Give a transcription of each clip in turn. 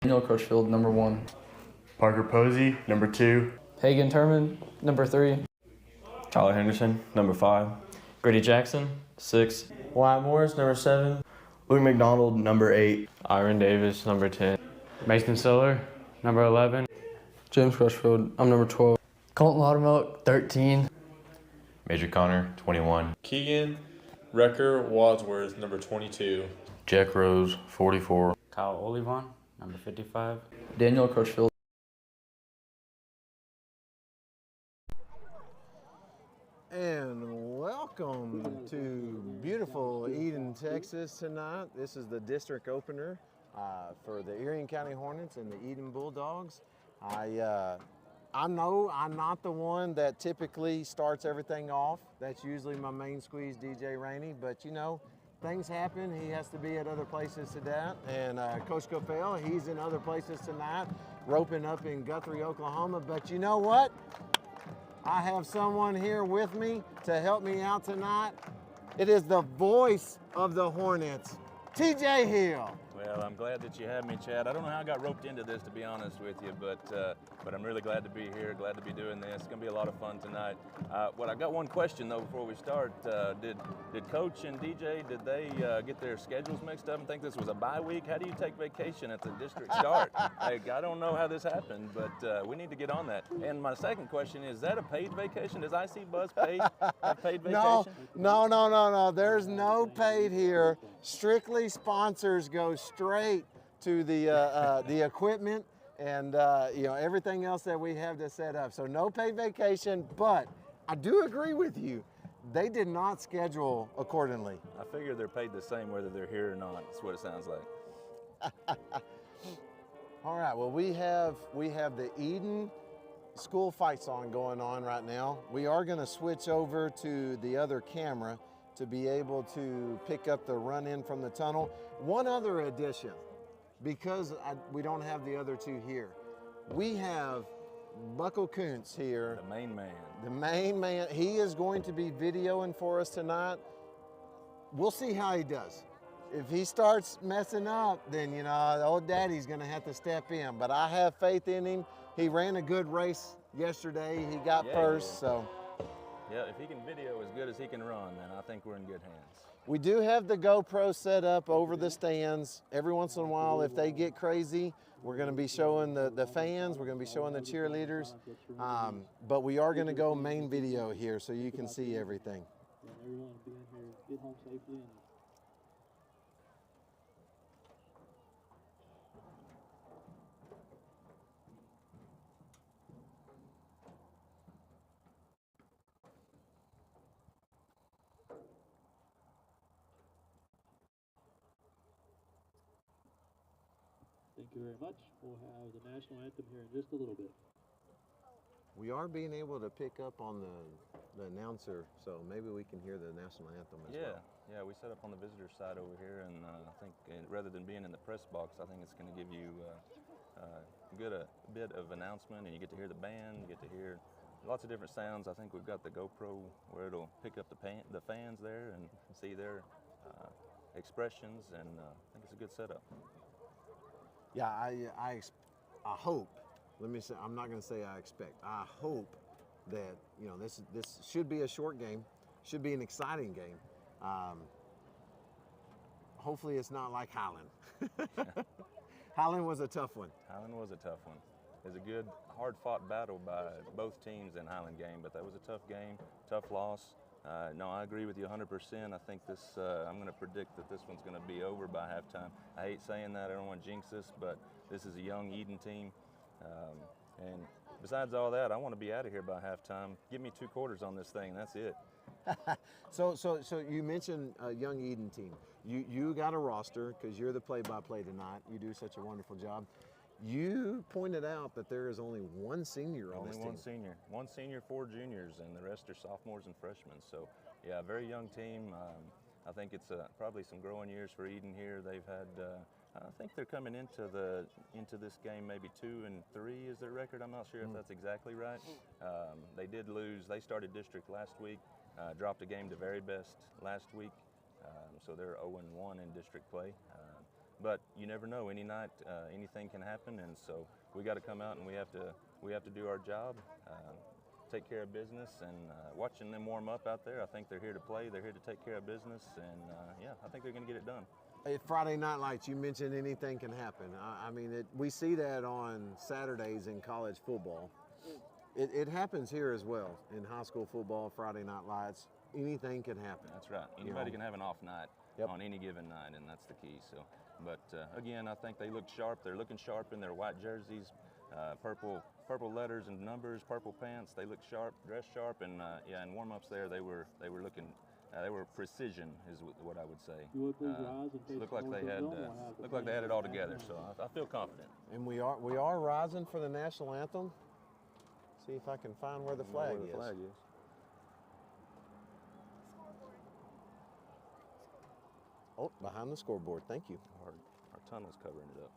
Daniel Crutchfield, number 1. Parker Posey, number 2. Hagen Turman, number 3. Tyler Henderson, number 5. Grady Jackson, 6. Wyatt Morris, number 7. Luke McDonald, number 8. Irion Davis, number 10. Mason Siller, number 11. James Crutchfield, I'm number 12. Colton Laudermilk, 13. Major Connor, 21. Keegan Wrecker Wadsworth, number 22. Jack Rose, 44. Kyle Olivon, number 55. Daniel Crutchfield. And welcome to beautiful Eden, Texas tonight. This is the district opener for the Irion County Hornets and the Eden Bulldogs. I know I'm not the one that typically starts everything off. That's usually my main squeeze, DJ Rainey, but you know, things happen. He has to be at other places tonight. And Coach Coffell, he's in other places tonight, roping up in Guthrie, Oklahoma. But you know what? I have someone here with me to help me out tonight. It is the voice of the Hornets, TJ Hill. Well, I'm glad that you had me, Chad. I don't know how I got roped into this, to be honest with you, but I'm really glad to be here, glad to be doing this. It's going to be a lot of fun tonight. I got one question, though, before we start. Did Coach and DJ, did they get their schedules mixed up and think this was a bye week? How do you take vacation at the district start? Like, I don't know how this happened, but we need to get on that. And my second question, is that a paid vacation? Does IC Buzz have paid vacation? No. There's no paid here. Strictly sponsors go straight to the equipment and you know, everything else that we have to set up. So no paid vacation, but I do agree with you. They did not schedule accordingly. I figure they're paid the same whether they're here or not. That's what it sounds like. All right, well, we have the Eden school fight song going on right now. We are going to switch over to the other camera to be able to pick up the run in from the tunnel. One other addition, because we don't have the other two here. We have Buckle Kuntz here. The main man. The main man. He is going to be videoing for us tonight. We'll see how he does. If he starts messing up, then, you know, old daddy's going to have to step in. But I have faith in him. He ran a good race yesterday. He got first, so. Yeah, if he can video as good as he can run, then I think we're in good hands. We do have the GoPro set up over the stands. Every once in a while, if they get crazy, we're going to be showing the fans, we're going to be showing the cheerleaders, but we are going to go main video here so you can see everything. Everyone being here, get home safely. Thank you very much. We'll have the national anthem here in just a little bit. We are being able to pick up on the announcer, so maybe we can hear the national anthem as well. Yeah, we set up on the visitor side over here, and I think rather than being in the press box, I think it's going to give you a bit of announcement, and you get to hear the band, you get to hear lots of different sounds. I think we've got the GoPro where it'll pick up the fans there and see their expressions, and I think it's a good setup. Yeah, I hope. Let me say, I'm not going to say I expect. I hope that, you know, this should be a short game, should be an exciting game. Hopefully, it's not like Highland. Highland was a tough one. Highland was a tough one. It was a good, hard-fought battle by both teams in Highland game, but that was a tough game, tough loss. No, I agree with you 100%. I think this, I'm going to predict that this one's going to be over by halftime. I hate saying that. I don't want to jinx this, but this is a young Eden team. And besides all that, I want to be out of here by halftime. Give me 2 quarters on this thing. That's it. So you mentioned a young Eden team. You got a roster because you're the play-by-play tonight. You do such a wonderful job. You pointed out that there is only one senior on this team. Only one senior. One senior, 4 juniors, and the rest are sophomores and freshmen. So, yeah, a very young team. I think it's probably some growing years for Eden here. They've had, I think they're coming into this game maybe 2-3 is their record. I'm not sure if that's exactly right. They did lose. They started district last week, dropped a game to very best last week. So they're 0-1 in district play. but you never know. Any night, anything can happen, and so we got to come out and we have to do our job, take care of business, and watching them warm up out there, I think they're here to play. They're here to take care of business, and yeah, I think they're going to get it done. At Friday Night Lights, you mentioned anything can happen. I mean, we see that on Saturdays in college football. It happens here as well in high school football, Friday Night Lights. Anything can happen. That's right. Anybody can have an off night on any given night, and that's the key. So, but again, I think they look sharp. They're looking sharp in their white jerseys, purple letters and numbers, purple pants. They look sharp, dressed sharp, and yeah, in warm-ups there, they were looking. They were precision, is what I would say. Looked like they had it all together. So I feel confident. And we are rising for the national anthem. See if I can find where the flag is. Oh, behind the scoreboard. Thank you. Our tunnel's covering it up.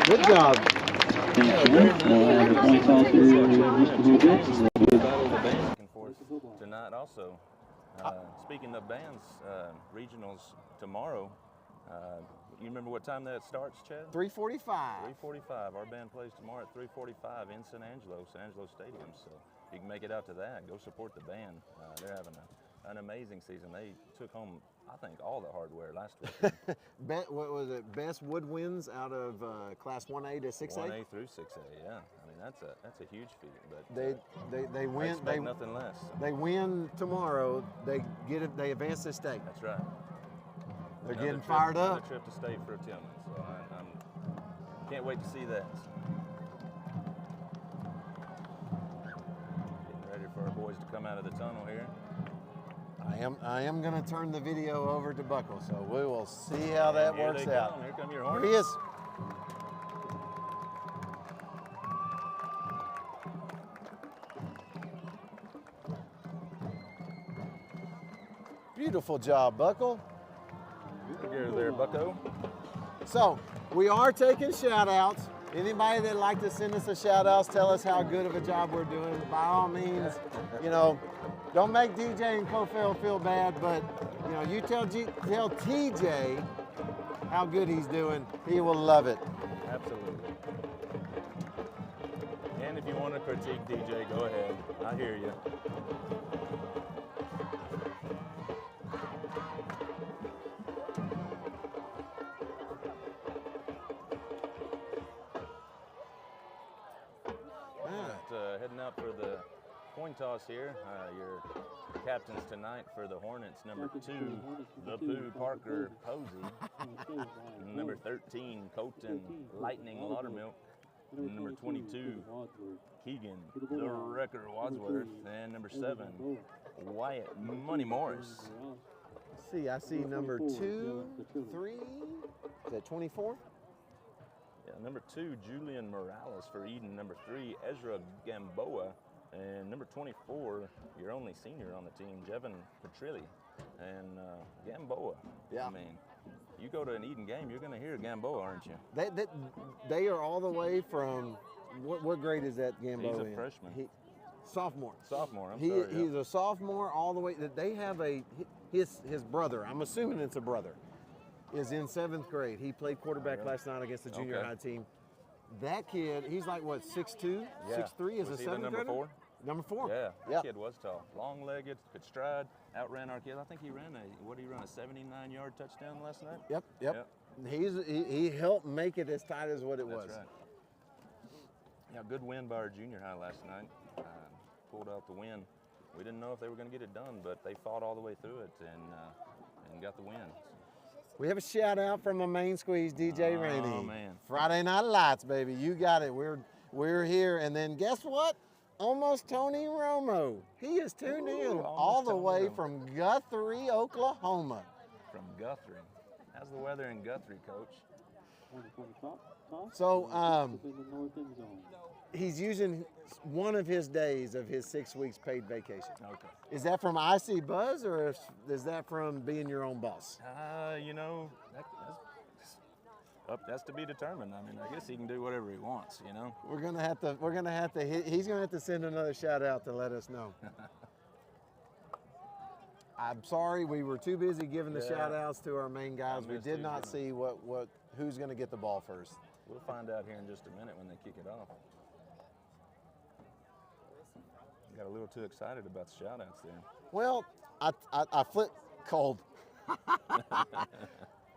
Good job. Tonight also. Speaking of bands, regionals tomorrow. You remember what time that starts, Chad? 3:45. 3:45. Our band plays tomorrow at 3:45 in San Angelo Stadium. So you can make it out to that. Go support the band. They're having an amazing season. They took home, I think, all the hardware last week. What was it? Best woodwinds out of Class 1A to 6A? 1A through 6A. Yeah. I mean that's a huge feat. But they win. I expect nothing less. They win tomorrow. They get it. They advance to state. That's right. They're getting fired up. Another trip to state for Tillman. So I can't wait to see that. Getting ready for our boys to come out of the tunnel here. I am going to turn the video over to Buckle, so we will see how that works out. Here come your Here Hornets. he is. Beautiful job, Buckle. You're there, Bucko. So we are taking shout outs. Anybody that'd like to send us a shout outs, tell us how good of a job we're doing. By all means, don't make DJ and Cofell feel bad, but you tell TJ how good he's doing. He will love it. Absolutely. And if you want to critique DJ, go ahead. I hear you. Heading out for the coin toss here. Your captains tonight for the Hornets, number 2, the Pooh Parker Posey, number 13, Colton Lightning Laudermilk, number 22, Keegan the Wrecker Wadsworth, and number 7, Wyatt Money Morris. See, I see number 2, 3, is that 24? Yeah, number 2, Julian Morales for Eden. Number 3, Ezra Gamboa. And number 24, your only senior on the team, Jevin Petrilli. And Gamboa. Yeah. I mean, you go to an Eden game, you're going to hear Gamboa, aren't you? They are all the way from, what grade is that Gamboa in? He's a freshman. Sophomore. Sophomore, He's a sophomore all the way. They have his brother, I'm assuming it's a brother, is in 7th grade. He played quarterback last night against the junior high team. that kid, he's like what, 6'2", Yeah. 6'3" as Was a he the seventh number grader? 4? Number 4. Yeah, that Yep. kid was tall. Long-legged, could stride, outran our kid. I think he ran a 79-yard touchdown last night? Yep. He helped make it as tight as what it was. That's right. Yeah, good win by our junior high last night. Pulled out the win. We didn't know if they were going to get it done, but they fought all the way through it and got the win. We have a shout out from a main squeeze, DJ Rainey. Oh man! Friday Night Lights, baby. You got it. We're here, and then guess what? Almost Tony Romo. He is tuned in all the way from Guthrie, Oklahoma. From Guthrie. How's the weather in Guthrie, Coach? So in the north end zone. he's using one of his days of his 6 weeks paid vacation. Okay. Is that from IC Buzz, or is that from being your own boss? You know, that's to be determined. I mean, I guess he can do whatever he wants. You know. We're gonna have to. He's gonna have to send another shout out to let us know. I'm sorry, we were too busy giving the shout outs to our main guys. We did not see who's gonna get the ball first. We'll find out here in just a minute when they kick it off. Got a little too excited about the shout outs there. Well, I flipped cold.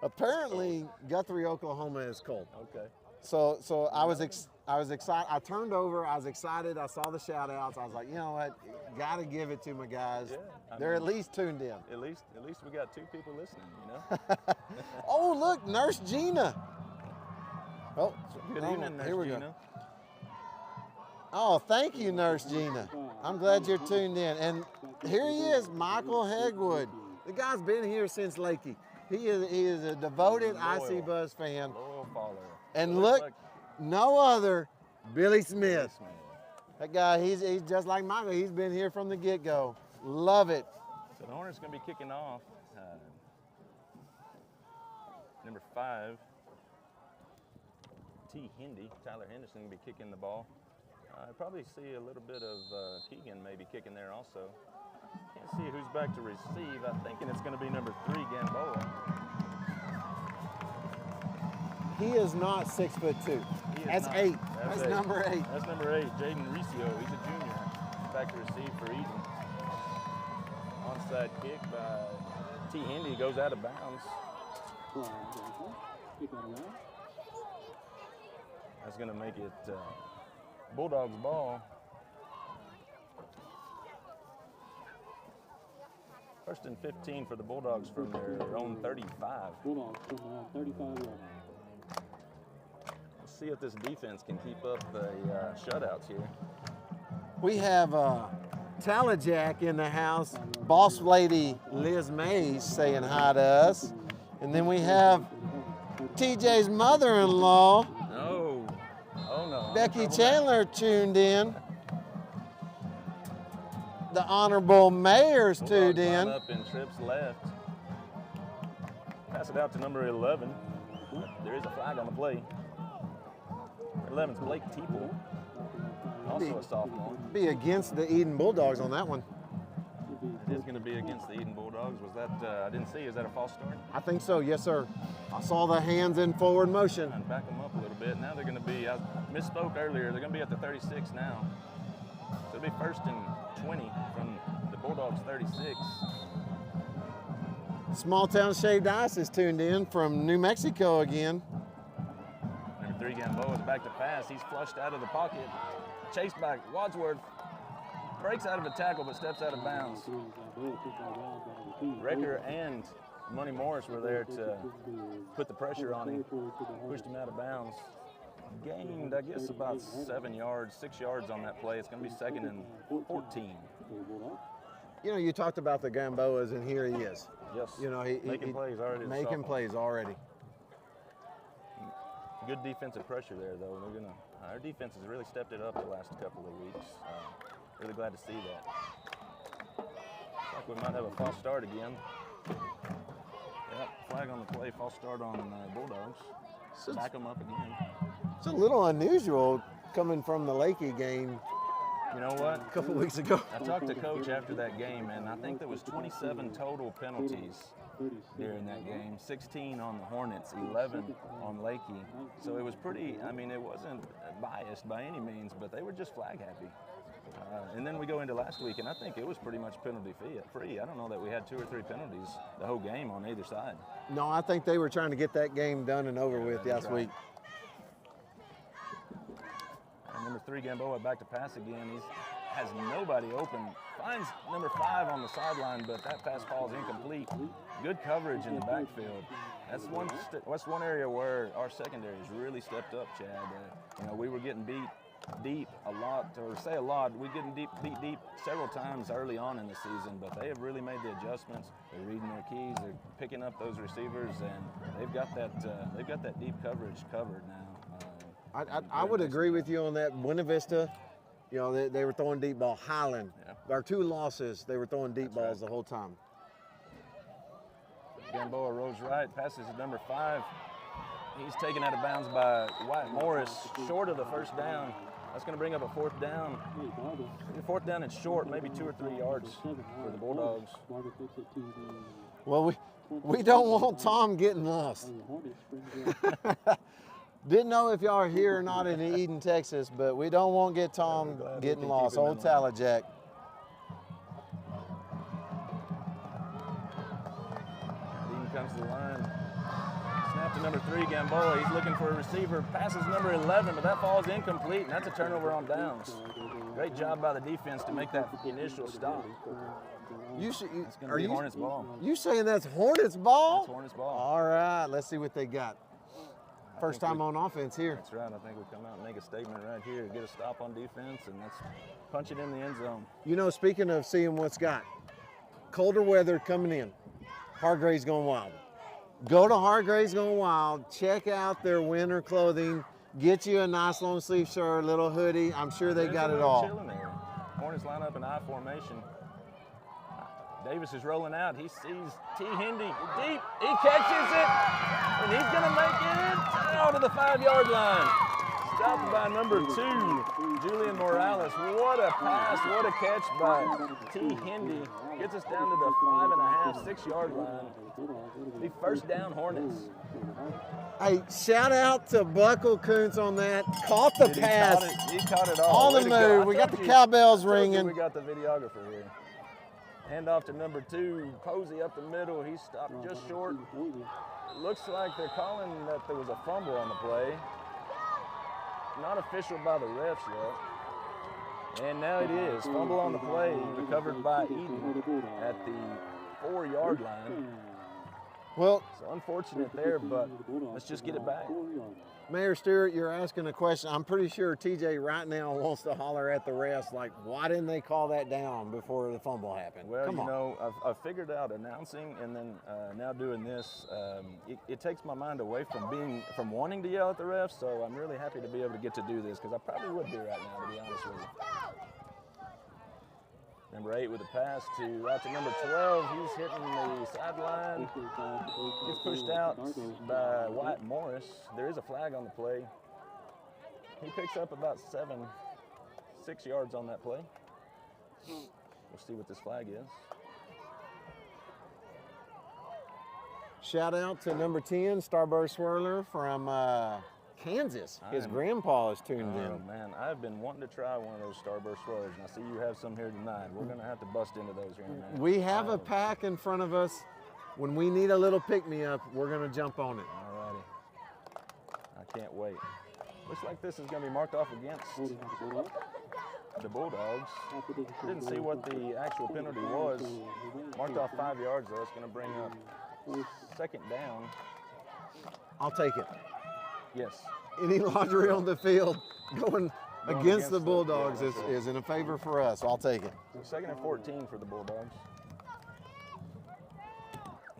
Apparently, Guthrie, Oklahoma is cold. Okay. So I was excited. I turned over. I was excited. I saw the shout outs. I was like, you know what? Got to give it to my guys. Yeah, They're at least tuned in. At least we got 2 people listening. You know. Oh, look, Nurse Gina. Oh, Good evening, Nurse here we Gina. go. Oh, thank you, Nurse Gina. I'm glad you're tuned in. And here he is, Michael Hegwood. The guy's been here since Lakey. He is a devoted IC Buzz fan. Loyal follower. And look, no other, Billy Smith. That guy, he's just like Michael. He's been here from the get-go. Love it. So the Hornets going to be kicking off. Number 5, T. Hindy, Tyler Henderson, going to be kicking the ball. I probably see a little bit of Keegan maybe kicking there also. Can't see who's back to receive. I'm thinking it's going to be number 3, Gamboa. He is not 6'2". That's 8. That's number 8. That's number 8, Jaden Riccio. He's a junior. Back to receive for Eden. Onside kick by T. Hindy, goes out of bounds. That's going to make it Bulldogs ball. First and 15 for the Bulldogs from their own 35. Bulldogs from around 35 yards. Let's see if this defense can keep up the shutouts here. We have Talajack in the house. Boss lady Liz Mays saying hi to us. And then we have TJ's mother-in-law, Oh no. Becky Chandler, tuned in. The Honorable Mayor's tuned in. Up in trips left. Pass it out to number 11. There is a flag on the play. 11's Blake Teeple, also a sophomore. Be against the Eden Bulldogs on that one. It is going to be against the Eden Bulldogs. Was that, I didn't see, is that a false start? I think so, yes sir. I saw the hands in forward motion. And back them up a little bit. Now they're going to be, I misspoke earlier, they're going to be at the 36 now. So it'll be 1st and 20 from the Bulldogs 36. Small Town Shaved Ice is tuned in from New Mexico again. Number 3, Gamboa is back to pass. He's flushed out of the pocket. Chased by Wadsworth. Breaks out of a tackle but steps out of bounds. Recker and Money Morris were there to put the pressure on him. Pushed him out of bounds. Gained, I guess, about 7 yards, 6 yards on that play. It's going to be 2nd and 14. You know, you talked about the Gamboas, and here he is. Yes. You know, making plays already. Making plays already. Good defensive pressure there, though. They're gonna. Our defense has really stepped it up the last couple of weeks. Really glad to see that. Looks like we might have a false start again. Yep, flag on the play, false start on Bulldogs. Back them up again. It's a little unusual coming from the Lakey game. You know what? a couple weeks ago. I talked to Coach after that game, and I think there was 27 total penalties during that game. 16 on the Hornets, 11 on Lakey. So it was pretty, I mean, it wasn't biased by any means, but they were just flag happy. And then we go into last week, and I think it was pretty much penalty free. I don't know that we had 2 or 3 penalties the whole game on either side. No, I think they were trying to get that game done and over with last week. Number 3, Gamboa, back to pass again. He has nobody open. Finds number 5 on the sideline, but that pass falls incomplete. Good coverage in the backfield. That's one area where our secondary has really stepped up, Chad. You know, we were getting beat deep a lot, or say a lot. We're getting beat deep several times early on in the season, but they have really made the adjustments. They're reading their keys. They're picking up those receivers, and they've got that deep coverage covered now. I would agree with you on that. Buena Vista, you know, they were throwing deep ball. Highland, our 2 losses, they were throwing deep balls the whole time. Gamboa rolls right, passes to number 5. He's taken out of bounds by Wyatt Morris, short of the first down. That's going to bring up a 4th down. 4th down and short, maybe 2 or 3 yards for the Bulldogs. Well, we don't want Tom getting lost. Didn't know if y'all are here or not in Eden, Texas, but we don't want to get Tom getting lost. Old Talajack. Eden comes to the line. Snap to number 3, Gamboa. He's looking for a receiver. Passes number 11, but that falls incomplete, and that's a turnover on downs. Great job by the defense to make that initial stop. It's going to be Hornets ball. You saying that's Hornets ball? That's Hornets ball. All right, let's see what they got. First time on offense here. That's right. I think we come out and make a statement right here, get a stop on defense, and let's punch it in the end zone. You know, speaking of seeing what's got, colder weather coming in. Hargrave's going wild. Go to Hargrave's Going Wild. Check out their winter clothing. Get you a nice long sleeve shirt, little hoodie. I'm sure they got it all. Hornets line up in I formation. Davis is rolling out. He sees T. Hindy deep. He catches it, and he's going to make it out to the 5-yard line. Stopped by number 2, Julian Morales. What a pass, what a catch by T. Hindy. Gets us down to the 5.5, 6-yard line. The first down Hornets. Hey, shout out to Buckle Kuntz on that. Caught the pass. He caught it all. On the move. We got the cowbells ringing. We got the videographer here. Hand off to number 2, Posey up the middle. He stopped just short. Looks like they're calling that there was a fumble on the play. Not official by the refs yet. And now it is. Fumble on the play, recovered by Eden at the 4-yard line. Well, so unfortunate there, but let's just get it back. Mayor Stewart, you're asking a question. I'm pretty sure TJ right now wants to holler at the refs like, why didn't they call that down before the fumble happened? Well, Come on. You know, I've figured out announcing and then now doing this. It takes my mind away from wanting to yell at the refs. So I'm really happy to be able to get to do this because I probably would be right now, to be honest with you. Number 8 with a pass out to number 12. He's hitting the sideline. Gets pushed out by Wyatt Morris. There is a flag on the play. He picks up about 6 yards on that play. We'll see what this flag is. Shout out to number 10, Starburst Swirler from Kansas. His grandpa is tuned in. Oh man, I've been wanting to try one of those Starburst Swirlers, and I see you have some here tonight. We're gonna have to bust into those here in a minute. We have a pack in front of us. When we need a little pick-me-up, we're gonna jump on it. Alrighty. I can't wait. Looks like this is gonna be marked off against the Bulldogs. Didn't see what the actual penalty was. Marked off 5 yards though. It's gonna bring up 2nd down. I'll take it. Yes. Any laundry on the field going against the Bulldogs is in a favor for us. I'll take it. 2nd and 14 for the Bulldogs.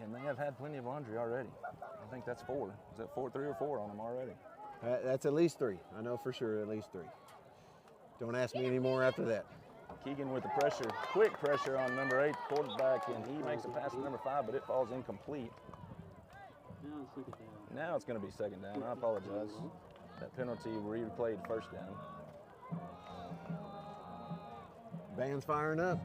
And they have had plenty of laundry already. I think that's 4. Is that 3 or 4 on them already? That's at least 3. I know for sure at least 3. Don't ask me any more after that. Keegan with the pressure, quick pressure on number 8 quarterback, and he makes a pass to number 5, but it falls incomplete. Now it's going to be 2nd down. I apologize. That penalty replayed 1st down. Band's firing up.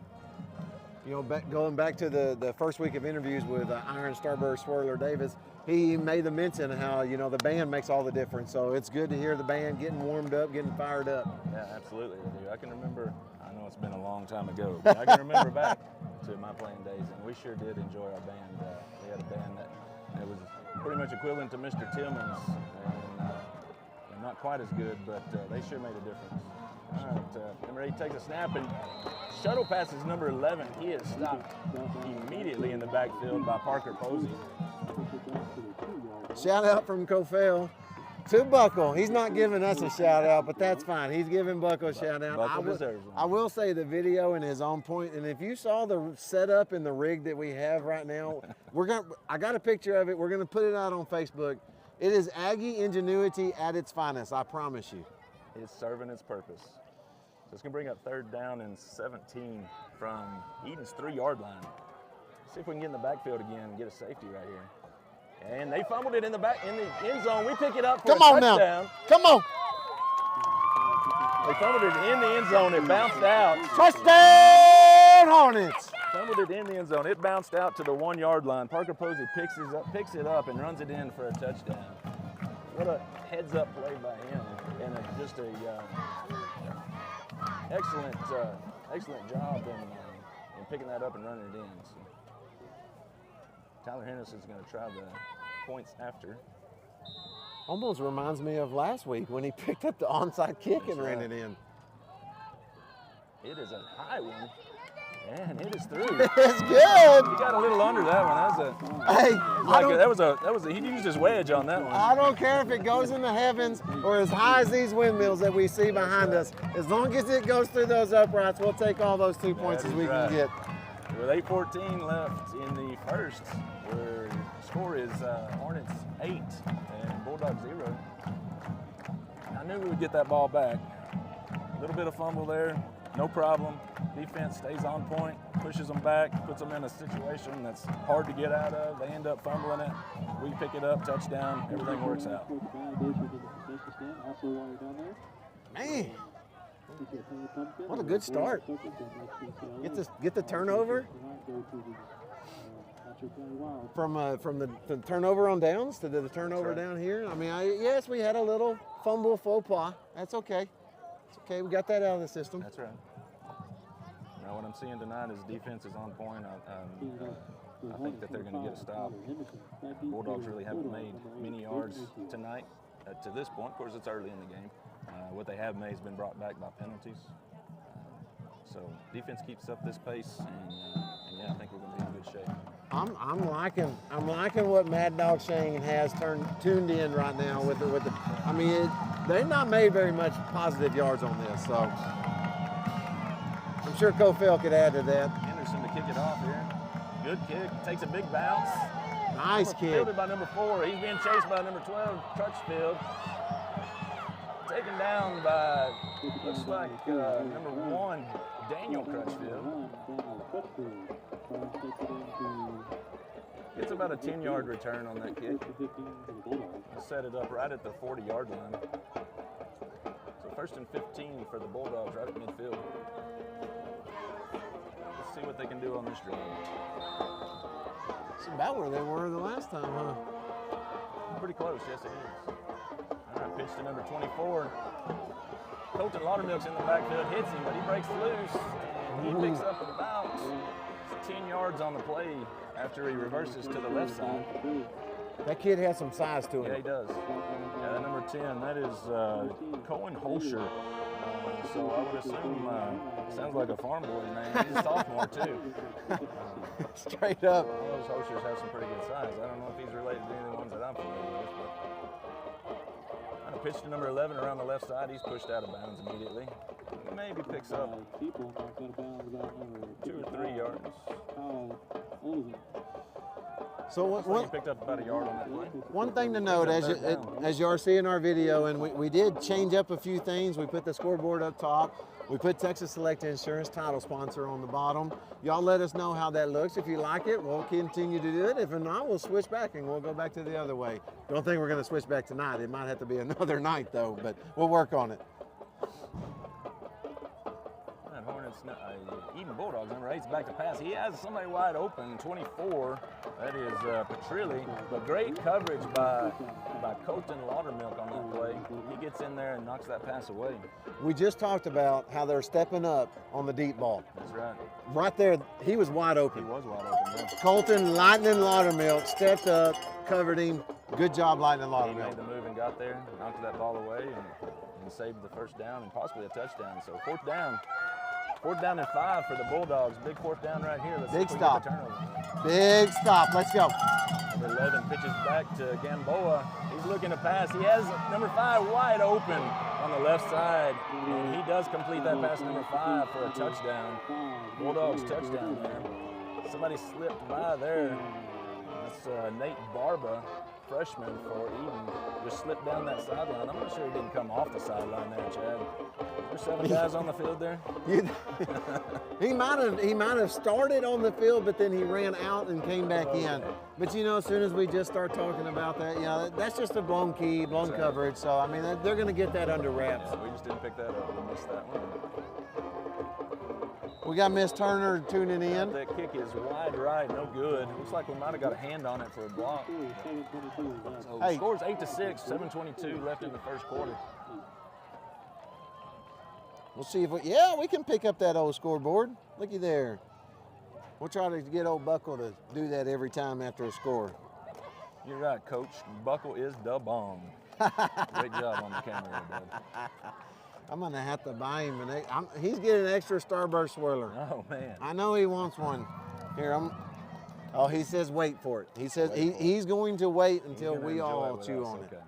You know, going back to the first week of interviews with Irion Starburst Swirler Davis, he made the mention of how, you know, the band makes all the difference. So it's good to hear the band getting warmed up, getting fired up. Yeah, absolutely. I do. I can remember, I know it's been a long time ago, but I can remember back to my playing days, and we sure did enjoy our band. We had a band that was pretty much equivalent to Mr. Tillman's, and not quite as good, but they sure made a difference. All right, number 8 takes a snap, and shuttle passes number 11. He is stopped immediately in the backfield by Parker Posey. Shout out from Cofell to Buckle. He's not giving us a shout out, but that's fine. He's giving Buckle a shout out. Buckle deserves one. I will say the video and is on point. And if you saw the setup and the rig that we have right now, I got a picture of it. We're gonna put it out on Facebook. It is Aggie ingenuity at its finest, I promise you. It's serving its purpose. So it's gonna bring up 3rd down and 17 from Eden's 3-yard line. See if we can get in the backfield again and get a safety right here. And they fumbled it in the end zone. We pick it up for a touchdown. Now. Come on. They fumbled it in the end zone. It bounced out. Touchdown Hornets. Fumbled it in the end zone. It bounced out to the 1-yard line. Parker Posey picks it up and runs it in for a touchdown. What a heads-up play by him, and just a excellent job in picking that up and running it in. So Tyler Henderson's going to try the points after. Almost reminds me of last week when he picked up the onside kick and ran it in. It is a high one, and it is through. It's good. He got a little under that one. He used his wedge on that one. I don't care if it goes in the heavens or as high as these windmills that we see behind us. As long as it goes through those uprights, we'll take all those 2 points as we can get. With 8:14 left in the first, where the score is Hornets 8 and Bulldogs 0. I knew we would get that ball back. A little bit of fumble there, no problem. Defense stays on point, pushes them back, puts them in a situation that's hard to get out of. They end up fumbling it. We pick it up, touchdown, everything works out. Man. What a good start. Get the turnover from the turnover on downs to the turnover down here. I mean, yes, we had a little fumble faux pas. That's okay. It's okay. We got that out of the system. That's right. Now what I'm seeing tonight is defense is on point. I think that they're going to get a stop. Bulldogs really haven't made many yards tonight to this point. Of course, it's early in the game. What they have made has been brought back by penalties. So defense keeps up this pace, and yeah, I think we're going to be in good shape. I'm liking what Mad Dog Shane has tuned in right now with the. I mean, they've not made very much positive yards on this, so I'm sure Cofell could add to that. Henderson to kick it off here. Good kick, takes a big bounce. Nice kick. Fielded by number 4. He's being chased by number 12, Crutchfield. Taken down by, looks like number 1, Daniel Crutchfield. Gets about a 10-yard return on that kick. Set it up right at the 40-yard line. So 1st and 15 for the Bulldogs right at midfield. Let's see what they can do on this drive. It's about where they were the last time, huh? Pretty close, yes it is. All right, pitch to number 24. Colton Laudermilk's in the backfield, hits him, but he breaks loose. And he picks up about 10 yards on the play after he reverses to the left side. That kid has some size to him. Yeah, he does. Yeah, that number 10, that is Cohen Holscher. So I would assume, sounds like a farm boy name. He's a sophomore too. Straight up. All those Holschers have some pretty good size. I don't know if he's related to any of the ones that I'm familiar with. But a pitch to number 11 around the left side. He's pushed out of bounds immediately. Maybe picks up 2 or 3 yards. So he picked up about a yard on that play. One thing to note, as you are seeing our video, and we did change up a few things. We put the scoreboard up top. We put Texas Select Insurance title sponsor on the bottom. Y'all let us know how that looks. If you like it, we'll continue to do it. If not, we'll switch back and we'll go back to the other way. Don't think we're going to switch back tonight. It might have to be another night though, but we'll work on it. And Hornets That's Eden Bulldogs, number 8's back to pass. He has somebody wide open, 24. That is Petrilli. But great coverage by Colton Laudermilk on that play. He gets in there and knocks that pass away. We just talked about how they're stepping up on the deep ball. That's right. Right there, he was wide He open. was wide open, yeah. Colton Lightning Laudermilk stepped up, covered him. Good job, Lightning He made Laudermilk. the move and got there, knocked that ball away, and saved the first down and possibly a touchdown. So fourth down and 5 for the Bulldogs. Big fourth down right here. Let's see Big if we stop. get the turnover. Big stop. Let's go. Number 11 pitches back to Gamboa. He's looking to pass. He has number 5 wide open on the left side, and he does complete that pass, number 5, for a touchdown. Bulldogs touchdown there. Somebody slipped by there. That's Nate Barba, freshman for Eden, just slipped down that sideline. I'm not sure he didn't come off the sideline there, Chad. There's 7 guys on the field there. He might have started on the field, but then he ran out and came back in. But you know, as soon as we just start talking about that, you know, that's just a blown key, blown coverage. So I mean, they're going to get that under wraps. Yeah, we just didn't pick that up. We missed that one. We got Miss Turner tuning in. That kick is wide right, no good. Looks like we might have got a hand on it for a block. So Hey. Scores 8-6, 7:22 left in the first quarter. We'll see if we can pick up that old scoreboard. Looky there. We'll try to get old Buckle to do that every time after a score. You're right, Coach. Buckle is the bomb. Great job on the camera, bud. I'm going to have to buy him he's getting an extra Starburst swirler. Oh, man. I know he wants one. Here, he says wait for it. He says he's going to wait until we all chew on it. Well,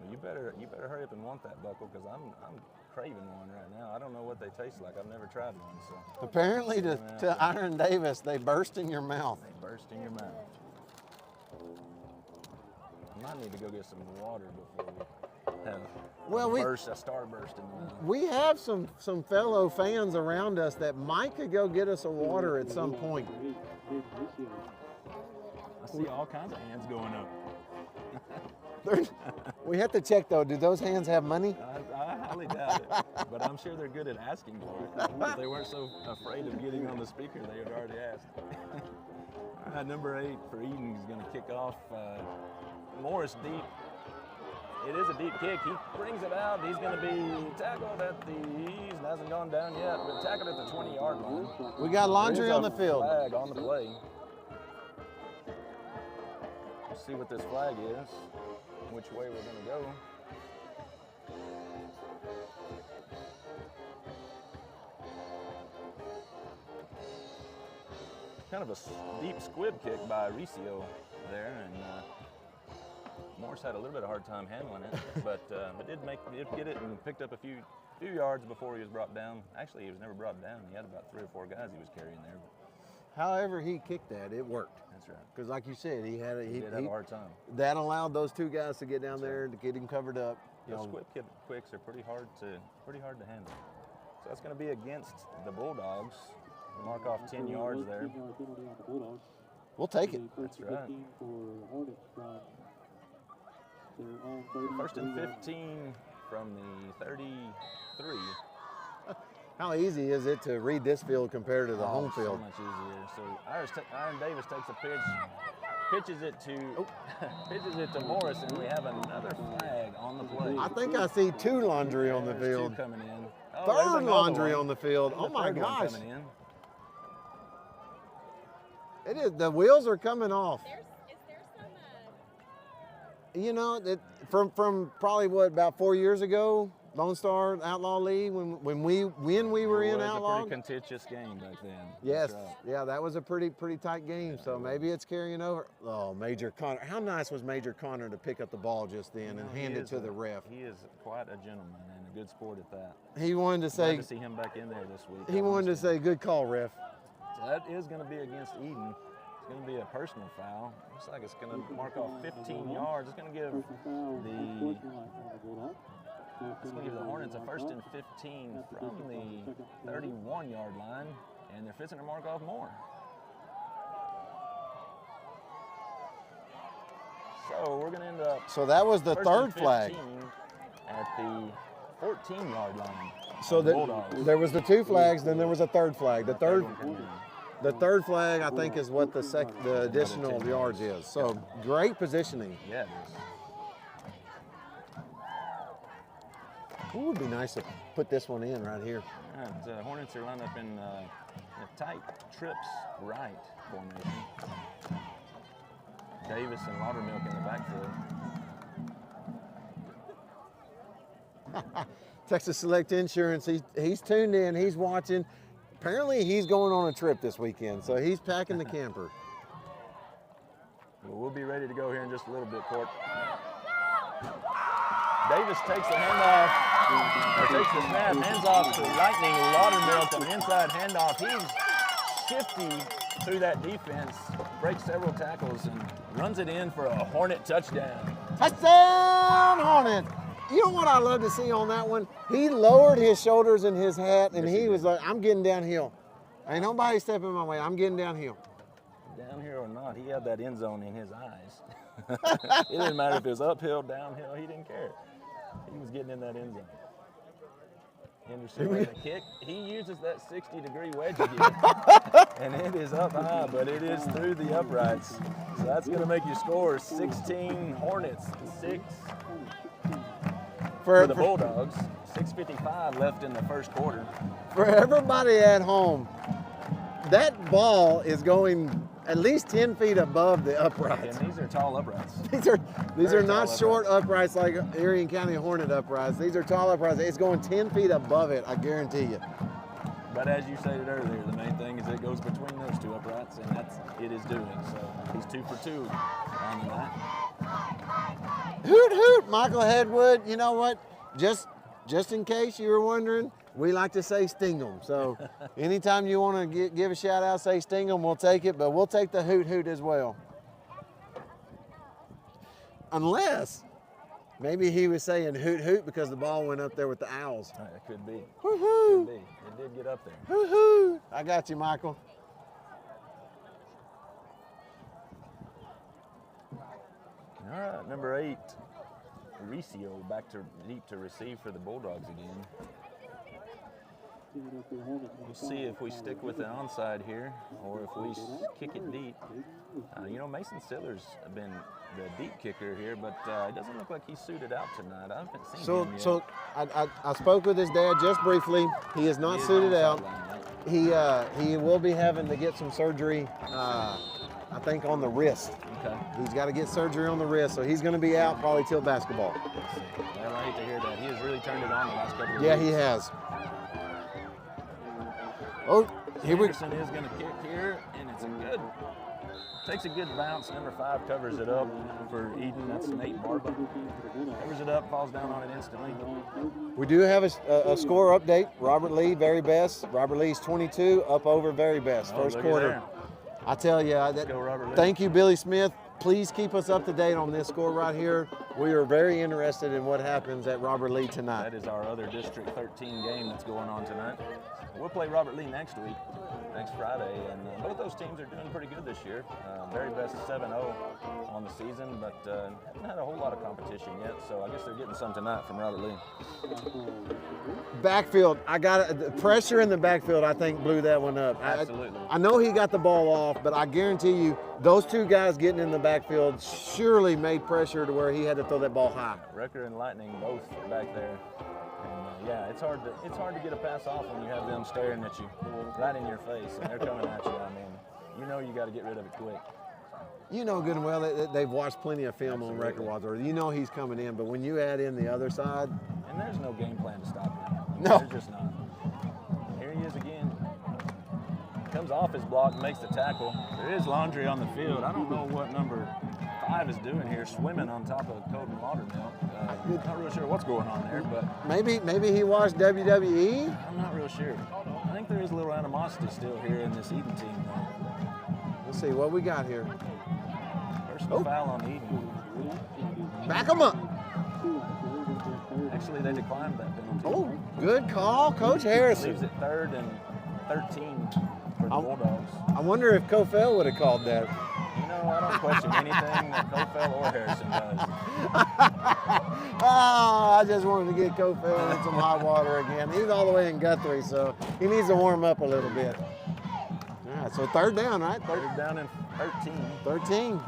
you better hurry up and want that, Buckle, because I'm craving one right now. I don't know what they taste like. I've never tried one. So Apparently to Irion Davis, they burst in your mouth. they burst in your mouth. I might need to go get some water before we have a starburst in the mouth. We have some fellow fans around us that might could go get us a water at some point. I see all kinds of hands going up. We have to check though. Do those hands have money? I highly doubt it, but I'm sure they're good at asking for it. If they weren't so afraid of getting on the speaker, they would already asked. All right, number 8 for Eden is going to kick off. Morris deep. It is a deep kick. He brings it out. He's going to be tackled he hasn't gone down yet, but tackled at the 20-yard line. We got laundry on the field. Flag on the play. Let's see what this flag is, which way we're going to go. Kind of a deep squib kick by Riccio there, and Morris had a little bit of hard time handling it, but did get it and picked up a few yards before he was brought down. Actually, he was never brought down. He had about 3 or 4 guys he was carrying there. However he kicked that, it worked. That's right. Because like you said, he did have a hard time. That allowed those 2 guys to get down there to get him covered up. Those squib quicks are pretty hard to handle. So that's going to be against the Bulldogs. Mark off 10 yards there. We'll take it. That's right. First and 15 from the 33. How easy is it to read this field compared to the home field? So much easier. So Irion Davis takes a pitch, pitches it to Morris, and we have another flag on the play. I think I see 2 laundry on the There's field. 2 coming in. Third laundry on the field. Oh my gosh. Coming in. It is. The wheels are coming off. Is there some? You know, from probably about 4 years ago, Lone Star Outlaw League when we were in Outlaw. It was a pretty contentious game back then. Yes, That's right. yeah, that was a pretty tight game. So maybe it's carrying over. Oh, Major Connor! How nice was Major Connor to pick up the ball just then and hand it to the ref? He is quite a gentleman and a good sport at that. He wanted to say. Glad to see him back in there this week. He wanted to say, "Good call, ref." So that is going to be against Eden. It's going to be a personal foul. Looks like it's going to mark off 15 yards. It's going to give the Hornets a first and 15 from the 31-yard line, and they're fixing to mark off more. So we're going to end up. So that was the first third and flag. 15 at the 14-yard line. So there was the 2 flags, then there was a 3rd flag. The third flag, I think, is what the additional yards is. So great positioning. Yeah, it is. It would be nice to put this one in right here. All right, Hornets are lined up in a tight trips right formation. Davis and Laudermilk in the backfield. Texas Select Insurance, he's tuned in, he's watching. Apparently he's going on a trip this weekend, so he's packing the camper. Well, we'll be ready to go here in just a little bit, Court. Davis takes the handoff, or takes the snap, hands off to Lightning Laudermilk on the inside handoff. He's shifty through that defense, breaks several tackles, and runs it in for a Hornet touchdown. Touchdown, Hornets! You know what I love to see on that one? He lowered his shoulders in his hat, and he was like, I'm getting downhill. Ain't nobody stepping my way. I'm getting downhill. Down here or not, he had that end zone in his eyes. It didn't matter if it was uphill, downhill, he didn't care. He was getting in that end zone. Henderson with a kick. He uses that 60-degree wedge again. And it is up high, but it is through the uprights. So that's going to make your score 16 Hornets, 6 for the Bulldogs. 6:55 left in the first quarter. For everybody at home, that ball is going at least 10 feet above the uprights. And these are tall uprights. These are not short uprights like Irion County Hornet uprights. These are tall uprights. It's going 10 feet above it, I guarantee you. But as you stated earlier, the main thing is it goes between those 2 uprights, and it is doing. So he's 2 for 2 on the night. Hoot, hoot, Michael Headwood. You know what? Just in case you were wondering, we like to say sting 'em. So anytime you want to give a shout out, say sting 'em, we'll take it, but we'll take the hoot, hoot as well. Unless maybe he was saying hoot, hoot because the ball went up there with the Owls. It could be. Woo-hoo. Could be. It did get up there. Woo-hoo. I got you, Michael. All right, number 8, Mauricio back to deep to receive for the Bulldogs again. We'll see if we stick with the onside here or if we kick it deep. You know, Mason Siller's been the deep kicker here, but it doesn't look like he's suited out tonight. I haven't seen him yet. So I spoke with his dad just briefly. He is not suited out. He will be having to get some surgery, I think, on the wrist. Okay. He's got to get surgery on the wrist, so he's going to be out probably till basketball. Well, I hate to hear that. He has really turned it on the last couple of weeks. Yeah, he has. Oh, here we go. Henderson is going to kick here, and it's takes a good bounce. Number 5 covers it up for Eden. That's Nate Barba. Covers it up, falls down on it instantly. We do have a score update. Robert Lee, very best. Robert Lee's 22, up over very best. First quarter. I tell you, thank you, Billy Smith. Please keep us up to date on this score right here. We are very interested in what happens at Robert Lee tonight. That is our other District 13 game that's going on tonight. We'll play Robert Lee next week, next Friday, and both those teams are doing pretty good this year. Very best 7-0 on the season, but haven't had a whole lot of competition yet, so I guess they're getting some tonight from Robert Lee. Backfield, the pressure in the backfield, I think, blew that one up. Absolutely. I know he got the ball off, but I guarantee you, those 2 guys getting in the backfield surely made pressure to where he had to throw that ball high. Wrecker and Lightning both back there. And yeah, it's hard to get a pass off when you have them staring at you right in your face and they're coming at you. I mean, you know you got to get rid of it quick. You know good and well that they've watched plenty of film on Wrecker Wadsworth. You know he's coming in, but when you add in the other side. And there's no game plan to stop him. No. There's just not. Here he is again. Comes off his block and makes the tackle. There is laundry on the field. I don't know what number 5 is doing here, swimming on top of Colton Laudermilk. Not real sure what's going on there, but maybe he watched WWE. I'm not real sure. I think there is a little animosity still here in this Eden team, though. Let's see what we got here. Personal foul on Eden. Back him up. Actually, they declined that penalty. Oh, good call, Coach Harrison. Leaves it 3rd and 13 for the Bulldogs. I wonder if Cofell would have called that. You know, I don't question anything that Cofell or Harrison does. Oh, I just wanted to get Cofield in some hot water again. He's all the way in Guthrie, so he needs to warm up a little bit. All right, so third down, right? Third down and 13. 13.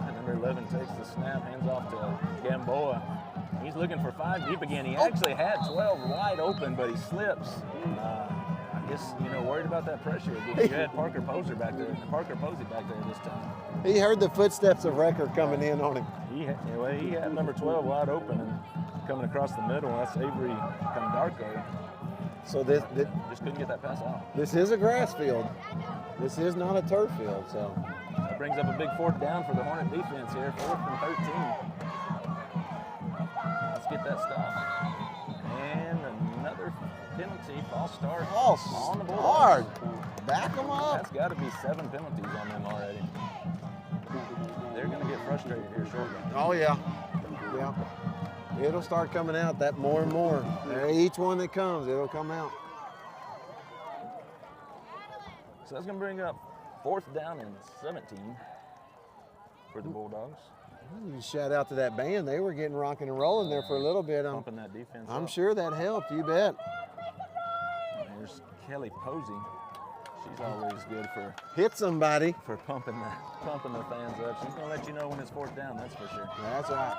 And number 11 takes the snap, hands off to Gamboa. He's looking for 5 deep again. He actually had 12 wide open, but he slips. I guess, worried about that pressure. You had Parker Posey back there this time. He heard the footsteps of Wrecker coming in on him. He had number 12 wide open and coming across the middle. That's Avery Condarco. So this Just couldn't get that pass out. this is a grass field. This is not a turf field, so. That brings up a big 4th down for the Hornet defense here, 4th and 13. Let's get that stop. And another penalty, false start on the Hard. Bulldogs. Back them up. That's got to be 7 penalties on them already. They're going to get frustrated here shortly. Oh, yeah. Yeah. It'll start coming out that more and more. Each one that comes, it'll come out. So that's going to bring up 4th down and 17 for the Bulldogs. You shout out to that band. They were getting rocking and rolling there for a little bit. Pumping that defense I'm up. sure that helped, you bet. There's Kelly Posey. She's always good for Hit somebody. pumping the fans up. She's going to let you know when it's 4th down, that's for sure. That's right.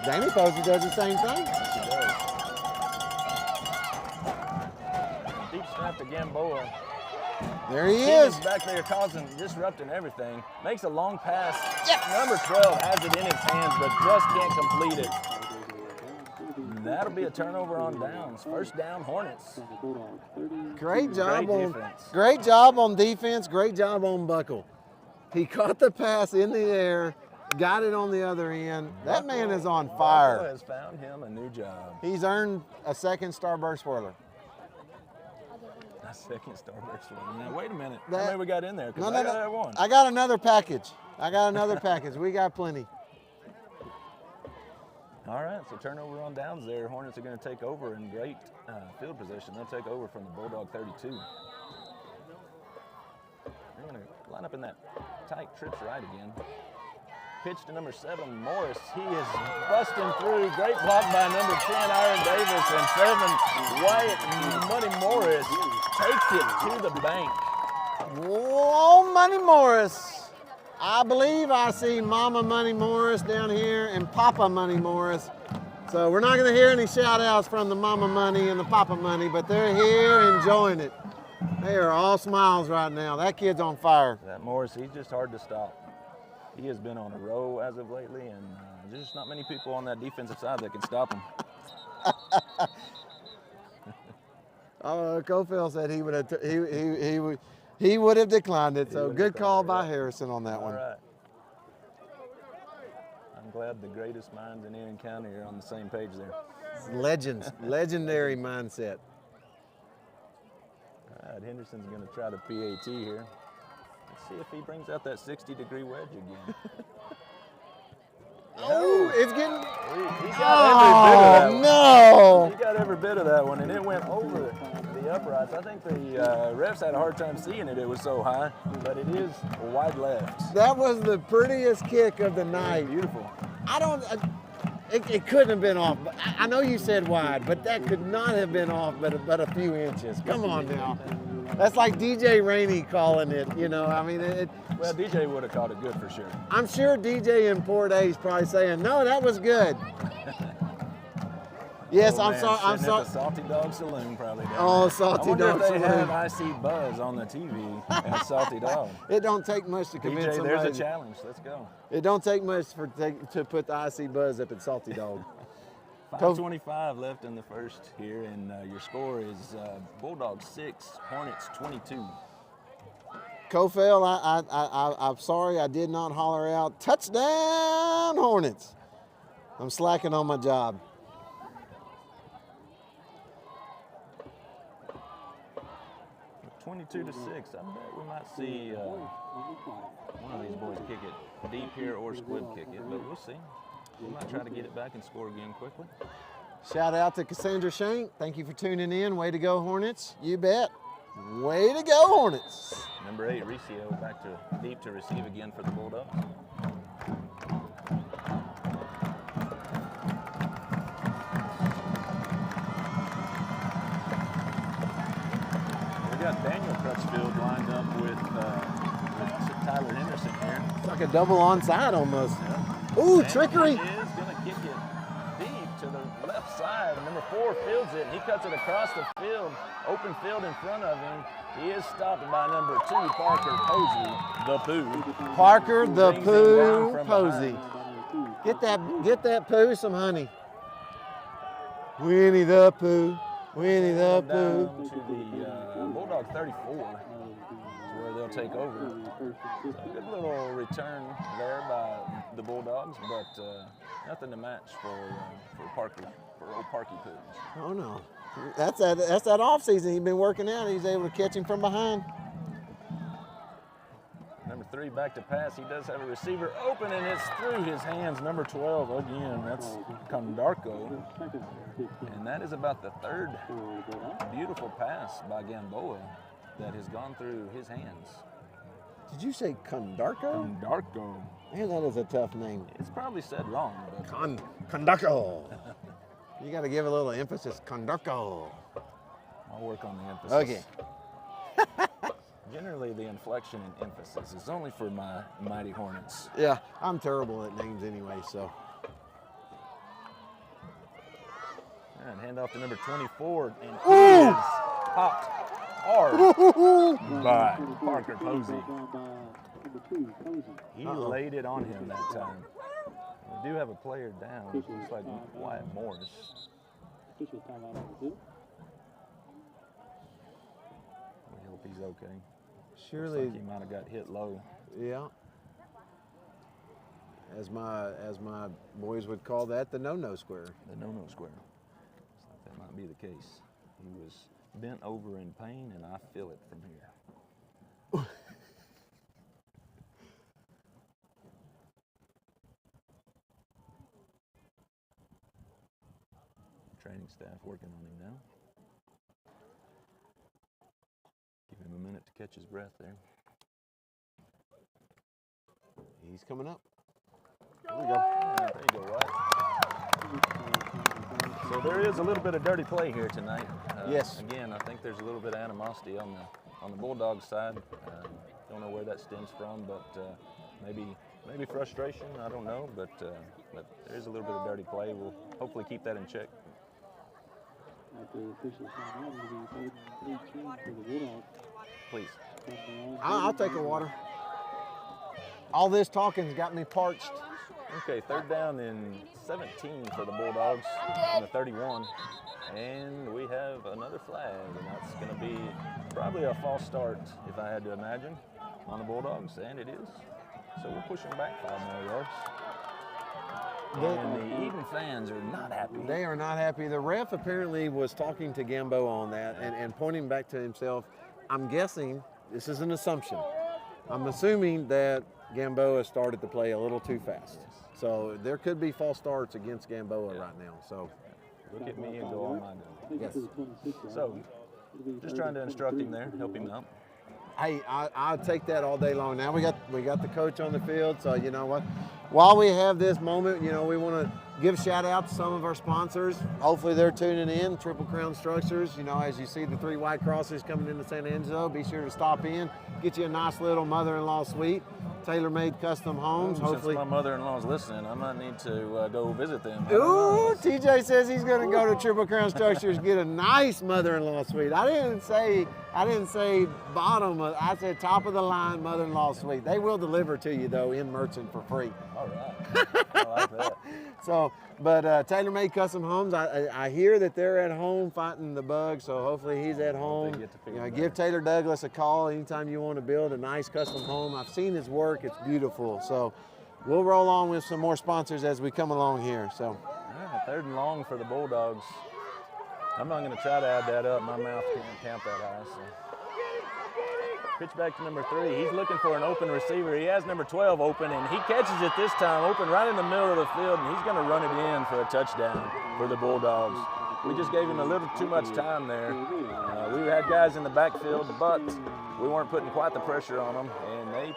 Danny Posey does the same thing. She does. Deep snap to Gamboa. There he is. He's back there disrupting everything. Makes a long pass. Yes. Number 12 has it in his hands, but just can't complete it. That'll be a turnover on downs. 1st down, Hornets. Great job Great on defense. great job on defense. Great job on Buckle. He caught the pass in the air, got it on the other end. That man is on fire. Buckle has found him a new job. He's earned a 2nd Starburst spoiler. A 2nd Starburst one. Now wait a minute. How many we got in there? 'Cause No, I got that one. I got another package. We got plenty. All right, so turnover on downs there. Hornets are going to take over in great field position. They'll take over from the Bulldog 32. They're going to line up in that tight trips right again. Pitch to number 7, Morris. He is busting through. Great block by number 10, Aaron Davis, and 7, Wyatt Money Morris takes it to the bank. Whoa, Money Morris. I believe I see Mama Money Morris down here and Papa Money Morris. So we're not going to hear any shout outs from the Mama Money and the Papa Money, but they're here enjoying it. They are all smiles right now. That kid's on fire. That Morris, he's just hard to stop. He has been on a roll as of lately, and there's just not many people on that defensive side that can stop him. Cofield said he would have he would have declined it. So good call by Harrison on that one. All right. I'm glad the greatest minds in Irion County are on the same page there. Legends, legendary mindset. All right, Henderson's going to try the PAT here. Let's see if he brings out that 60-degree wedge again. Oh, it's getting. He got every bit of that one. No! He got every bit of that one, and it went over the uprights. I think the refs had a hard time seeing it. It was so high, but it is wide left. That was the prettiest kick of the night. Beautiful. It couldn't have been off. I know you said wide, but that could not have been off but a few inches. Come on now. That's like DJ Rainey calling it, I mean, Well, DJ would have caught it good for sure. I'm sure DJ in Port A is probably saying, no, that was good. Yes, Oh, I'm man, sorry. I'm sitting sorry. at the Salty Dog Saloon probably. Oh, Salty Dog I wonder if they Saloon. have IC Buzz on the TV at Salty Dog. It don't take much to convince DJ, somebody. there's a challenge. Let's go. It don't take much to put the IC Buzz up at Salty Dog. 5:25 left in the first here, and your score is Bulldogs 6, Hornets 22. Cofield, I'm sorry I did not holler out, touchdown Hornets. I'm slacking on my job. With 22 to 6. I bet we might see one of these boys kick it deep here or Squib kick it, but we'll see. We might try to get it back and score again quickly. Shout out to Cassandra Shank. Thank you for tuning in. Way to go, Hornets. You bet. Way to go, Hornets. Number 8, Riccio, back to deep to receive again for the Bulldogs. We got Daniel Crutchfield lined up with Tyler Henderson here. It's like a double onside almost. Yeah. Ooh, And trickery. He is going to kick it deep to the left side. Number 4 fields it. He cuts it across the field, open field in front of him. He is stopped by number 2, Parker Posey, the Pooh. Parker the Brings him down Pooh from Posey. behind. Get that Pooh some honey. Winnie the Pooh, Winnie the Pooh. Down to the Bulldog 34 is where they'll take over. So a good little return there by the Bulldogs, but nothing to match for old Parky Pooh. Oh no, that's that off season. He's been working out. He's able to catch him from behind. Number 3 back to pass. He does have a receiver open, and it's through his hands. Number 12 again. That's Condarco, and that is about the 3rd beautiful pass by Gamboa that has gone through his hands. Did you say Condarco? Condarco. Man, that is a tough name. It's probably said wrong, but Condarco. You got to give a little emphasis. Condarco. I'll work on the emphasis. Okay. Generally, the inflection and emphasis is only for my Mighty Hornets. Yeah, I'm terrible at names anyway, so. And hand off to number 24, and he is popped hard by Parker Posey. He laid it on him that time. We do have a player down. It looks like Wyatt Morris. We hope he's okay. Surely. Looks like he might have got hit low. Yeah. As my boys would call that, the no-no square. The no-no square. That might be the case. He was bent over in pain, and I feel it from here. Training staff working on him now. Give him a minute to catch his breath there. He's coming up. There we go. There you go, Wyatt. So there is a little bit of dirty play here tonight. Yes. Again, I think there's a little bit of animosity on the Bulldogs side. Don't know where that stems from, but maybe frustration. I don't know, but there is a little bit of dirty play. We'll hopefully keep that in check. Please. I'll take a water. All this talking's got me parched. Okay, 3rd down and 17 for the Bulldogs on the 31. And we have another flag, and that's going to be probably a false start, if I had to imagine, on the Bulldogs, and it is. So we're pushing back 5 more yards. And the Eden fans are not happy. They are not happy. The ref apparently was talking to Gamboa on that and pointing back to himself. I'm guessing, this is an assumption, I'm assuming that Gamboa started the play a little too fast. So there could be false starts against Gamboa right now. So look at me and go on my go. yes. So just trying to instruct him there, help him out. Hey, I'll take that all day long. Now we got the coach on the field, so you know what? While we have this moment, you know, we want to give a shout out to some of our sponsors. Hopefully they're tuning in. Triple Crown Structures. You know, as you see the 3 white crosses coming into San Angelo, be sure to stop in, get you a nice little mother-in-law suite. Tailor-made custom homes. Hopefully, since my mother-in-law's listening, I might need to go visit them. Ooh, TJ says he's going to go to Triple Crown Structures get a nice mother-in-law suite. I didn't say bottom. I said top of the line mother-in-law suite. They will deliver to you though in Merchant for free. All right, I like that. So, but Tailor-Made Custom Homes, I hear that they're at home fighting the bug, so hopefully he's at home. You know, give Taylor Douglas a call anytime you want to build a nice custom home. I've seen his work, it's beautiful. So we'll roll on with some more sponsors as we come along here. So, yeah, 3rd and long for the Bulldogs. I'm not going to try to add that up. My mouth can't count that high. So. Pitch back to number 3. He's looking for an open receiver. He has number 12 open, and he catches it this time, open right in the middle of the field, and he's going to run it in for a touchdown for the Bulldogs. we just gave him a little too much time there. We had guys in the backfield, but we weren't putting quite the pressure on them, and they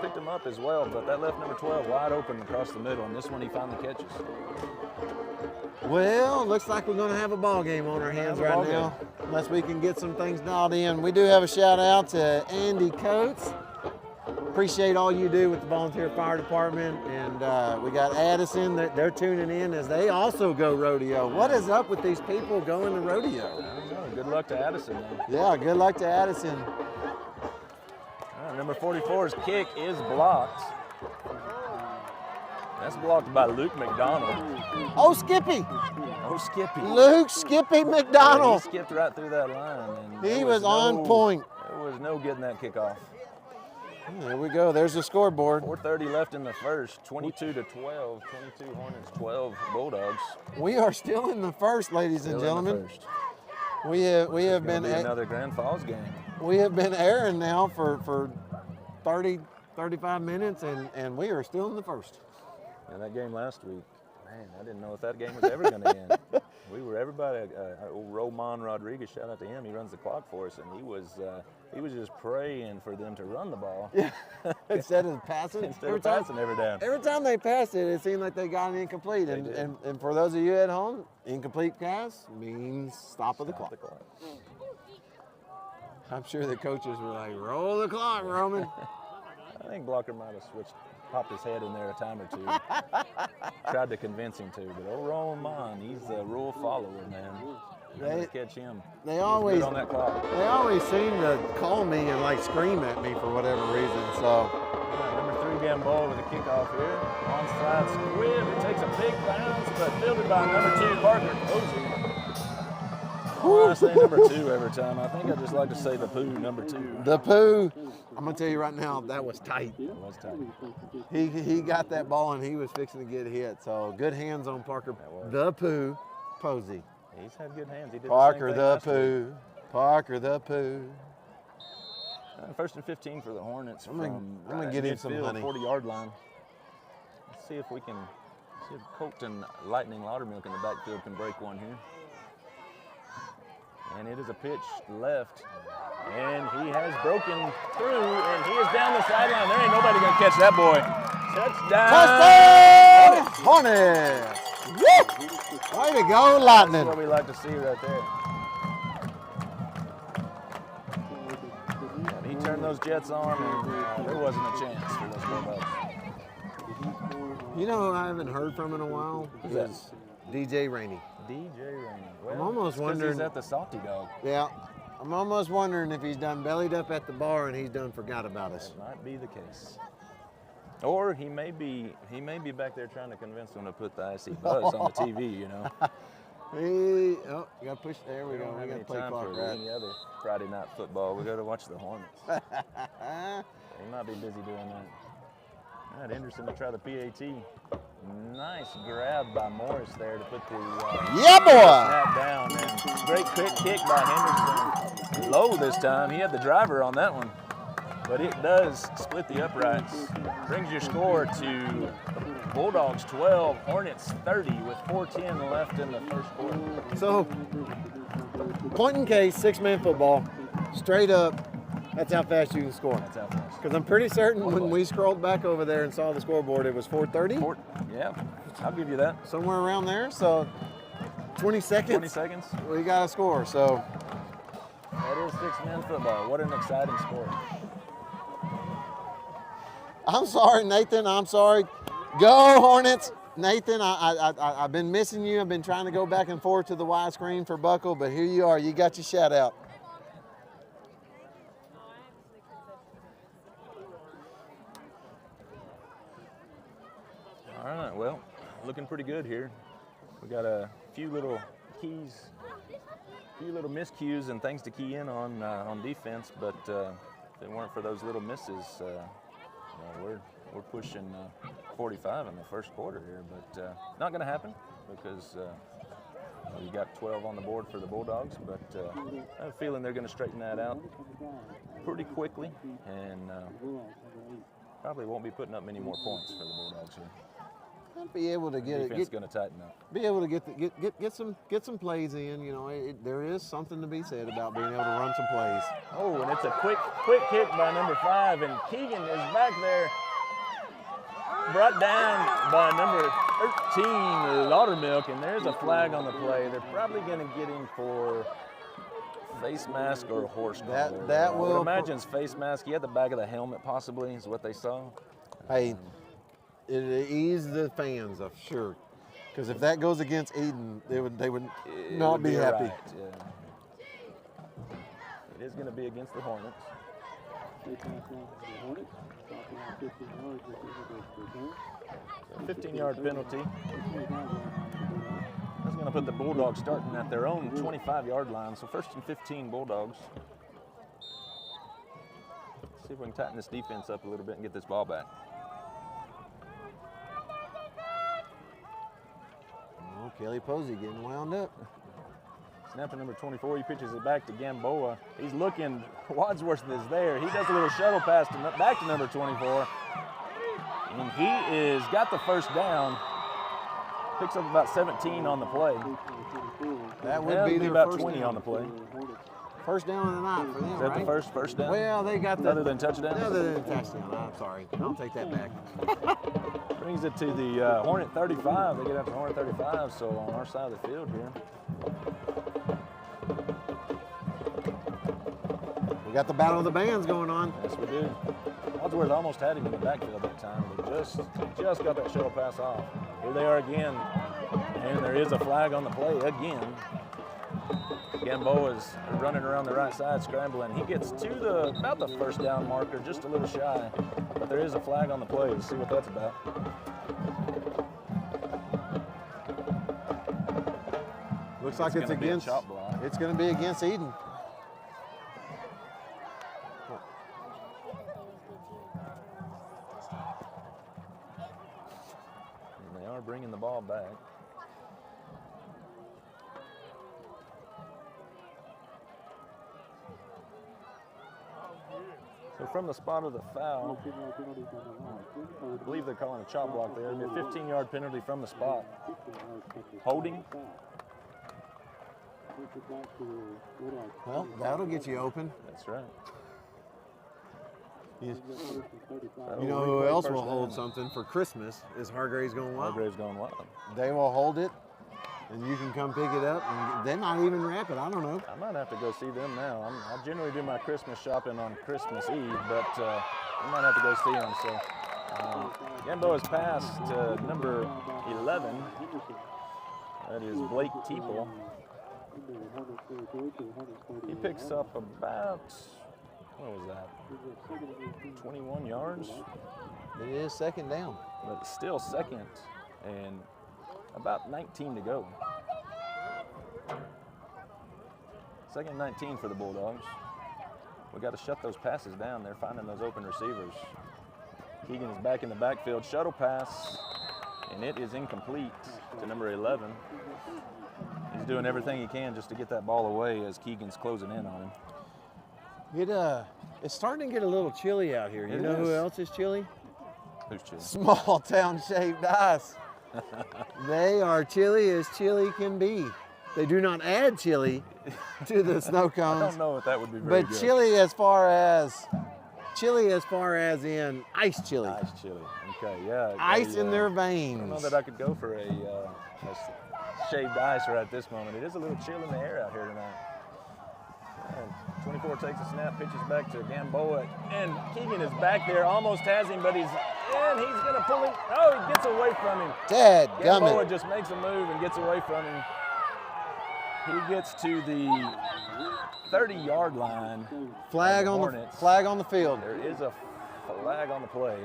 picked him up as well. But that left number 12 wide open across the middle, and this one he finally catches. Well, looks like we're going to have a ball game on our hands right now, unless we can get some things dialed in. We do have a shout out to Andy Coates. Appreciate all you do with the volunteer fire department, and we got Addison. They're tuning in as they also go rodeo. What is up with these people going to rodeo? I don't know. Good luck to Addison, man. Yeah, good luck to Addison. Number 44's kick is blocked. That's blocked by Luke McDonald. Oh, Skippy. Oh, Skippy. Luke Skippy McDonald. He skipped right through that line. And He was on point. There was no getting that kick off. There we go. There's the scoreboard. 4:30 left in the first. 22-12. 22 Hornets, 12 Bulldogs. We are still in the first, ladies and Still in the gentlemen. first. We have been another Grand Falls game. We have been airing now for 30, 35 minutes, and we are still in the first. And that game last week, man, I didn't know if that game was ever going to end. Everybody, old Roman Rodriguez, shout out to him. He runs the clock for us, and he was just praying for them to run the ball. Yeah. Instead of passing. Every down. Every time they passed it, it seemed like they got it incomplete. And for those of you at home, incomplete pass means stop of the clock. I'm sure the coaches were like, roll the clock, Roman. I think Blocker might have popped his head in there a time or two. Tried to convince him to, but old Roman, he's a rule follower, man. They catch him. They always on that clock. They always seem to call me and like scream at me for whatever reason. So number 3 Gamboa with a kickoff here. Onside squib. It takes a big bounce, but fielded by number 2 Parker Posey. I say number 2 every time. I think I just like to say the poo, number 2. The poo. I'm gonna tell you right now, that was tight. It was tight. He got that ball and he was fixing to get hit. So good hands on Parker. The poo, Posey. He's had good hands. He did Parker the the poo. Parker the poo. First and 15 for the Hornets. I'm gonna get him some honey. 40-yard line. Let's see if we can see if Colton Lightning Laudermilk in the backfield can break one here. And it is a pitch left. And he has broken through, and he is down the sideline. There ain't nobody going to catch that boy. Touchdown! Hornets! Woo! Way to go, Lightning. That's what we like to see right there. And he turned those Jets on, and there wasn't a chance for those Bulldogs. You know who I haven't heard from in a while? Who's that? DJ Rainey. DJ Rainey. Well, I'm almost wondering. He's at the Salty Dog. Yeah. I'm almost wondering if he's done bellied up at the bar and he's done forgot about us. That might be the case. Or he may be back there trying to convince them to put the IC Buzz on the TV, you know. You got to push. There we go. We got to play clock for right. any other Friday night football. We got to watch the Hornets. He might be busy doing that. All right, Henderson to try the PAT. Nice grab by Morris there to put the snap down. And great quick kick by Henderson. Low this time. He had the driver on that one. But it does split the uprights. Brings your score to Bulldogs 12, Hornets 30 with 4:10 left in the first quarter. So, point in case, 6-man football, straight up, that's how fast you can score. That's how fast. Because I'm pretty certain when we scrolled back over there and saw the scoreboard, it was 4:30. Yeah, I'll give you that. Somewhere around there. So 20 seconds. 20 seconds. We got to score. So that is 6-man football. What an exciting sport. I'm sorry, Nathan. I'm sorry. Go Hornets. Nathan, I've been missing you. I've been trying to go back and forth to the widescreen for Buckle, but here you are. You got your shout out. All right, well, looking pretty good here. We got a few little keys, a few little miscues and things to key in on defense, but if it weren't for those little misses, we're pushing 45 in the first quarter here, but not going to happen because you got 12 on the board for the Bulldogs, but I have a feeling they're going to straighten that out pretty quickly and probably won't be putting up many more points for the Bulldogs here. be able to get Defense going to tighten up. be able to get some plays in. You know, there is something to be said about being able to run some plays. Oh, and it's a quick kick by number 5, and Keegan is back there, brought down by number 13, Laudermilk, and there's a flag on the play. They're probably going to get him for face mask or horse collar. That I will would imagine it's face mask. He had the back of the helmet possibly is what they saw. Hey, it ease the fans, I'm sure. Because if that goes against Eden, they would not be happy. Right, yeah. It is going to be against the Hornets. 15-yard penalty. That's going to put the Bulldogs starting at their own 25-yard line. So 1st and 15 Bulldogs. Let's see if we can tighten this defense up a little bit and get this ball back. Oh, Kelly Posey getting wound up. Snapper number 24, he pitches it back to Gamboa. He's looking, Wadsworth is there. He does a little shuttle pass back to number 24. And he is got the first down. Picks up about 17 on the play. That would be their about first 20 down. on the play. First down of the night for them, Is that right? the first down? Well, they got the Other than touchdown? Other than touchdown. I'm sorry. I'll take that back. Brings it to the Hornet 35. They get out to Hornet 35, so on our side of the field here. We got the battle of the bands going on. Yes, we do. Wadsworth almost had him in the backfield that time, but just got that shuttle pass off. Here they are again, and there is a flag on the play again. Gamboa is running around the right side, scrambling. He gets to about the first down marker, just a little shy, but there is a flag on the play. Let's see what that's about. Looks like it's against. Chop block. It's going to be against Eden. And they are bringing the ball back. So from the spot of the foul, I believe they're calling a chop block there. It'll be a 15-yard penalty from the spot. Holding. Well, that'll get you open. That's right. You know who else will hold something for Christmas is Hargraves Going Wild. Hargraves Going Wild. They will hold it, and you can come pick it up, and they might even wrap it. I don't know. I might have to go see them now. I generally do my Christmas shopping on Christmas Eve, but I might have to go see them. So Gamboa's pass to number 11. That is Blake Teeple. He picks up about, what was that, 21 yards? It is second down. But still second and about 19 to go. Second 19 for the Bulldogs. We got to shut those passes down. They're finding those open receivers. Keegan is back in the backfield. Shuttle pass, and it is incomplete to number 11. He's doing everything he can just to get that ball away as Keegan's closing in on him. It's starting to get a little chilly out here. You know who else is chilly? Who's chilly? Small town shaped ice. They are chilly as chili can be. They do not add chili to the snow cones. I don't know if that would be very but good. chili as far as in ice chili. Ice chili. Okay, yeah. Ice in their I veins. don't know that I could go for a shaved ice right at this moment. It is a little chill in the air out here tonight. 24 takes a snap, pitches back to Gamboa, and Keegan is back there, almost has him, but he's going to pull him. Oh, he gets away from him. Gamboa just makes a move and gets away from him. He gets to the 30-yard line. Flag on the field. There is a flag on the play.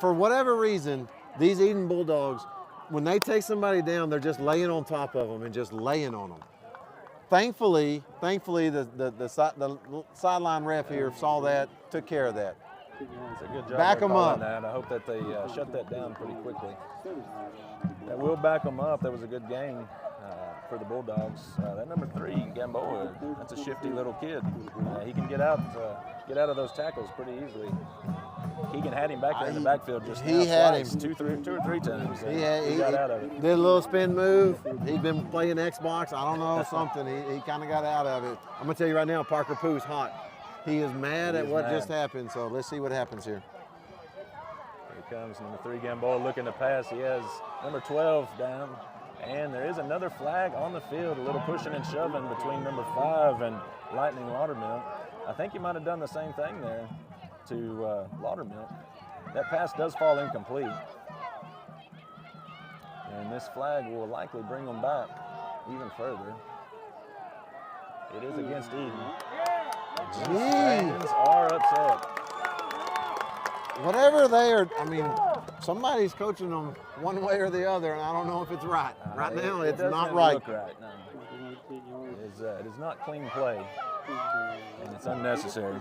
For whatever reason, these Eden Bulldogs, when they take somebody down, they're just laying on top of them and just laying on them. Thankfully, the sideline ref here saw that, took care of that. It's a good job. Back them up. That. I hope that they shut that down pretty quickly. That will back them up. That was a good game. for the Bulldogs. That number 3, Gamboa, that's a shifty little kid. He can get out of those tackles pretty easily. Keegan had him back there in the backfield just now. He had him. Two or three times. He got out of it. Did a little spin move. He'd been playing Xbox. I don't know, something. He kind of got out of it. I'm going to tell you right now, Parker Pooh's hot. He is mad at what just happened, so let's see what happens here. Here comes number 3, Gamboa looking to pass. He has number 12 down. And there is another flag on the field, a little pushing and shoving between number 5 and Lightning Laudermill. I think he might have done the same thing there to Laudermill. That pass does fall incomplete. And this flag will likely bring them back even further. It is against Eden. Fans are upset. Whatever they are, I mean, somebody's coaching them one way or the other, and I don't know if it's right. Right now, it's not right. Look right. No. It is not clean play, and it's unnecessary.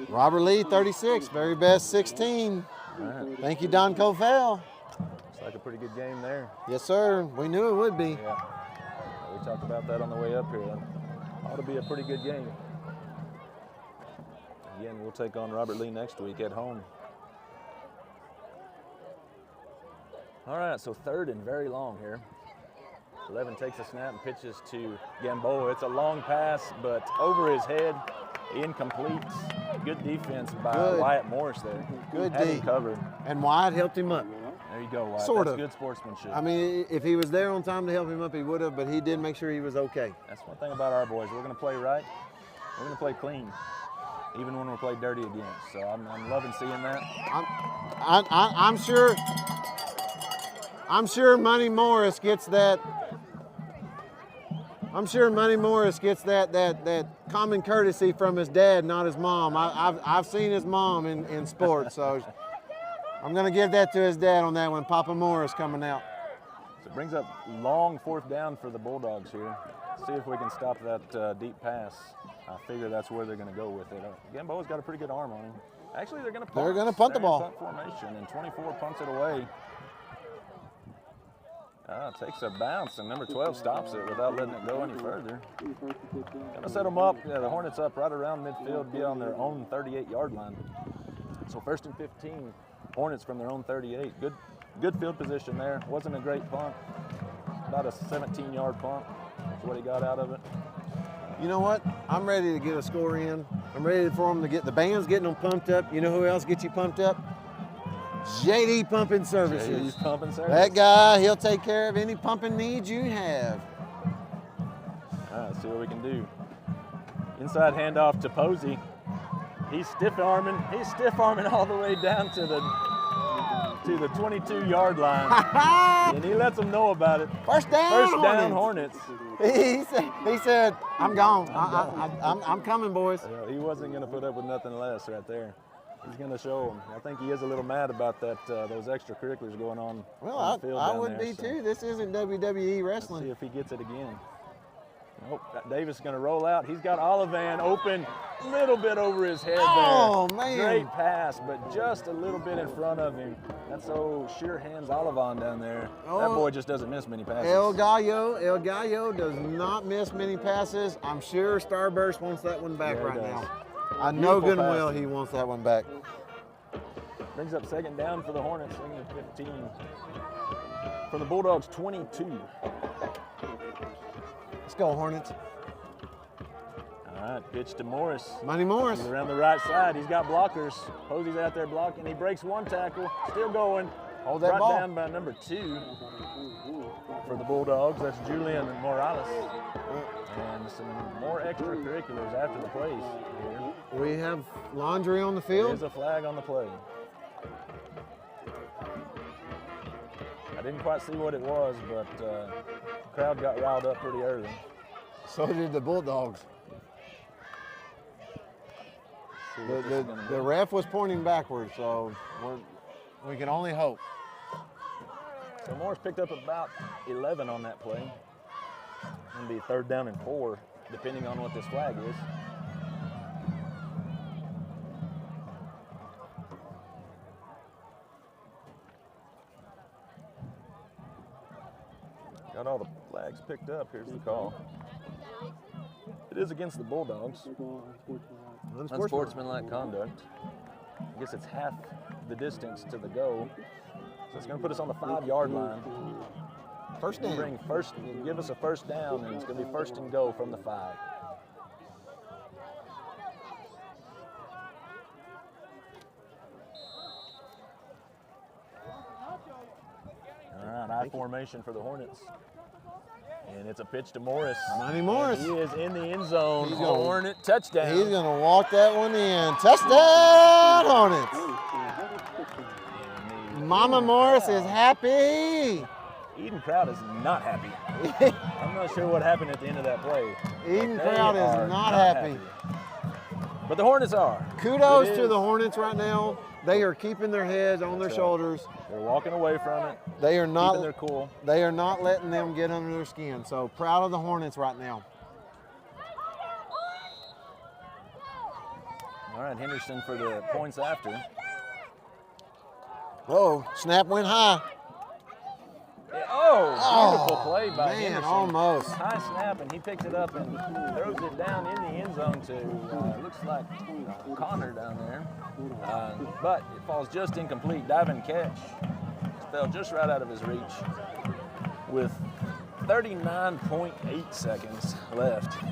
Robert Lee, 36, very best 16. Right. Thank you, Don Covell. Looks like a pretty good game there. Yes, sir. We knew it would be. Yeah. We talked about that on the way up here. That ought to be a pretty good game. Again, we'll take on Robert Lee next week at home. All right, so 3rd and very long here. 11 takes a snap and pitches to Gamboa. It's a long pass, but over his head, incomplete. Good defense by Wyatt Morris there. Good Had D. him covered. And Wyatt helped him up. There you go, Wyatt. Sort That's of. good sportsmanship. I mean, if he was there on time to help him up, he would have, but he did make sure he was okay. That's one thing about our boys. We're going to play right. We're going to play clean, even when we're played dirty against. So I'm loving seeing that. I'm sure Money Morris gets that. I'm sure Money Morris gets that common courtesy from his dad, not his mom. I've seen his mom in sports, so I'm going to give that to his dad on that one. Papa Morris coming out. So it brings up long 4th down for the Bulldogs here. See if we can stop that deep pass. I figure that's where they're going to go with it. Gamboa's got a pretty good arm on him. Actually, they're going to punt. They're going to punt the ball. Punt formation, and 24 punts it away. Takes a bounce, and number 12 stops it without letting it go any further. Gonna set them up. Yeah, the Hornets up right around midfield, be on their own 38-yard line. So 1st and 15, Hornets from their own 38. Good field position there. Wasn't a great punt. About a 17-yard punt. That's what he got out of it. You know what? I'm ready to get a score in. I'm ready for them to get the band's getting them pumped up. You know who else gets you pumped up? JD Pumping Services. JD's Pumping Services. That guy, he'll take care of any pumping needs you have. All right, let's see what we can do. Inside handoff to Posey. He's stiff arming all the way down to the 22-yard line. And he lets them know about it. First down, Hornets. He said, I'm gone. I'm coming, boys. Yeah, he wasn't going to put up with nothing less right there. He's going to show them. I think he is a little mad about that. Those extracurriculars going on. Well, on the field I down would there, be so. too. This isn't WWE Let's wrestling. see if he gets it again. Nope. Davis is going to roll out. He's got Olivan open, a little bit over his head Oh, there. man. Great pass, but just a little bit in front of him. That's old sure hands Olivan down there. That boy just doesn't miss many passes. El Gallo does not miss many passes. I'm sure Starburst wants that one back right now. I know good and well he wants that one back. Brings up 2nd down for the Hornets, 2nd and 15. For the Bulldogs, 22. Let's go, Hornets. All right, pitch to Morris. Money Morris. He's around the right side. He's got blockers. Posey's out there blocking. He breaks one tackle. Still going. Hold that brought ball. down by number 2 for the Bulldogs. That's Julian Morales. And some more extracurriculars after the plays here. We have laundry on the field. There's a flag on the play. I didn't quite see what it was, but the crowd got riled up pretty early. So did the Bulldogs. The ref was pointing backwards, so we can only hope. So Morris picked up about 11 on that play. It'll be 3rd down and 4, depending on what this flag is. Got all the Flag's picked up. Here's the call. It is against the Bulldogs. Unsportsmanlike conduct. I guess it's half the distance to the goal. So it's going to put us on the 5-yard line. First down. Give us a first down, and it's going to be first and goal from the 5. All right, I formation for the Hornets. And it's a pitch to Morris. Monty Morris. And he is in the end zone. Hornet touchdown. He's going to walk that one in. Touchdown, Hornets. Mama Morris is happy. Eden crowd is not happy. I'm not sure what happened at the end of that play. Eden crowd is not happy. But the Hornets are. Kudos to the Hornets right now. They are keeping their heads on their shoulders. They're walking away from it. They are not keeping their cool. They are not letting them get under their skin. So proud of the Hornets right now. All right, Henderson for the points after. Oh, snap went high. Beautiful play by man, Henderson. almost. High snap, and he picks it up and throws it down in the end zone to, looks like Connor down there. But it falls just incomplete. Diving catch. It fell just right out of his reach with 39.8 seconds left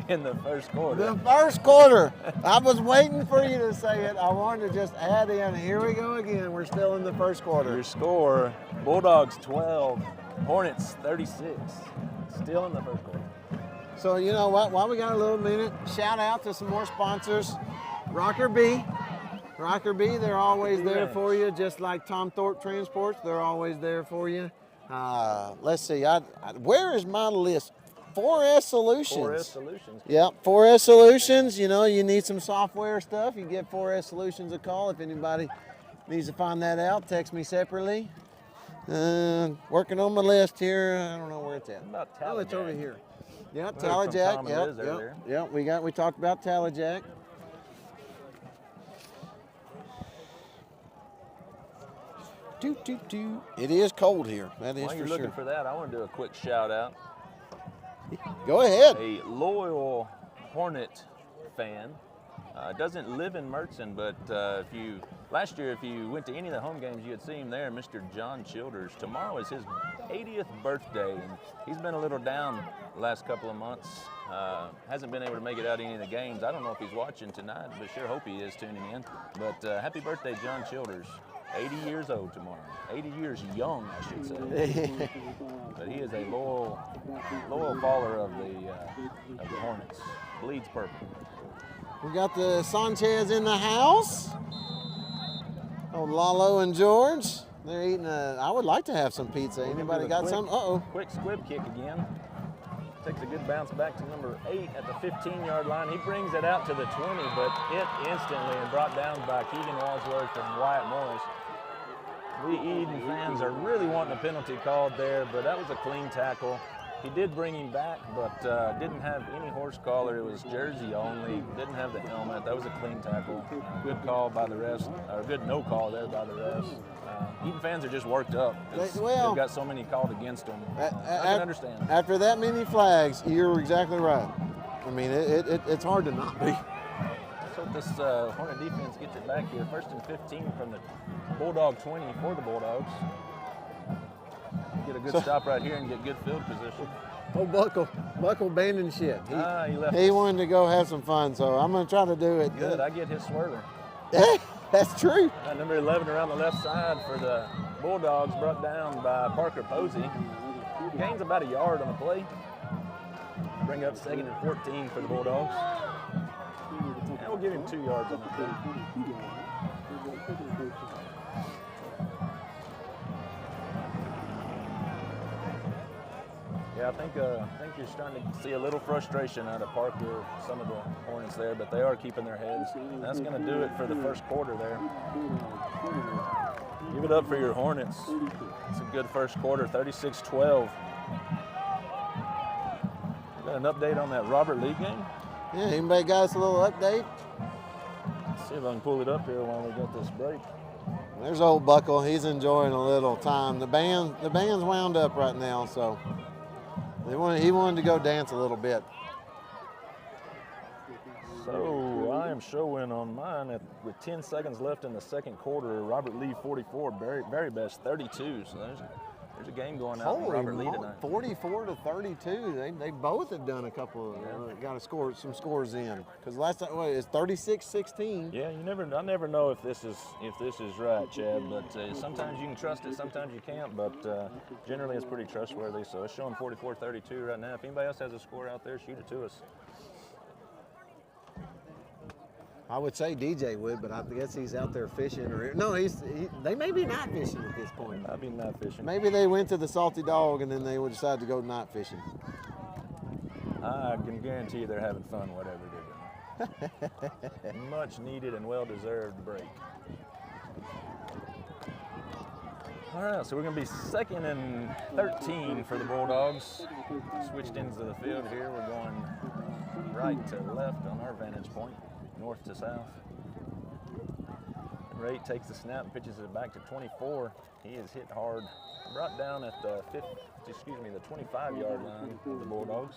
in the first quarter. The first quarter. I was waiting for you to say it. I wanted to just add in. Here we go again. We're still in the first quarter. Your score, Bulldogs 12, Hornets 36. Still in the first quarter. So you know what? While we got a little minute, shout out to some more sponsors. Rocker B. Rocker B, they're always there for you, just like Tom Thorpe Transports. They're always there for you. Let's see. Where is my list? 4S Solutions. 4S Solutions. Yep, 4S Solutions. You know, you need some software stuff. You give 4S Solutions a call if anybody needs to find that out. Text me separately. Working on my list here. I don't know where it's at. Oh, it's over here. Yep, TallyJack. Yep. We talked about TallyJack. It is cold here. That is for sure. While you're looking for that, I want to do a quick shout out. Go ahead. A loyal Hornet fan. Doesn't live in Mertzen, but last year, if you went to any of the home games, you'd see him there, Mr. John Childers. Tomorrow is his 80th birthday, and he's been a little down the last couple of months. Hasn't been able to make it out to any of the games. I don't know if he's watching tonight, but sure hope he is tuning in. But happy birthday, John Childers. 80 years old tomorrow. 80 years young, I should say. But he is a loyal follower of the Hornets. Bleeds purple. We got the Sanchez in the house. Old Lalo and George. They're eating I would like to have some pizza. Anybody got some? Uh-oh. Quick squib kick again. Takes a good bounce back to number 8 at the 15-yard line. He brings it out to the 20, but hit instantly and brought down by Keegan Wadsworth and Wyatt Morris. We Eden fans are really wanting a penalty called there, but that was a clean tackle. He did bring him back, but didn't have any horse collar. It was jersey only. Didn't have the helmet. That was a clean tackle. Good call by the refs, or good no call there by the refs. Eden fans are just worked up. They've got so many called against them. I can understand. After that many flags, you're exactly right. I mean, it's hard to not be. Let's hope this Hornet defense gets it back here. First and 15 from the Bulldog 20 for the Bulldogs. Get a good stop right here and get good field position. Oh, Buckle abandoned ship. He wanted to go have some fun, so I'm going to try to do it. Good, I get his swirler. That's true. Number 11 around the left side for the Bulldogs, brought down by Parker Posey. Gains about a yard on the play. Bring up 2nd and 14 for the Bulldogs. And we'll give him 2 yards on the play. Yeah, I think you're starting to see a little frustration out of Parker, some of the Hornets there, but they are keeping their heads. That's going to do it for the first quarter there. Give it up for your Hornets. It's a good first quarter, 36-12. Got an update on that Robert Lee game? Yeah, anybody got us a little update? Let's see if I can pull it up here while we got this break. There's old Buckle. He's enjoying a little time. The band's wound up right now, so He wanted to go dance a little bit. So I am showing on mine with 10 seconds left in the second quarter, Robert Lee 44, very best 32. So there's a game going out for Robert Lee tonight. 44 to 32. They both have done a couple. Got to score some scores in. Because last time it's 36-16. Yeah, I never know if this is right, Chad. But sometimes you can trust it, sometimes you can't. But generally, it's pretty trustworthy. So it's showing 44-32 right now. If anybody else has a score out there, shoot it to us. I would say DJ would, but I guess he's out there fishing. They may be night fishing at this point. Might be night fishing. Maybe they went to the Salty Dog and then they would decide to go night fishing. I can guarantee you they're having fun, whatever they're doing. Much needed and well-deserved break. All right, so we're going to be 2nd and 13 for the Bulldogs. Switched ends of the field here. We're going right to left on our vantage point. North to south. Ray takes the snap and pitches it back to 24. He is hit hard, brought down at the 25-yard line of the Bulldogs.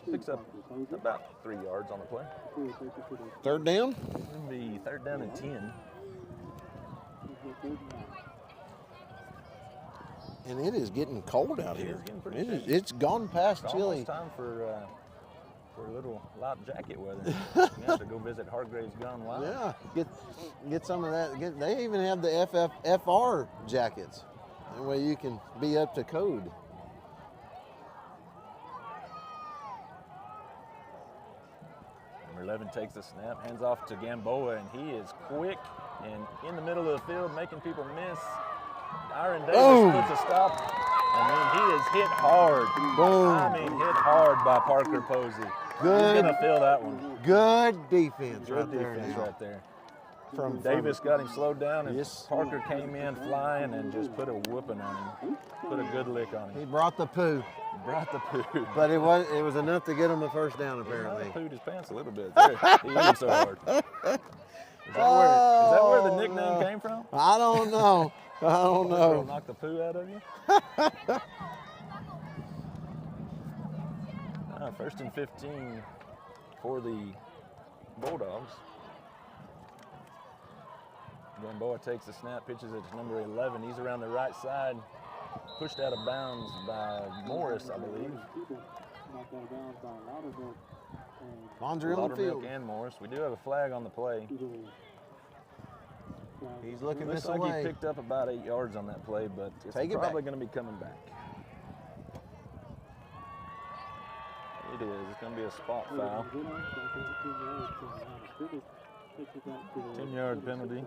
Picks up about 3 yards on the play. Third down? It'll be 3rd down and 10. And it is getting cold out here. It is It's gone past it's chilly. Almost time for a little light jacket weather. You have to go visit Hargrave's Gone Wild. Yeah, get some of that. They even have the FR jackets. That way you can be up to code. Number 11 takes the snap, hands off to Gamboa, and he is quick and in the middle of the field, making people miss. Irion Davis puts a stop, and then he is hit hard. Boom. I mean, hit hard by Parker Posey. Good. He's gonna feel that one. Good defense Good right there. defense now. right there. From Davis got him slowed down, and Yes. Parker came in flying and just put a whooping on him. Put a good lick on him. He brought the poo, Brought the poo. but it was enough to get him the first down apparently. He pooed his pants a little bit there. He hit him so hard. Is that where the nickname came from? I don't know. I don't know. Knock the poo out of you? 1st and 15 for the Bulldogs. Gamboa takes the snap, pitches it to number 11. He's around the right side, pushed out of bounds by Morris, I believe. Laundry on the field. Laudermilk and Morris. We do have a flag on the play. He's looking Looks this like way. he picked up about 8 yards on that play, but it's Take it probably back. going to be coming back. It is. It's going to be a spot foul. 10-yard penalty.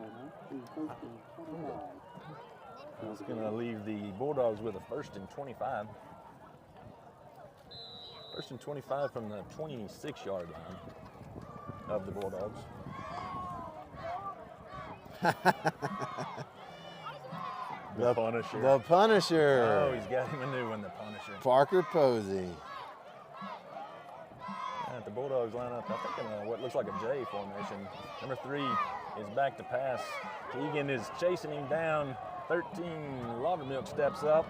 It's going to leave the Bulldogs with a 1st and 25. 1st and 25 from the 26-yard line of the Bulldogs. The Punisher. The Punisher. Oh, he's got him a new one, the Punisher. Parker Posey. At the Bulldogs line up, I think in what looks like a J formation. Number 3 is back to pass. Keegan is chasing him down. 13, Laudermilk steps up.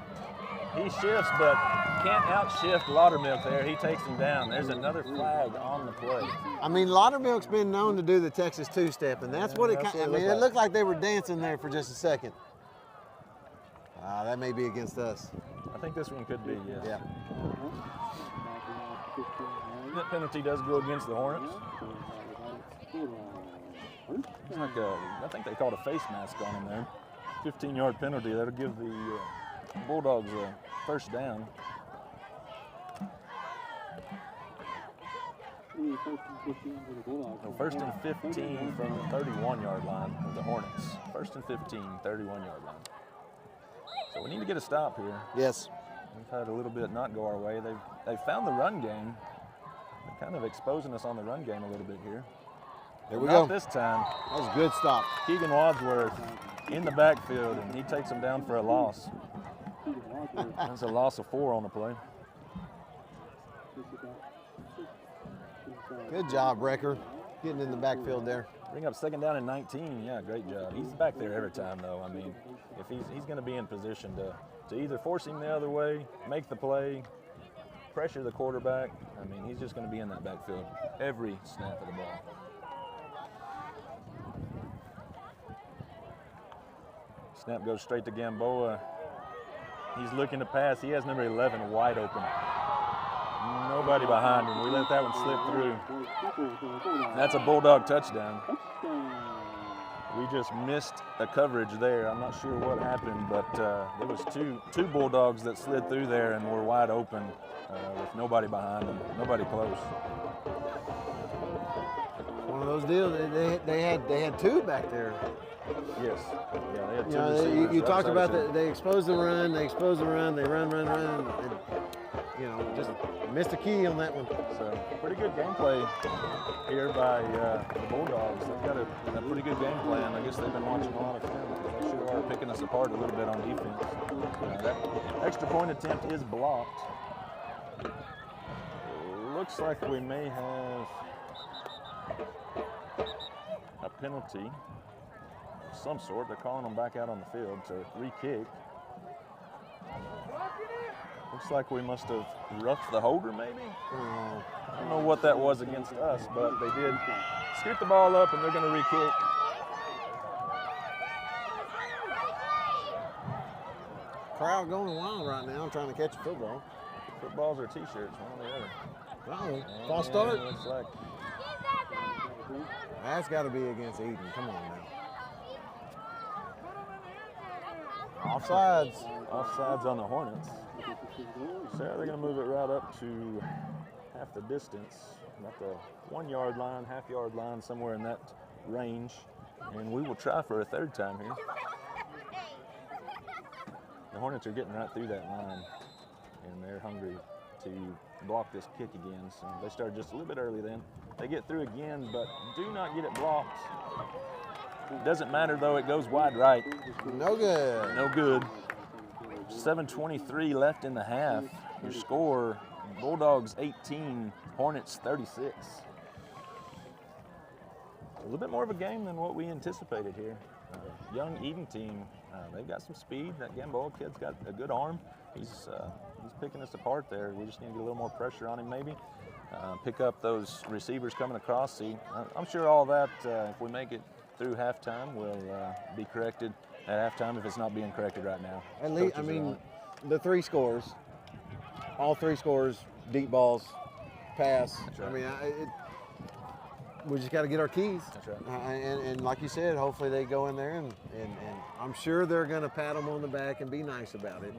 He shifts, but can't outshift Laudermilk there. He takes him down. There's another flag on the play. I mean, Laudermilk's been known to do the Texas two-step, and that's what it. That's I mean, it looked like they were dancing there for just a second. That may be against us. I think this one could be, yes. Yeah. That penalty does go against the Hornets. It's like I think they called a face mask on him there. 15-yard penalty. That'll give the Bulldogs a 1st down. So 1st and 15 from the 31-yard line of the Hornets. 1st and 15, 31-yard line. So we need to get a stop here. Yes. We've had a little bit not go our way. They've found the run game. They're kind of exposing us on the run game a little bit here. There we Not go. this time. That was a good stop. Keegan Wadsworth in the backfield, and he takes him down for a loss. That's a loss of 4 on the play. Good job, Wrecker, getting in the backfield there. Bring up 2nd down and 19. Yeah, great job. He's back there every time, though. I mean, if he's going to be in position to to either force him the other way, make the play, pressure the quarterback. I mean, he's just going to be in that backfield every snap of the ball. Snap goes straight to Gamboa. He's looking to pass. He has number 11 wide open. Nobody behind him. We let that one slip through. That's a Bulldog touchdown. We just missed a coverage there. I'm not sure what happened, but there was two Bulldogs that slid through there and were wide open with nobody behind them, nobody close. One of those deals. They had two back there. Yes. Yeah, they had two You know, receivers you right talked side about of they expose the run, they run. And, you know, just missed a key on that one. So pretty good gameplay here by the Bulldogs. They've got a pretty good game plan. I guess they've been watching a lot of film because they sure are picking us apart a little bit on defense. That extra point attempt is blocked. Looks like we may have a penalty of some sort. They're calling them back out on the field to re-kick. Looks like we must have roughed the holder, maybe? I don't know what that was against us, but they did scoot the ball up, and they're going to re-kick. Crowd going wild right now trying to catch a football. Footballs or T-shirts, one or the other. Uh-oh, false start. Looks like That's got to be against Eden. Come on now. Offsides. offsides on the Hornets. So they're going to move it right up to half the distance, about the 1 yard line, half-yard line, somewhere in that range. And we will try for a third time here. The Hornets are getting right through that line, and they're hungry to block this kick again. So they started just a little bit early then. They get through again, but do not get it blocked. Doesn't matter though, it goes wide right. No good. No good. 7:23 left in the half. Your score, Bulldogs 18, Hornets 36. A little bit more of a game than what we anticipated here. Young Eden team, they've got some speed. That Gamboa kid's got a good arm. He's picking us apart there. We just need to get a little more pressure on him maybe. Pick up those receivers coming across. See, I'm sure all that, if we make it through halftime, will be corrected at halftime if it's not being corrected right now. At least, I mean, the three scores, all three scores, deep balls, pass. That's right. I mean, we just got to get our keys. That's right. And like you said, hopefully they go in there and I'm sure they're going to pat them on the back and be nice about it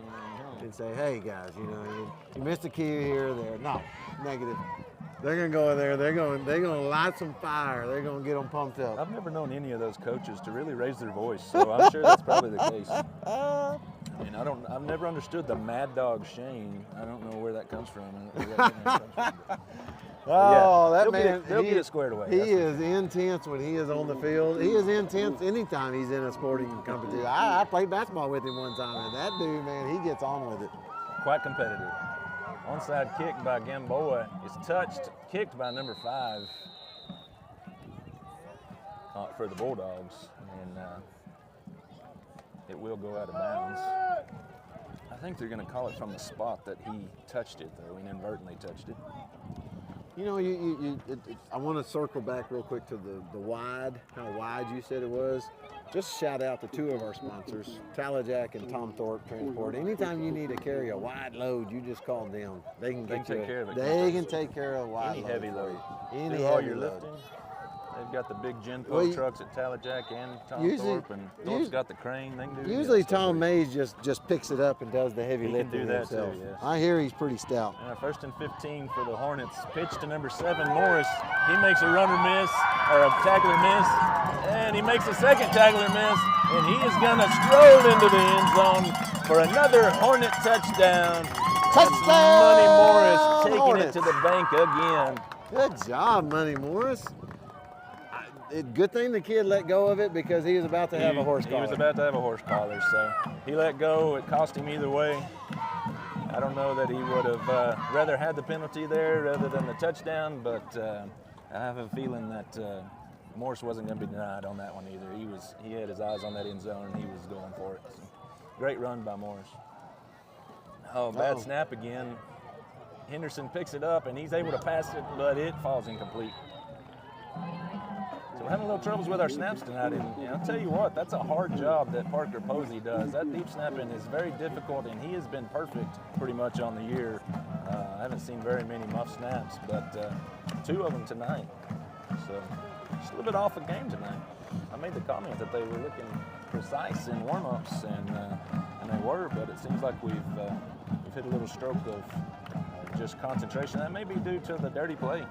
and say, hey guys, you know, you missed a key here or there. No, negative. They're going to go in there. They're going to light some fire. They're going to get them pumped up. I've never known any of those coaches to really raise their voice, so I'm sure that's probably the case. I mean, I've never understood the Mad Dog Shane. I don't know where that comes from. Oh, that man, they'll get it squared away. He is intense when he is on the field. He is intense anytime he's in a sporting competition. I played basketball with him one time, and that dude, man, he gets on with it. Quite competitive. Onside kick by Gamboa is touched, kicked by number 5 for the Bulldogs, and it will go out of bounds. I think they're going to call it from the spot that he touched it, though, inadvertently touched it. You know, I want to circle back real quick to the wide, how wide you said it was. Just shout out to 2 of our sponsors, Talajack and Tom Thorpe Transport. Anytime you need to carry a wide load, you just call them. They can take care of it. They can take care of a wide Any load. heavy load. Any Do all heavy your load. lifting. They've got the big Genpo trucks at Talajack and Tom Thorpe, and Thorpe's got the crane. They can do Usually Tom Mays just picks it up and does the heavy He can lifting do that himself. too, yes. I hear he's pretty stout. 1st and 15 for the Hornets. Pitch to number 7, Morris. He makes a runner miss, or a tackler miss, and he makes a second tackler miss, and he is going to stroll into the end zone for another Hornet touchdown. Touchdown! Money Morris taking Hornets. it to the bank again. Good job, Money Morris. Good thing the kid let go of it because he was about to have a horse collar. He was about to have a horse collar, so he let go. It cost him either way. I don't know that he would have rather had the penalty there rather than the touchdown, but I have a feeling that Morris wasn't going to be denied on that one either. He had his eyes on that end zone and he was going for it. So, great run by Morris. Oh, bad snap again. Henderson picks it up, and he's able to pass it, but it falls incomplete. So we're having a little troubles with our snaps tonight, and I'll tell you what, that's a hard job that Parker Posey does. That deep snapping is very difficult, and he has been perfect pretty much on the year. I haven't seen very many muff snaps, but 2 of them tonight. So just a little bit off a game tonight. I made the comment that they were looking precise in warm-ups, and they were, but it seems like we've hit a little stroke of just concentration. That may be due to the dirty play,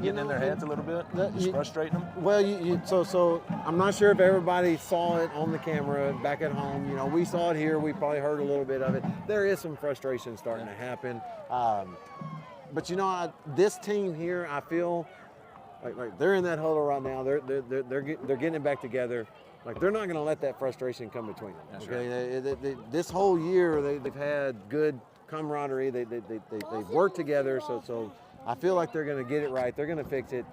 getting in their heads a little bit, just frustrating them. Well, so I'm not sure if everybody saw it on the camera back at home. We saw it here. We probably heard a little bit of it. There is some frustration starting to happen. But this team here, I feel like they're in that huddle right now. They're getting it back together. Like, they're not going to let that frustration come between them. That's okay, right. This whole year they've had good camaraderie. They've worked together. So I feel like they're going to get it right. They're going to fix it.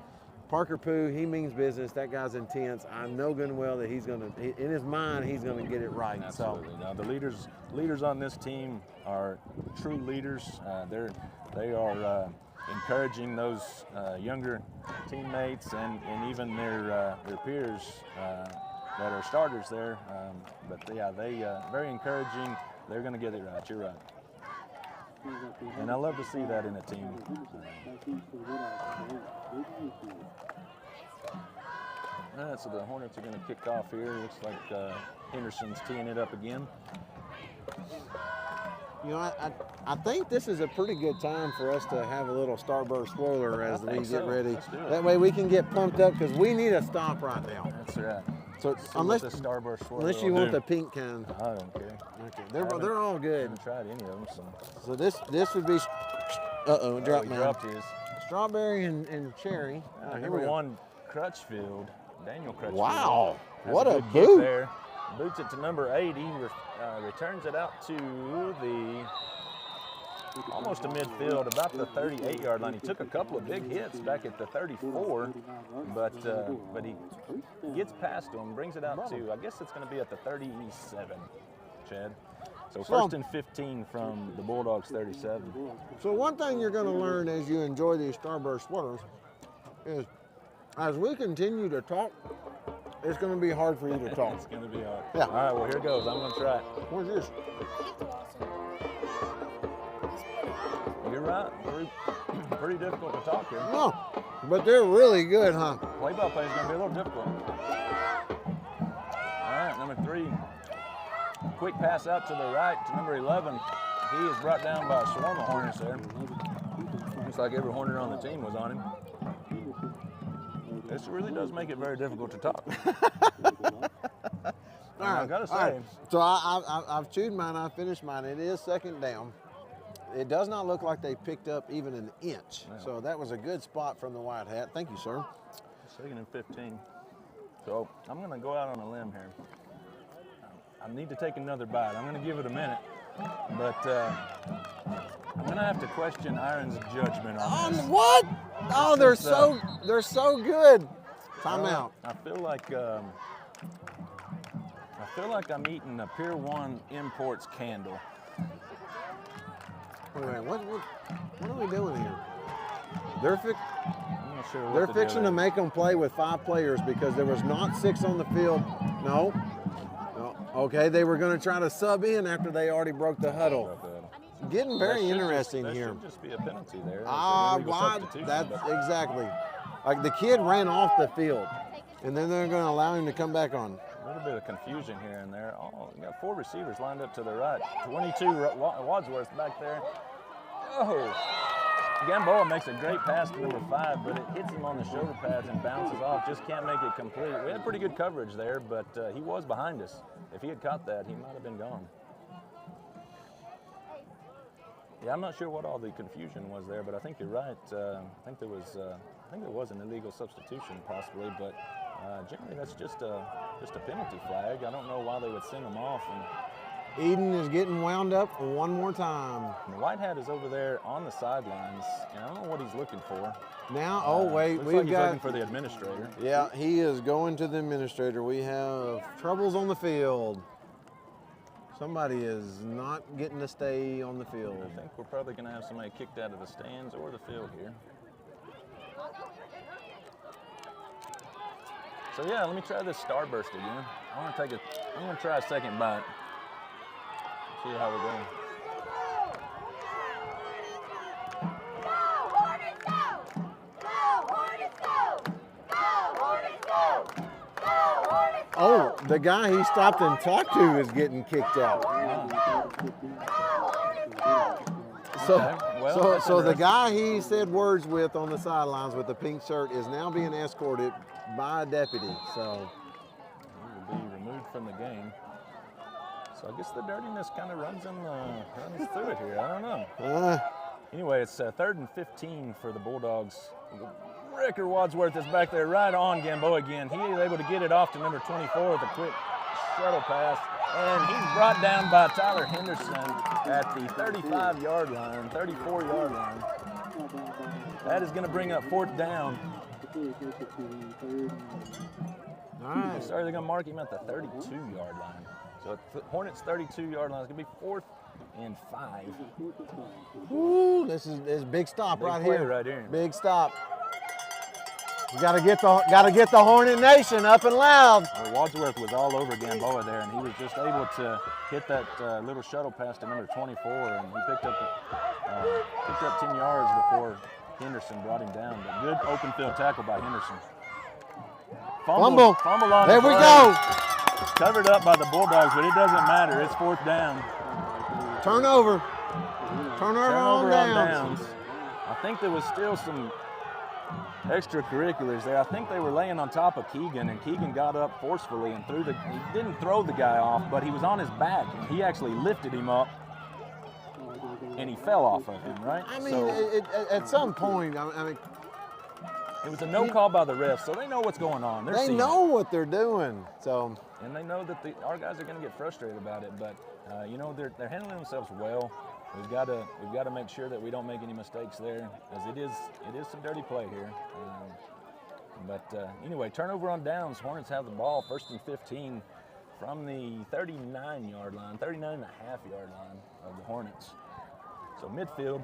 Parker Pooh, he means business. That guy's intense. I know good and well that he's going to, in his mind, he's going to get it right. Absolutely. Now, the leaders on this team are true leaders. They are encouraging those younger teammates and even their peers that are starters there. They very encouraging. They're going to get it right. You're right. And I love to see that in a team. All right, so the Hornets are going to kick off here. Looks like Henderson's teeing it up again. I think this is a pretty good time for us to have a little Starburst swirler as we get ready. That way we can get pumped up because we need a stop right now. That's right. So unless the Starburst swirler unless you want the pink kind. I don't care. Okay, they're all good. I haven't tried any of them. So this would be drop man. Dropped his. Strawberry and cherry. Number 1, Crutchfield. Daniel Crutchfield. Wow, what a kick boot! There. Boots it to number 8. He returns it out to almost to midfield, about the 38-yard line. He took a couple of big hits back at the 34, but he gets past him, brings it out to, I guess it's going to be at the 37, Chad. So first and 15 from the Bulldogs 37. So one thing you're going to learn as you enjoy these Starburst swirlers is as we continue to talk, it's going to be hard for you to talk. It's going to be hard. Yeah. All right, well, here goes. I'm going to try it. What's this? You're right. Pretty difficult to talk here. No, but they're really good, huh? Play-by-play is going to be a little difficult. All right, number 3. Quick pass out to the right to number 11. He is brought down by a swarm of Hornets there. Looks like every Hornet on the team was on him. This really does make it very difficult to talk. All right, I gotta say. All right. So I've chewed mine. I finished mine. It is second down. It does not look like they picked up even an inch. Yeah. So that was a good spot from the White Hat. Thank you, sir. Second and 15. So I'm going to go out on a limb here. I need to take another bite. I'm going to give it a minute. But I'm going to have to question Irion's judgment on this. What? Oh, they're so good. Timeout. I feel like I'm eating a Pier 1 Imports candle. Wait, what are we doing here? I'm not sure what They're to fixing do. to make them play with 5 players because there was not 6 on the field. No. Okay, they were going to try to sub in after they already broke the huddle. Getting very interesting that here. Should just be a penalty there. That's exactly. Like the kid ran off the field, and then they're going to allow him to come back on. A little bit of confusion here and there. Oh, you got 4 receivers lined up to the right. 22 Wadsworth back there. Oh, Gamboa makes a great pass to number 5, but it hits him on the shoulder pads and bounces off. Just can't make it complete. We had pretty good coverage there, but he was behind us. If he had caught that, he might have been gone. Yeah, I'm not sure what all the confusion was there, but I think you're right. I think there was an illegal substitution possibly, but generally that's just a penalty flag. I don't know why they would send them off. And Eden is getting wound up one more time. the White Hat is over there on the sidelines, and I don't know what he's looking for. Now, oh wait, Looks we've like he's got. looking for the administrator. Yeah, he is going to the administrator. We have troubles on the field. Somebody is not getting to stay on the field. I think we're probably going to have somebody kicked out of the stands or the field here. So yeah, let me try this starburst again. I'm gonna try a second bite. See how we're going. Oh, the guy he stopped and talked to is getting kicked out. So, Okay, well, so the guy he said words with on the sidelines with the pink shirt is now being escorted by a deputy. So he will be removed from the game. So I guess the dirtiness kind of runs through it here. I don't know. Anyway, it's 3rd and 15 for the Bulldogs. Ricker Wadsworth is back there right on Gamboa again. He is able to get it off to number 24 with a quick shuttle pass. And he's brought down by Tyler Henderson at the 35-yard line, 34-yard line. That is going to bring up 4th down. all right. Sorry, they're going to mark him at the 32-yard line. So Hornets 32-yard line is going to be 4th and 5. Ooh, this is a big stop Big right play here. right here. Big stop. You gotta get the Hornet Nation up and loud. Well, Wadsworth was all over Gamboa there, and he was just able to hit that little shuttle pass to number 24, and he picked up 10 yards before Henderson brought him down. But good open field tackle by Henderson. Fumble. Fumble on There the we play. go. Covered up by the Bulldogs, but it doesn't matter. It's 4th down. Turnover. Turnover Turnover on downs. I think there was still some extracurriculars there. I think they were laying on top of Keegan, and Keegan got up forcefully and he didn't throw the guy off, but he was on his back, and he actually lifted him up, and he fell off of him, right? I mean, so at some point, I mean, it was a no call by the refs, so they know what's going on. they know what they're doing. So, and they know that our guys are going to get frustrated about it, but you know, they're handling themselves well. We've got to make sure that we don't make any mistakes there, as it is some dirty play here. Anyway, turnover on downs. Hornets have the ball, 1st and 15 from the 39-yard line, 39.5-yard line of the Hornets. So midfield.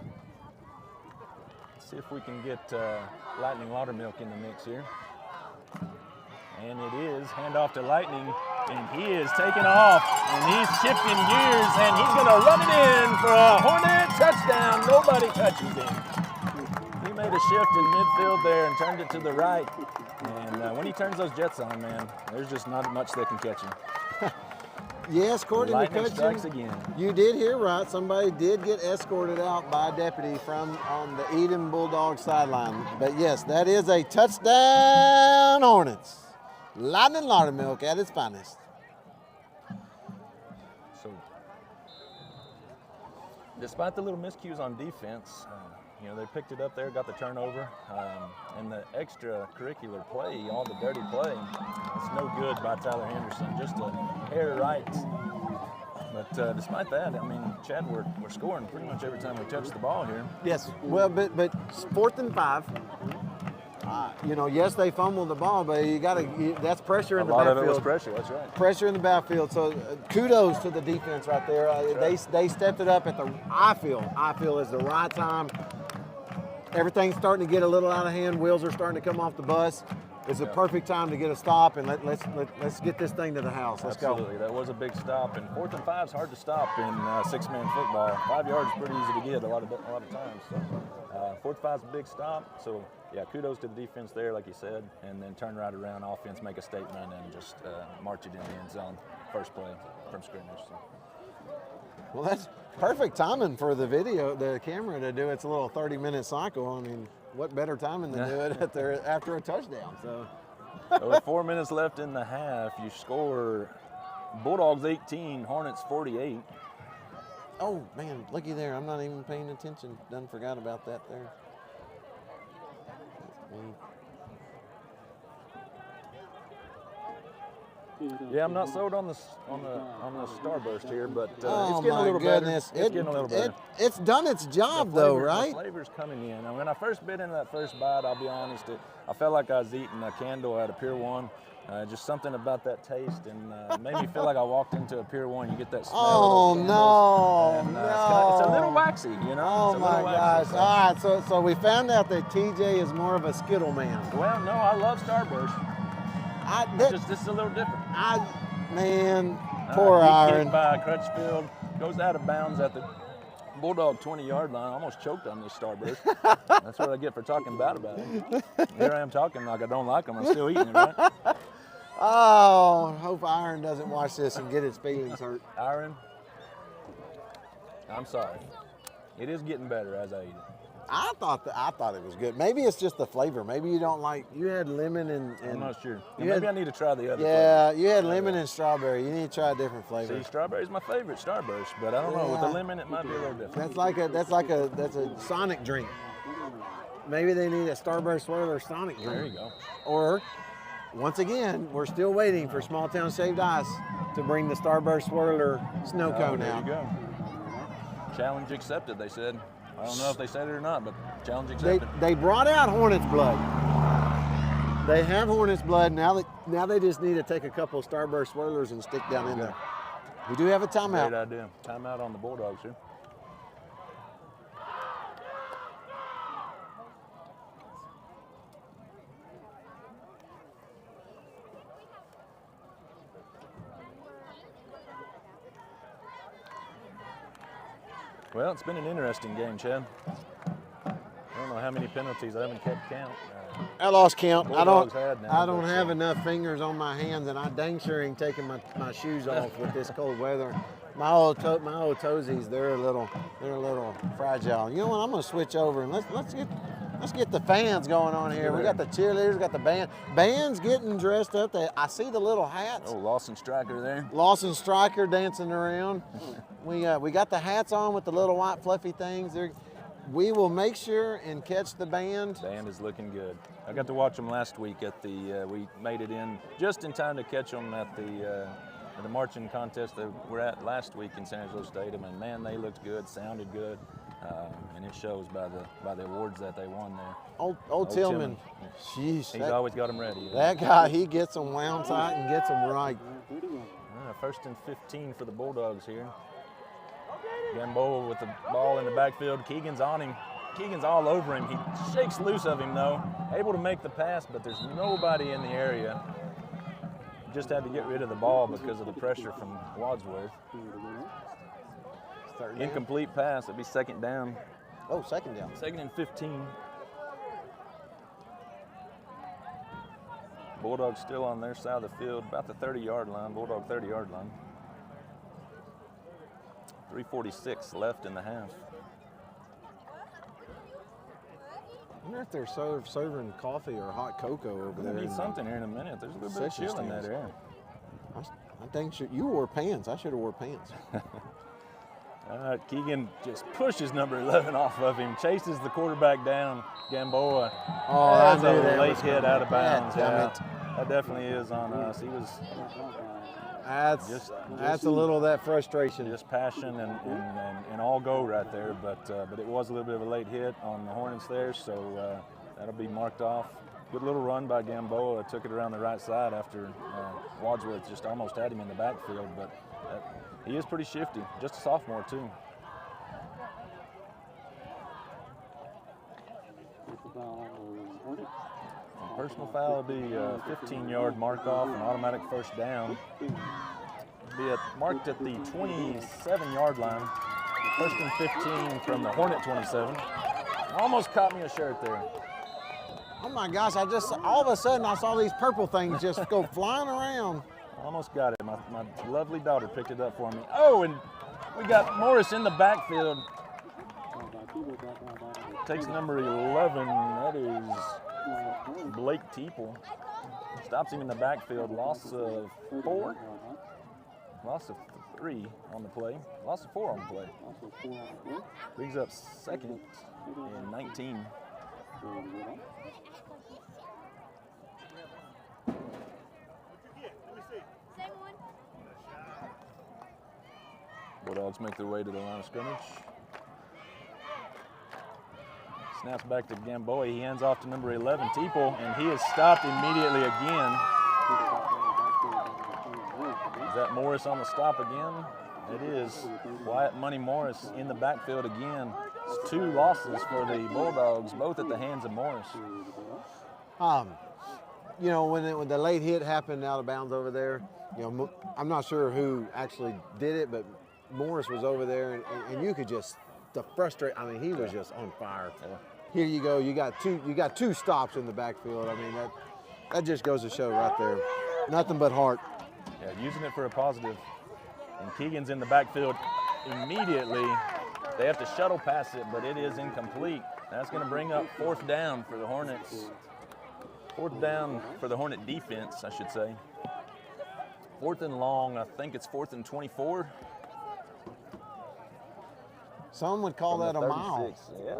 Let's see if we can get Lightning Laudermilk in the mix here. And it is handoff to Lightning, and he is taking off, and he's shifting gears, and he's going to run it in for a Hornet touchdown. Nobody touches him. He made a shift in midfield there and turned it to the right. And when he turns those jets on, man, there's just not much that can catch him. yes, according to Lightning coaching, strikes again. you did hear right. Somebody did get escorted out by a deputy on the Eden Bulldog sideline. But yes, that is a touchdown, Hornets. Lightning Laudermilk at its finest. So, despite the little miscues on defense, you know, they picked it up there, got the turnover, and the extracurricular play, all the dirty play, it's no good by Tyler Henderson, just a hair right. But despite that, I mean, Chad, we're scoring pretty much every time we touch the ball here. Yes, well, but 4th and 5. You know, yes, they fumbled the ball, but that's pressure in the backfield. A lot of it was pressure, that's right. Pressure in the backfield. So kudos to the defense right there. They stepped it up at I feel is the right time. Everything's starting to get a little out of hand. Wheels are starting to come off the bus. It's a perfect time to get a stop, and let's get this thing to the house. Let's Absolutely. go. That was a big stop, and 4th and 5 is hard to stop in 6-man football. 5 yards is pretty easy to get a lot of times. So 4th 5 is a big stop. So yeah, kudos to the defense there, like you said, and then turn right around, offense, make a statement, and just march it in the end zone. First play from scrimmage. So. Well, that's perfect timing for the camera to do its little 30-minute cycle. I mean, what better timing than do it after a touchdown? So, with 4 minutes left in the half, you score Bulldogs 18, Hornets 48. oh man, looky there! I'm not even paying attention. Done forgot about that there. Yeah, I'm not sold on the Starburst here, but Oh it's getting a my little goodness! better. It's getting a little better. It's done its job The though, flavor- right? The flavor's coming in. And when I first bit into that first bite, I'll be honest, I felt like I was eating a candle at a Pier 1. Just something about that taste, and made me feel like I walked into a Pier 1. You get that smell. Oh of those candles, no, and, no! it's a little waxy, you know. Oh It's a my little gosh! waxy. All right, so we found out that TJ is more of a Skittle man. Well, no, I love Starburst. This is a little different. Man, poor Deep Irion. kick by Crutchfield, goes out of bounds at the Bulldog 20-yard line. I almost choked on this Starburst. That's what I get for talking bad about it. Here I am talking like I don't like them. I'm still eating it, right? Oh, hope Irion doesn't watch this and get his feelings hurt. Irion, I'm sorry. It is getting better as I eat it. I thought it was good. Maybe it's just the flavor. Maybe you don't like. You had lemon and I'm not sure. you Maybe had- I need to try the other Yeah, flavors. you had lemon and strawberry. You need to try a different See, flavor. strawberry's my favorite Starburst, but I don't know. With the Yeah. lemon, it might be a little different. That's a Sonic drink. Maybe they need a Starburst Swirler Sonic drink. There you go. Or, once again, we're still waiting for Small Town Shaved Ice to bring the Starburst Swirler snow cone There out. you go. Challenge accepted, they said. I don't know if they said it or not, but challenge They accepted. brought out Hornet's Blood. They have Hornet's Blood. Now they just need to take a couple of Starburst Swirlers and stick down in there. We do have a timeout. Great idea. Timeout on the Bulldogs here. Well, it's been an interesting game, Chad. I don't know how many penalties. I haven't kept count. I lost count. Bulldogs had now, I don't but, have enough fingers on my hands, and I dang sure ain't taking my shoes off with this cold weather. My old toesies, they're a little fragile. You know what? I'm gonna switch over and let's get the fans going on here. We got the cheerleaders, we got the band. Band's getting dressed up. I see the little hats. Oh, Lawson Striker there. Lawson Striker dancing around. We got the hats on with the little white fluffy things. We will make sure and catch the band. Band is looking good. I got to watch them last week at the. We made it in just in time to catch them at the marching contest that we're at last week in San Angelo Stadium, and man, they looked good, sounded good, and it shows by the awards that they won there. Old Tillman. Jeez, He's always got them ready. That guy, he gets them wound tight and gets them right. First and 15 for the Bulldogs here. Gamboa with the ball in the backfield. Keegan's on him. Keegan's all over him. He shakes loose of him though. Able to make the pass, but there's nobody in the area. Just had to get rid of the ball because of the pressure from Wadsworth. Incomplete pass. It'd be second down. Oh, second down. Second and 15. Bulldogs still on their side of the field, about the 30-yard line, Bulldog 30-yard line. 3:46 left in the half. I wonder if they're serving coffee or hot cocoa over there. We'll need something here in a minute. There's a little bit of chill in that air. I think you wore pants. I should have wore pants. All right, Keegan just pushes number 11 off of him, chases the quarterback down. Gamboa. Oh, that's I knew a that late was hit coming. out of bounds. God damn Yeah, it. that definitely is on us. He was That's a little of that frustration. just passion and all go right there. But it was a little bit of a late hit on the Hornets there, so that'll be marked off. Good little run by Gamboa. Took it around the right side after Wadsworth just almost had him in the backfield. But he is pretty shifty. Just a sophomore too. Personal foul will be a 15-yard mark-off, an automatic first down. Be marked at the 27-yard line. First and 15 from the Hornet 27. Almost caught me a shirt there. Oh my gosh, all of a sudden I saw these purple things just go flying around. Almost got it. My lovely daughter picked it up for me. Oh, and we got Morris in the backfield. Takes number 11. That is Blake Teeple. Stops him in the backfield. Loss of 4. Loss of 3 on the play. Loss of 4 on the play. Brings up second and 19. Bulldogs make their way to the line of scrimmage. Snaps back to Gamboa. He hands off to number 11, Teeple, and he is stopped immediately again. Is that Morris on the stop again? It is. Wyatt Money Morris in the backfield again. It's 2 losses for the Bulldogs, both at the hands of Morris. You know, when the late hit happened out of bounds over there, you know, I'm not sure who actually did it, but Morris was over there, and you could just frustrate. I mean, he was just on fire. Here you go. You got two stops in the backfield. I mean, that just goes to show right there. Nothing but heart. Yeah, using it for a positive. And Keegan's in the backfield immediately. They have to shuttle pass it, but it is incomplete. That's going to bring up 4th down for the Hornets. 4th down for the Hornet defense, I should say. 4th and long. I think it's 4th and 24. Some would call that a mile. Yeah.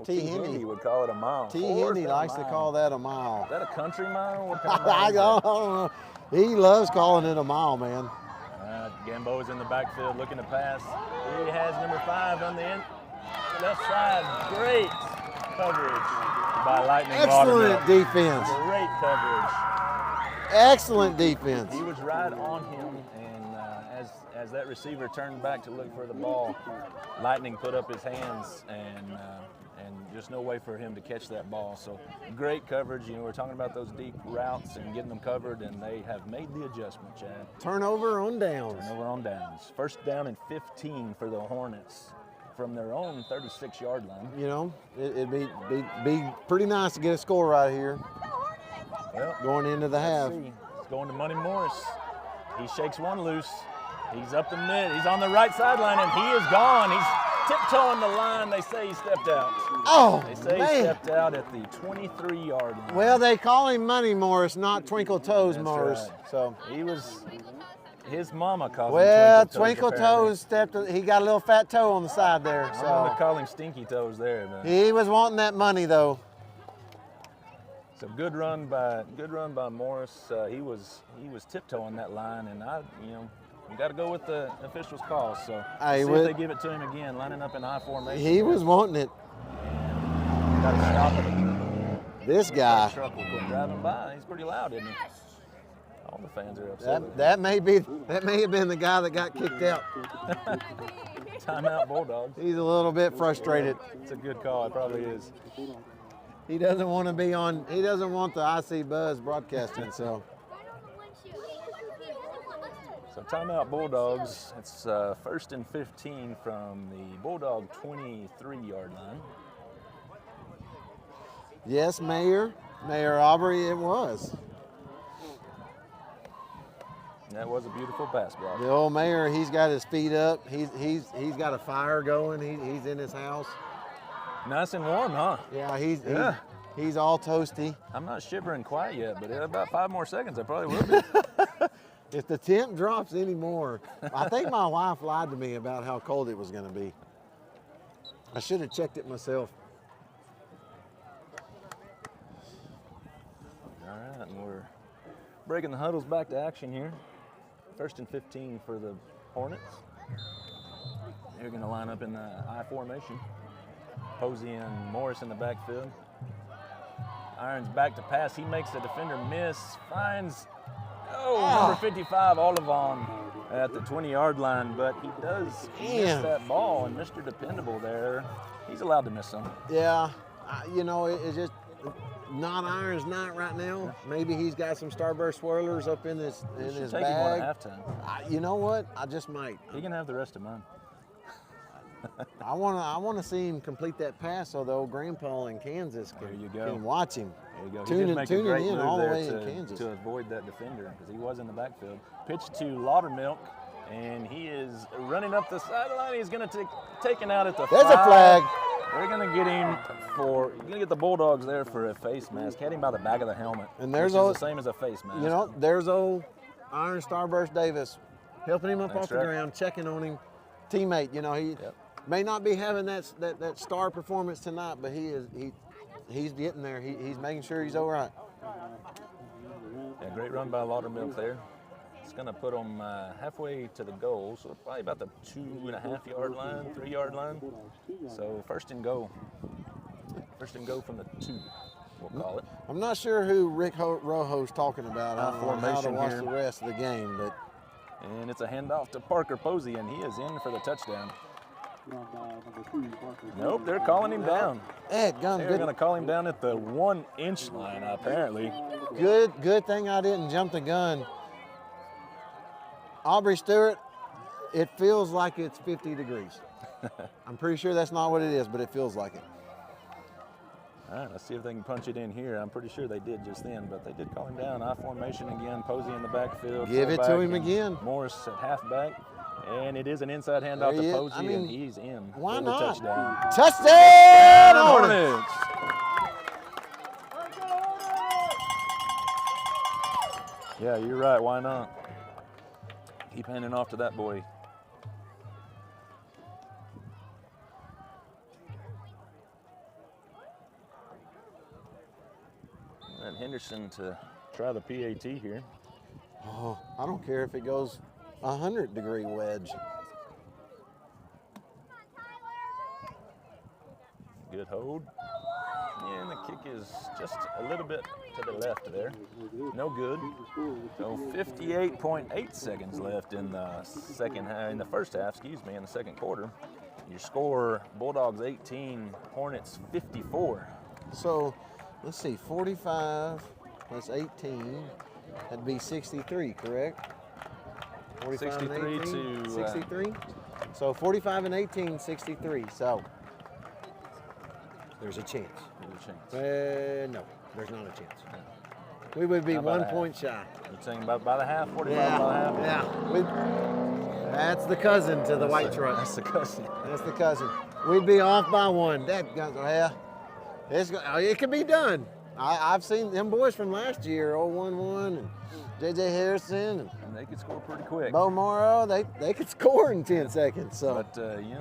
T. Hendy would call it a mile. T. Hendy likes to call that a mile. Is that a country mile? What kind of I mile don't know. He loves calling it a mile, man. Gamboa's in the backfield looking to pass. He has number 5 on the left side. Great coverage by Lightning Excellent Watermill. defense. Great coverage. Excellent defense. He was right on him, and as that receiver turned back to look for the ball, Lightning put up his hands, and just no way for him to catch that ball. So great coverage. You know, we're talking about those deep routes and getting them covered, and they have made the adjustment, Chad. Turnover on downs. Turnover on downs. 1st down and 15 for the Hornets from their own 36-yard line. You know, it'd be pretty nice to get a score right here. Well, going into the half. It's going to Money Morris. He shakes one loose. He's up the mid. He's on the right sideline, and he is gone. He's tiptoeing the line. They say he stepped out. Oh, They say man. he stepped out at the 23-yard line. Well, they call him Money Morris, not Twinkle Toes That's Morris. right. So his mama calls well, him Twinkle apparently. Toes stepped. He got a little fat toe on the side there. I'm going to So call him Stinky Toes there. Then. he was wanting that money though. So good run by Morris. He was tiptoeing that line, and we got to go with the officials' call. So Hey, see with- if they give it to him again, lining up in I formation. He was wanting it. Got to stop it. This guy. Truck will quit driving by. He's pretty loud, isn't he? All the fans are upset. with him. That may have been the guy that got kicked out. Timeout Bulldogs. He's a little bit frustrated. It's a good call. It probably is. He doesn't want to be on. He doesn't want the IC Buzz broadcasting. So So timeout Bulldogs. It's 1st and 15 from the Bulldog 23-yard line. yes, Mayor Aubrey, it was. That was a beautiful pass block. The old mayor, he's got his feet up. He's got a fire going. He's in his house. Nice and warm, huh? Yeah, he's Yeah. he's all toasty. I'm not shivering quite yet, but in about 5 more seconds, I probably will be. If the temp drops any more, I think my wife lied to me about how cold it was going to be. I should have checked it myself. All right, and we're breaking the huddles back to action here. 1st and 15 for the Hornets. They're going to line up in the I formation. Posey and Morris in the backfield. Irons back to pass. He makes the defender miss. Finds, number 55, Olivon, at the 20-yard line, but he does miss that ball, and Mr. Dependable there, he's allowed to miss some. Yeah, it's just not Irons' night right now. Maybe he's got some Starburst swirlers up in his Should his take him one bag. at halftime. You know what? I just might. He can have the rest of mine. I want to see him complete that pass so the old grandpa in Kansas can watch him. There you go. Tuning- he did make a tuning great in move all the there way in Kansas. to avoid that defender because he was in the backfield. Pitch to Laudermilk, and he is running up the sideline. He's going to taken out at the There's 5. a flag. They're going to get him you're going to get the Bulldogs there for a face mask. Had him by the back of the helmet. And there's which is old- the same as a face mask. There's old Iron Starburst Davis helping him up That's off the right. ground, checking on him. Teammate, he may not be having that star performance tonight, but he's getting there. He's making sure he's all right. Yeah, great run by Laudermilk there. It's going to put them halfway to the goal, so probably about the 2.5 yard line, 3 yard line. So first and go. First and go from the 2, we'll call it. I'm not sure who Rick Rojo's talking about. I don't know how to Formation watch here. the rest of the game, but And it's a handoff to Parker Posey, and he is in for the touchdown. Nope, they're calling him down. Ed, gun, They're going to call him down at the 1-inch line, apparently. good thing I didn't jump the gun. Aubrey Stewart, it feels like it's 50 degrees. I'm pretty sure that's not what it is, but it feels like it. All right, let's see if they can punch it in here. I'm pretty sure they did just then, but they did call him down. I formation again, Posey in the backfield. Give it to fullback, him and again. Morris at halfback. And it is an inside handoff There he to is. Posey, I mean, and he's in why for the not? touchdown. Touchdown, Hornets! Yeah, you're right. Why not? Keep handing off to that boy. And Henderson to try the PAT here. Oh, I don't care if it goes 100-degree wedge. Good hold. And the kick is just a little bit to the left there. No good. So 58.8 seconds left in the first half, in the second quarter. Your score, Bulldogs 18, Hornets 54. So, let's see, 45 plus 18, that'd be 63, correct? 45 and 63 18, to 63? So 45 and 18, 63. So, there's a chance. No, there's not a chance. We would be How about 1 a point shy. You're saying by the half, 45 Yeah, by the half? yeah. That's the cousin to the white truck. That's the cousin. That's the cousin. We'd be off by 1. That guy, yeah. It could be done. I've seen them boys from last year, 0-1-1 and J.J. Harrison and they could score pretty quick. Bo Morrow. They could score in 10 seconds. So. But,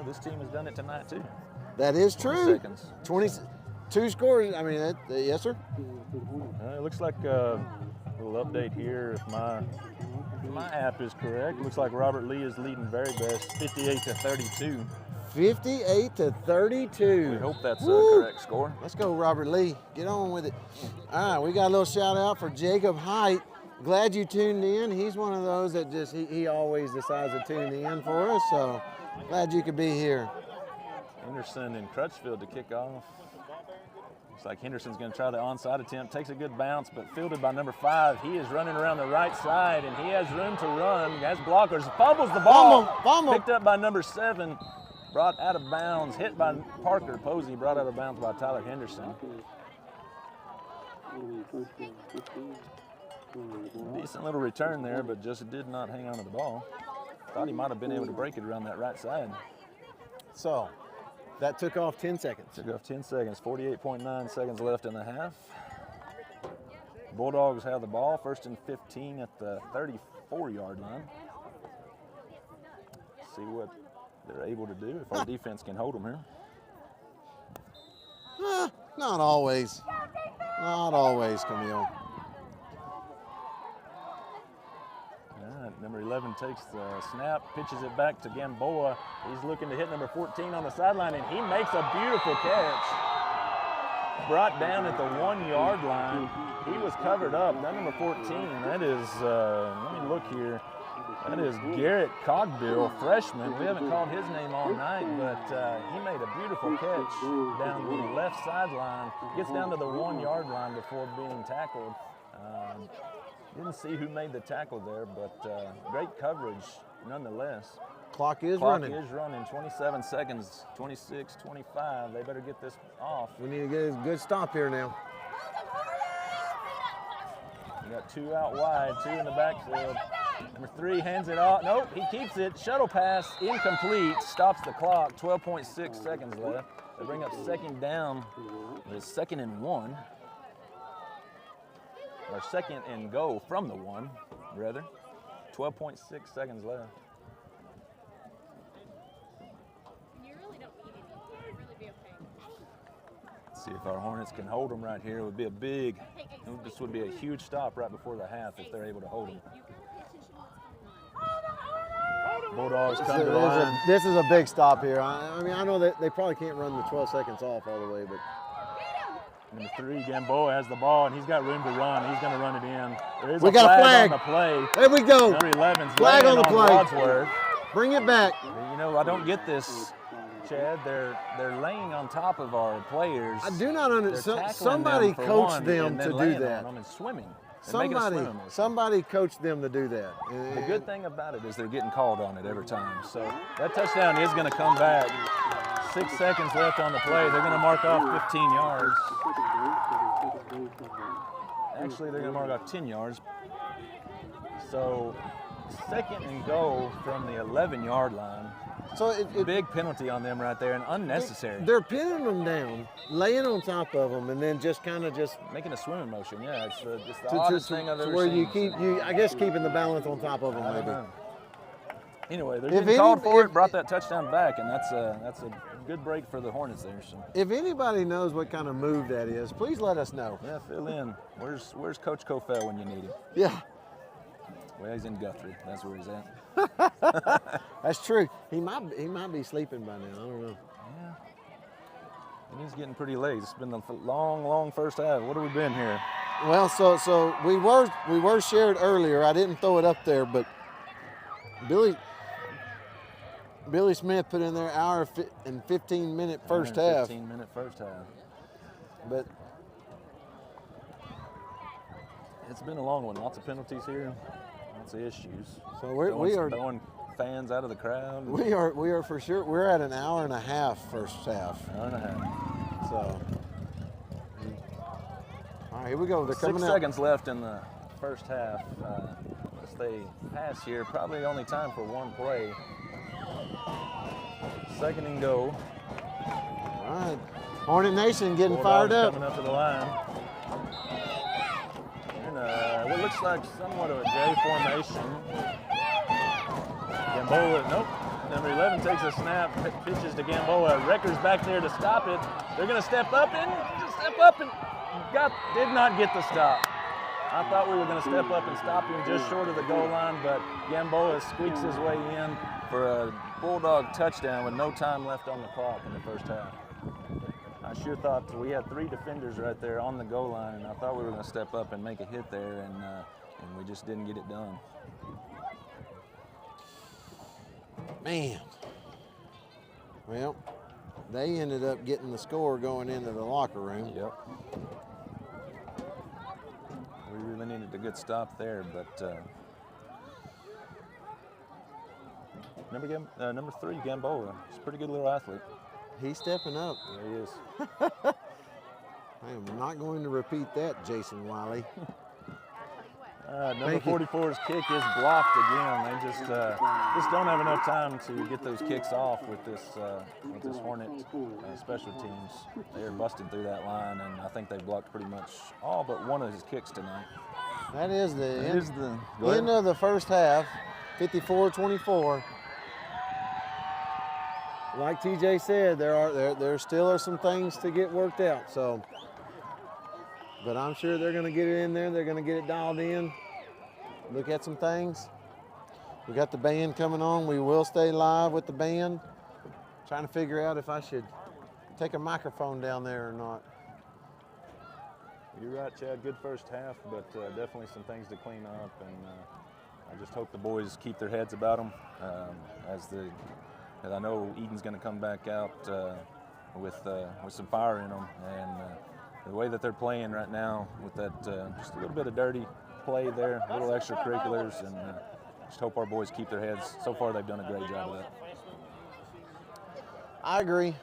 this team has done it tonight, too. That is true. Seconds. 22 scores. I mean, yes, sir. It looks like a little update here. If my app is correct, looks like Robert Lee is leading very best, 58-32. 58-32. We hope that's Woo. a correct score. Let's go, Robert Lee. Get on with it. All right, we got a little shout out for Jacob Height. Glad you tuned in. He's one of those that just, he always decides to tune in for us, so glad you could be here. Henderson and Crutchfield to kick off. Looks like Henderson's going to try the onside attempt. Takes a good bounce, but fielded by number 5. He is running around the right side, and he has room to run. He has blockers. Fumbles the ball. Fumble. Picked up by number 7. Brought out of bounds. Hit by Parker Posey. Brought out of bounds by Tyler Henderson. Decent little return there, but just did not hang on to the ball. Thought he might have been able to break it around that right side. So, that took off 10 seconds. Took off 10 seconds, 48.9 seconds left in the half. Bulldogs have the ball, 1st and 15 at the 34-yard line. See what they're able to do if our defense can hold them here. Not always. Not always, Camille. All right, number 11 takes the snap, pitches it back to Gamboa. He's looking to hit number 14 on the sideline, and he makes a beautiful catch. Brought down at the 1-yard line. He was covered up. That number 14, that is, let me look here. That is Garrett Cogbill, freshman. We haven't called his name all night, but he made a beautiful catch down the left sideline. Gets down to the 1-yard line before being tackled. Didn't see who made the tackle there, but great coverage nonetheless. Clock is running. 27 seconds, 26, 25. They better get this off. We need to get a good stop here now. We got 2 out wide, 2 in the backfield. Number 3 hands it off. Nope, he keeps it. Shuttle pass, incomplete. Stops the clock. 12.6 seconds left. They bring up 2nd down. It's 2nd and 1. Or 2nd and go from the 1, rather. 12.6 seconds left. Let's see if our Hornets can hold them right here. It would be this would be a huge stop right before the half if they're able to hold them. Bulldogs come to the line. This is a big stop here. I mean, I know that they probably can't run the 12 seconds off all the way, but. Number 3, Gamboa has the ball, and he's got room to run. He's going to run it in. There is We a got a flag flag. on the play. There we go. Number 11's Flag on laying the play. Wadsworth. Bring it back. You know, I don't get this, Chad. They're laying on top of our players. I do not They're understand. tackling Somebody them for coached one them and then to do laying that. on them and swimming. And making a swimming motion. Somebody coached them to do that. The good thing about it is they're getting called on it every time. So that touchdown is going to come back. 6 seconds left on the play. They're going to mark off 15 yards. Actually, they're going to mark off 10 yards. So 2nd and goal from the 11-yard line. So big penalty on them right there and unnecessary. They're pinning them down, laying on top of them, and then just kind of just making a swimming motion. Yeah, it's the oddest thing I've ever where seen. I guess keeping the balance on top of them maybe. Anyway, they're getting called for it, brought that touchdown back, and that's a good break for the Hornets there. So. If anybody knows what kind of move that is, please let us know. Yeah, fill in. Where's Coach Cofell when you need him? Yeah. Well, he's in Guthrie. That's where he's at. That's true. He might be sleeping by now. I don't know. Yeah. It is getting pretty late. It's been a long first half. What have we been here? Well, so we were shared earlier. I didn't throw it up there, but Billy Smith put in their hour and 15-minute first half. 15-minute first half. But it's been a long one. Lots of penalties here. Lots of issues. So we are throwing fans out of the crowd. We are for sure. We're at an hour and a half first half. Hour and a half. So all right, here we go. They're coming 6 out. seconds left in the first half. As they pass here, probably only time for one play. 2nd and goal. All right, Hornet Nation getting Bulldogs fired up. Coming up to the line. In what looks like somewhat of a J formation. Gamboa, nope. Number 11 takes a snap, pitches to Gamboa. Recker's back there to stop it. They're going to step up and did not get the stop. I thought we were going to step up and stop him just short of the goal line, but Gamboa squeaks his way in for a Bulldog touchdown with no time left on the clock in the first half. I sure thought we had 3 defenders right there on the goal line, and I thought we were going to step up and make a hit there, and we just didn't get it done. Man. Well, they ended up getting the score going into the locker room. Yep. We really needed a good stop there, but number 3, Gamboa, he's a pretty good little athlete. He's stepping up. There he is. I am not going to repeat that, Jason Wiley. Number 44's kick is blocked again. They just don't have enough time to get those kicks off with this Hornet special teams. They are busting through that line, and I think they blocked pretty much all but one of his kicks tonight. That is the end of the first half, 54-24. Like TJ said, there still are some things to get worked out. So, but I'm sure they're going to get it in there. They're going to get it dialed in. Look at some things. We got the band coming on. We will stay live with the band. Trying to figure out if I should take a microphone down there or not. You're right, Chad. Good first half, but definitely some things to clean up. And I just hope the boys keep their heads about them as I know Eden's going to come back out with some fire in them, and the way that they're playing right now with that just a little bit of dirty play there, a little extracurriculars, and just hope our boys keep their heads. So far, they've done a great job of that. I agree.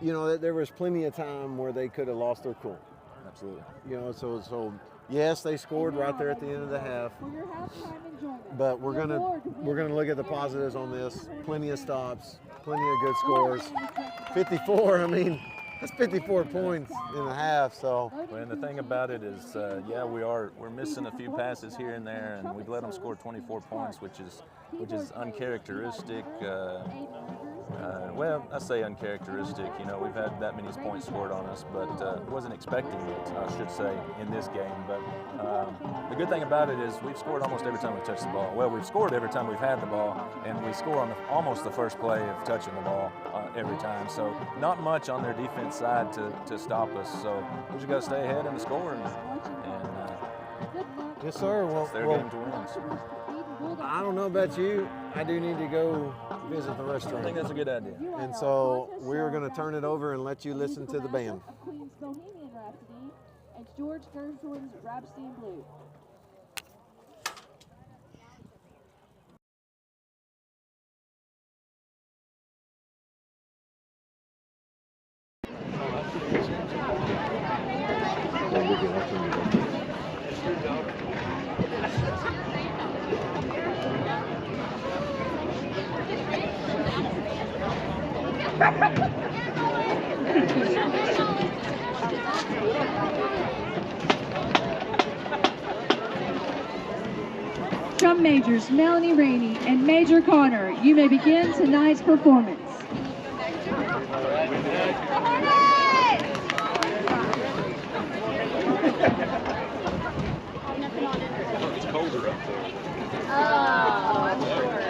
You know, there was plenty of time where they could have lost their cool. Absolutely. You know, so yes, they scored right there at the end of the half. But we're gonna look at the positives on this. Plenty of stops, plenty of good scores. 54. I mean, that's 54 points in a half. So. Well, and the thing about it is, we're missing a few passes here and there, and we've let them score 24 points, which is uncharacteristic. well, I say uncharacteristic. You know, we've had that many points scored on us, but wasn't expecting it, I should say, in this game. But the good thing about it is we've scored almost every time we've touched the ball. Well, we've scored every time we've had the ball, and we score on almost the first play of touching the ball every time. So not much on their defense side to stop us. So we just got to stay ahead in the score, and Yes, sir. it's their game to win. So I don't know about you. I do need to go visit the I restaurant. think that's a good idea. And so we're going to turn it over and let you listen to the band. Queen's Bohemian Rhapsody. It's George Gershwin's Rhapsody in Blue. Drum majors Melanie Rainey and Major Connor, you may begin tonight's performance. It's colder up there. Oh, I'm sure.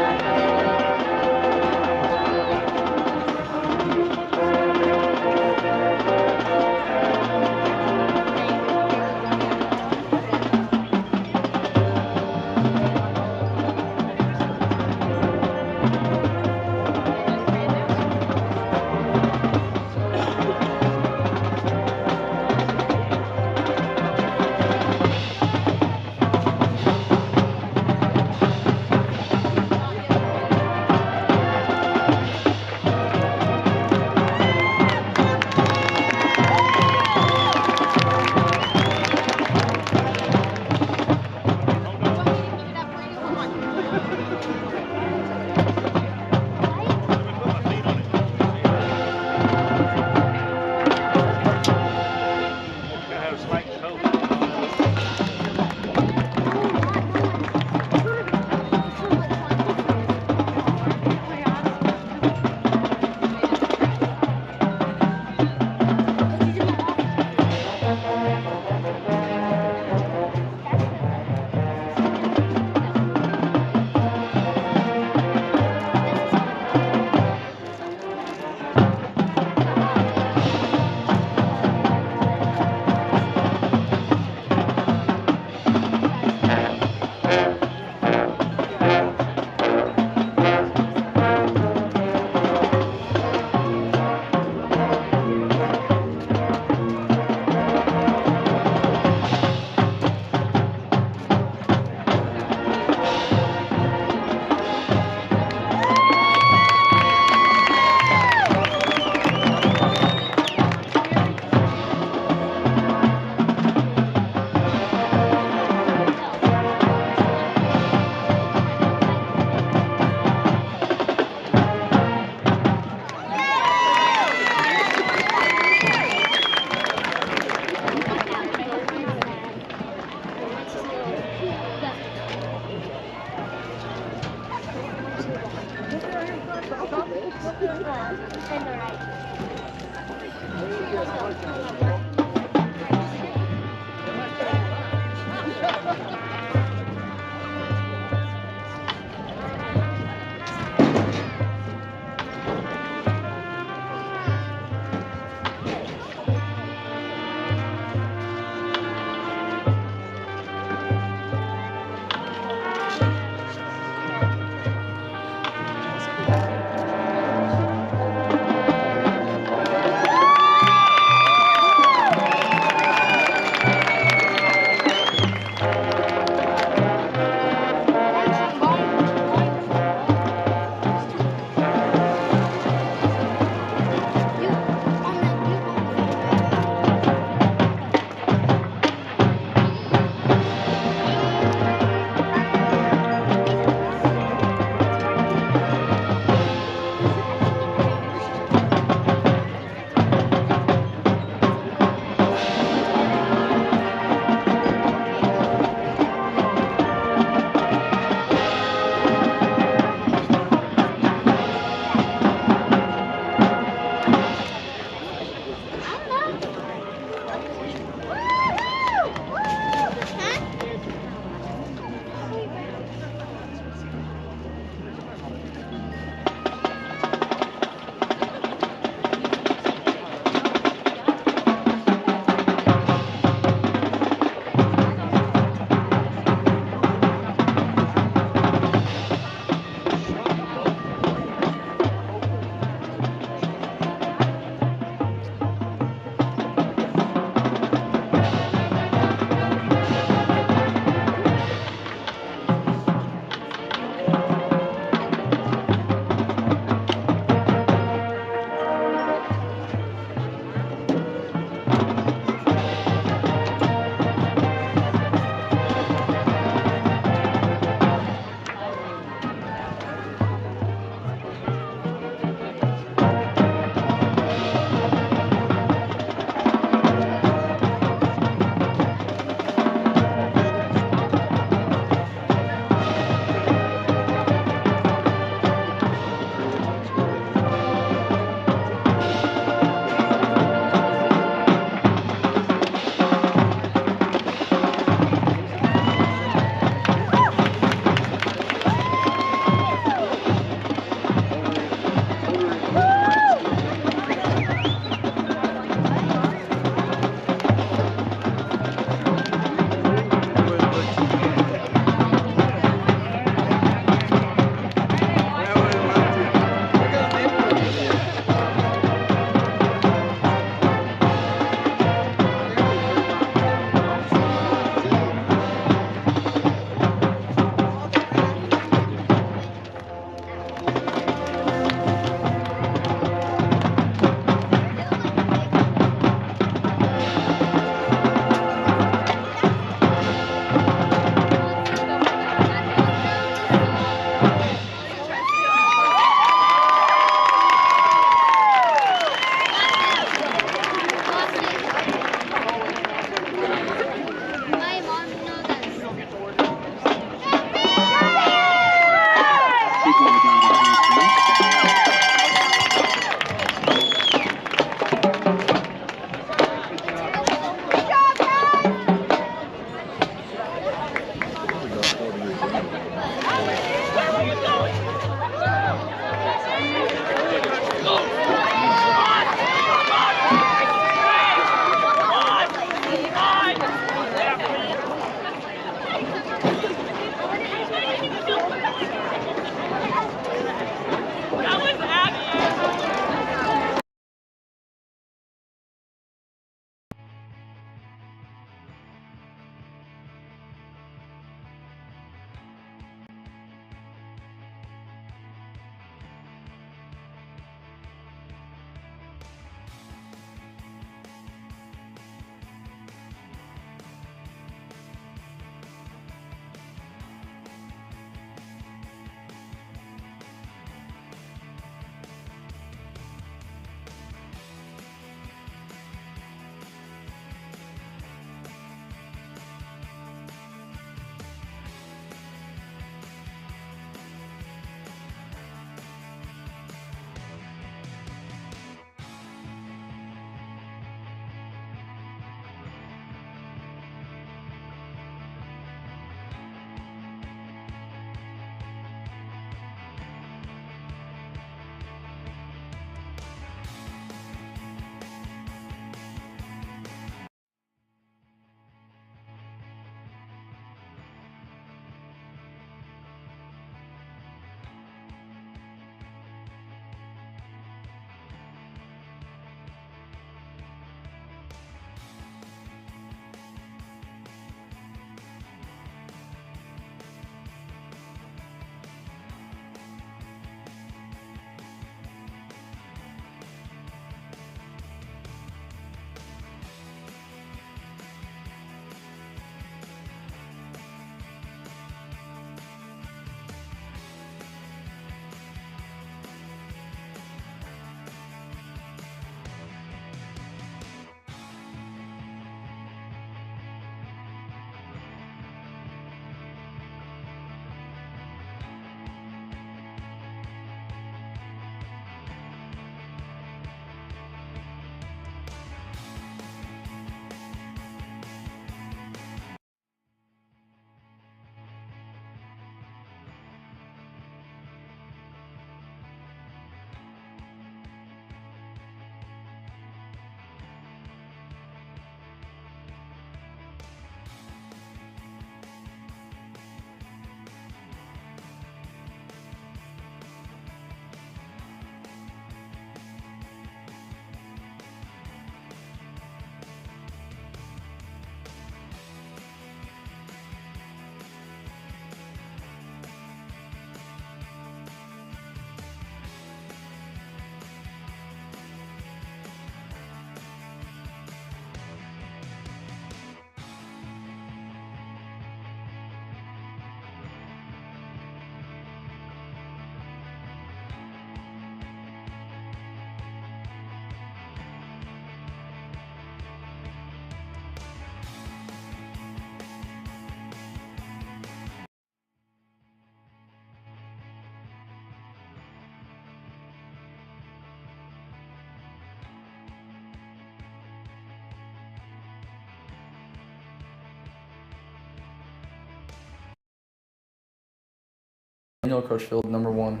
Daniel Crutchfield, number 1.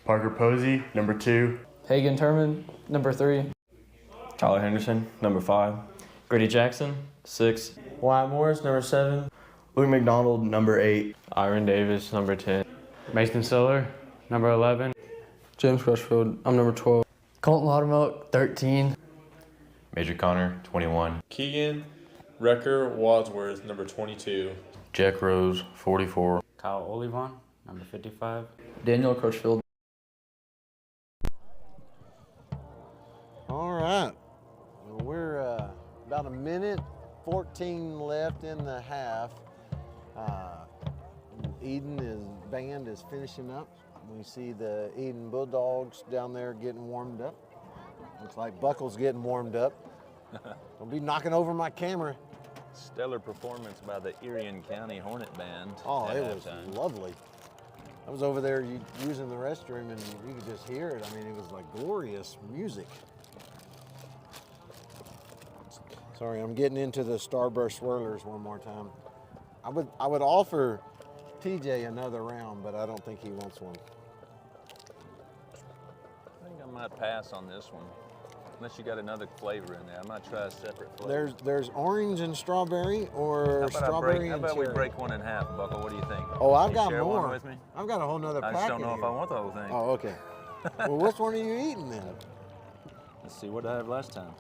Parker Posey, number 2. Hagen Turman, number 3. Tyler Henderson, number 5. Grady Jackson, 6. Wyatt Morris, number 7. Luke McDonald, number 8. Irion Davis, number 10. Mason Siller, number 11. James Crutchfield, I'm number 12. Colton Laudermilk, 13. Major Connor, 21. Keegan Wrecker Wadsworth, number 22. Jack Rose, 44. Kyle Olivon, number 55. Daniel Crutchfield. All right. Well, we're about a minute 14 left in the half. Band is finishing up. We see the Eden Bulldogs down there getting warmed up. Looks like Buckle's getting warmed up. Don't be knocking over my camera. Stellar performance by the Irion County Hornet Band. Oh, at it was halftime. lovely. I was over there using the restroom and you could just hear it. I mean, it was like glorious music. Sorry, I'm getting into the Starburst Swirlers one more time. I would offer TJ another round, but I don't think he wants one. I think I might pass on this one. Unless you got another flavor in there. I might try a separate flavor. There's orange and strawberry or strawberry how and about cherry. we break one in half, Buckle? What do you think? Oh, I've You got share more. one with me? I've got a whole nother I packet just don't know if here. I want the whole thing. Oh, okay. Well, which one are you eating then? Let's see, what did I have last time?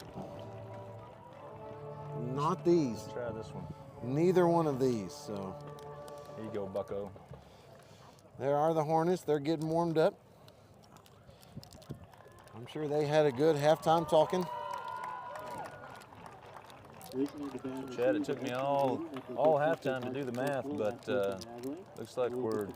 Not these. Let's try this one. Neither one of these. So Here you go, Bucko. there are the Hornets. They're getting warmed up. I'm sure they had a good halftime talking. Chad, it took me all halftime to do the math, but looks like we're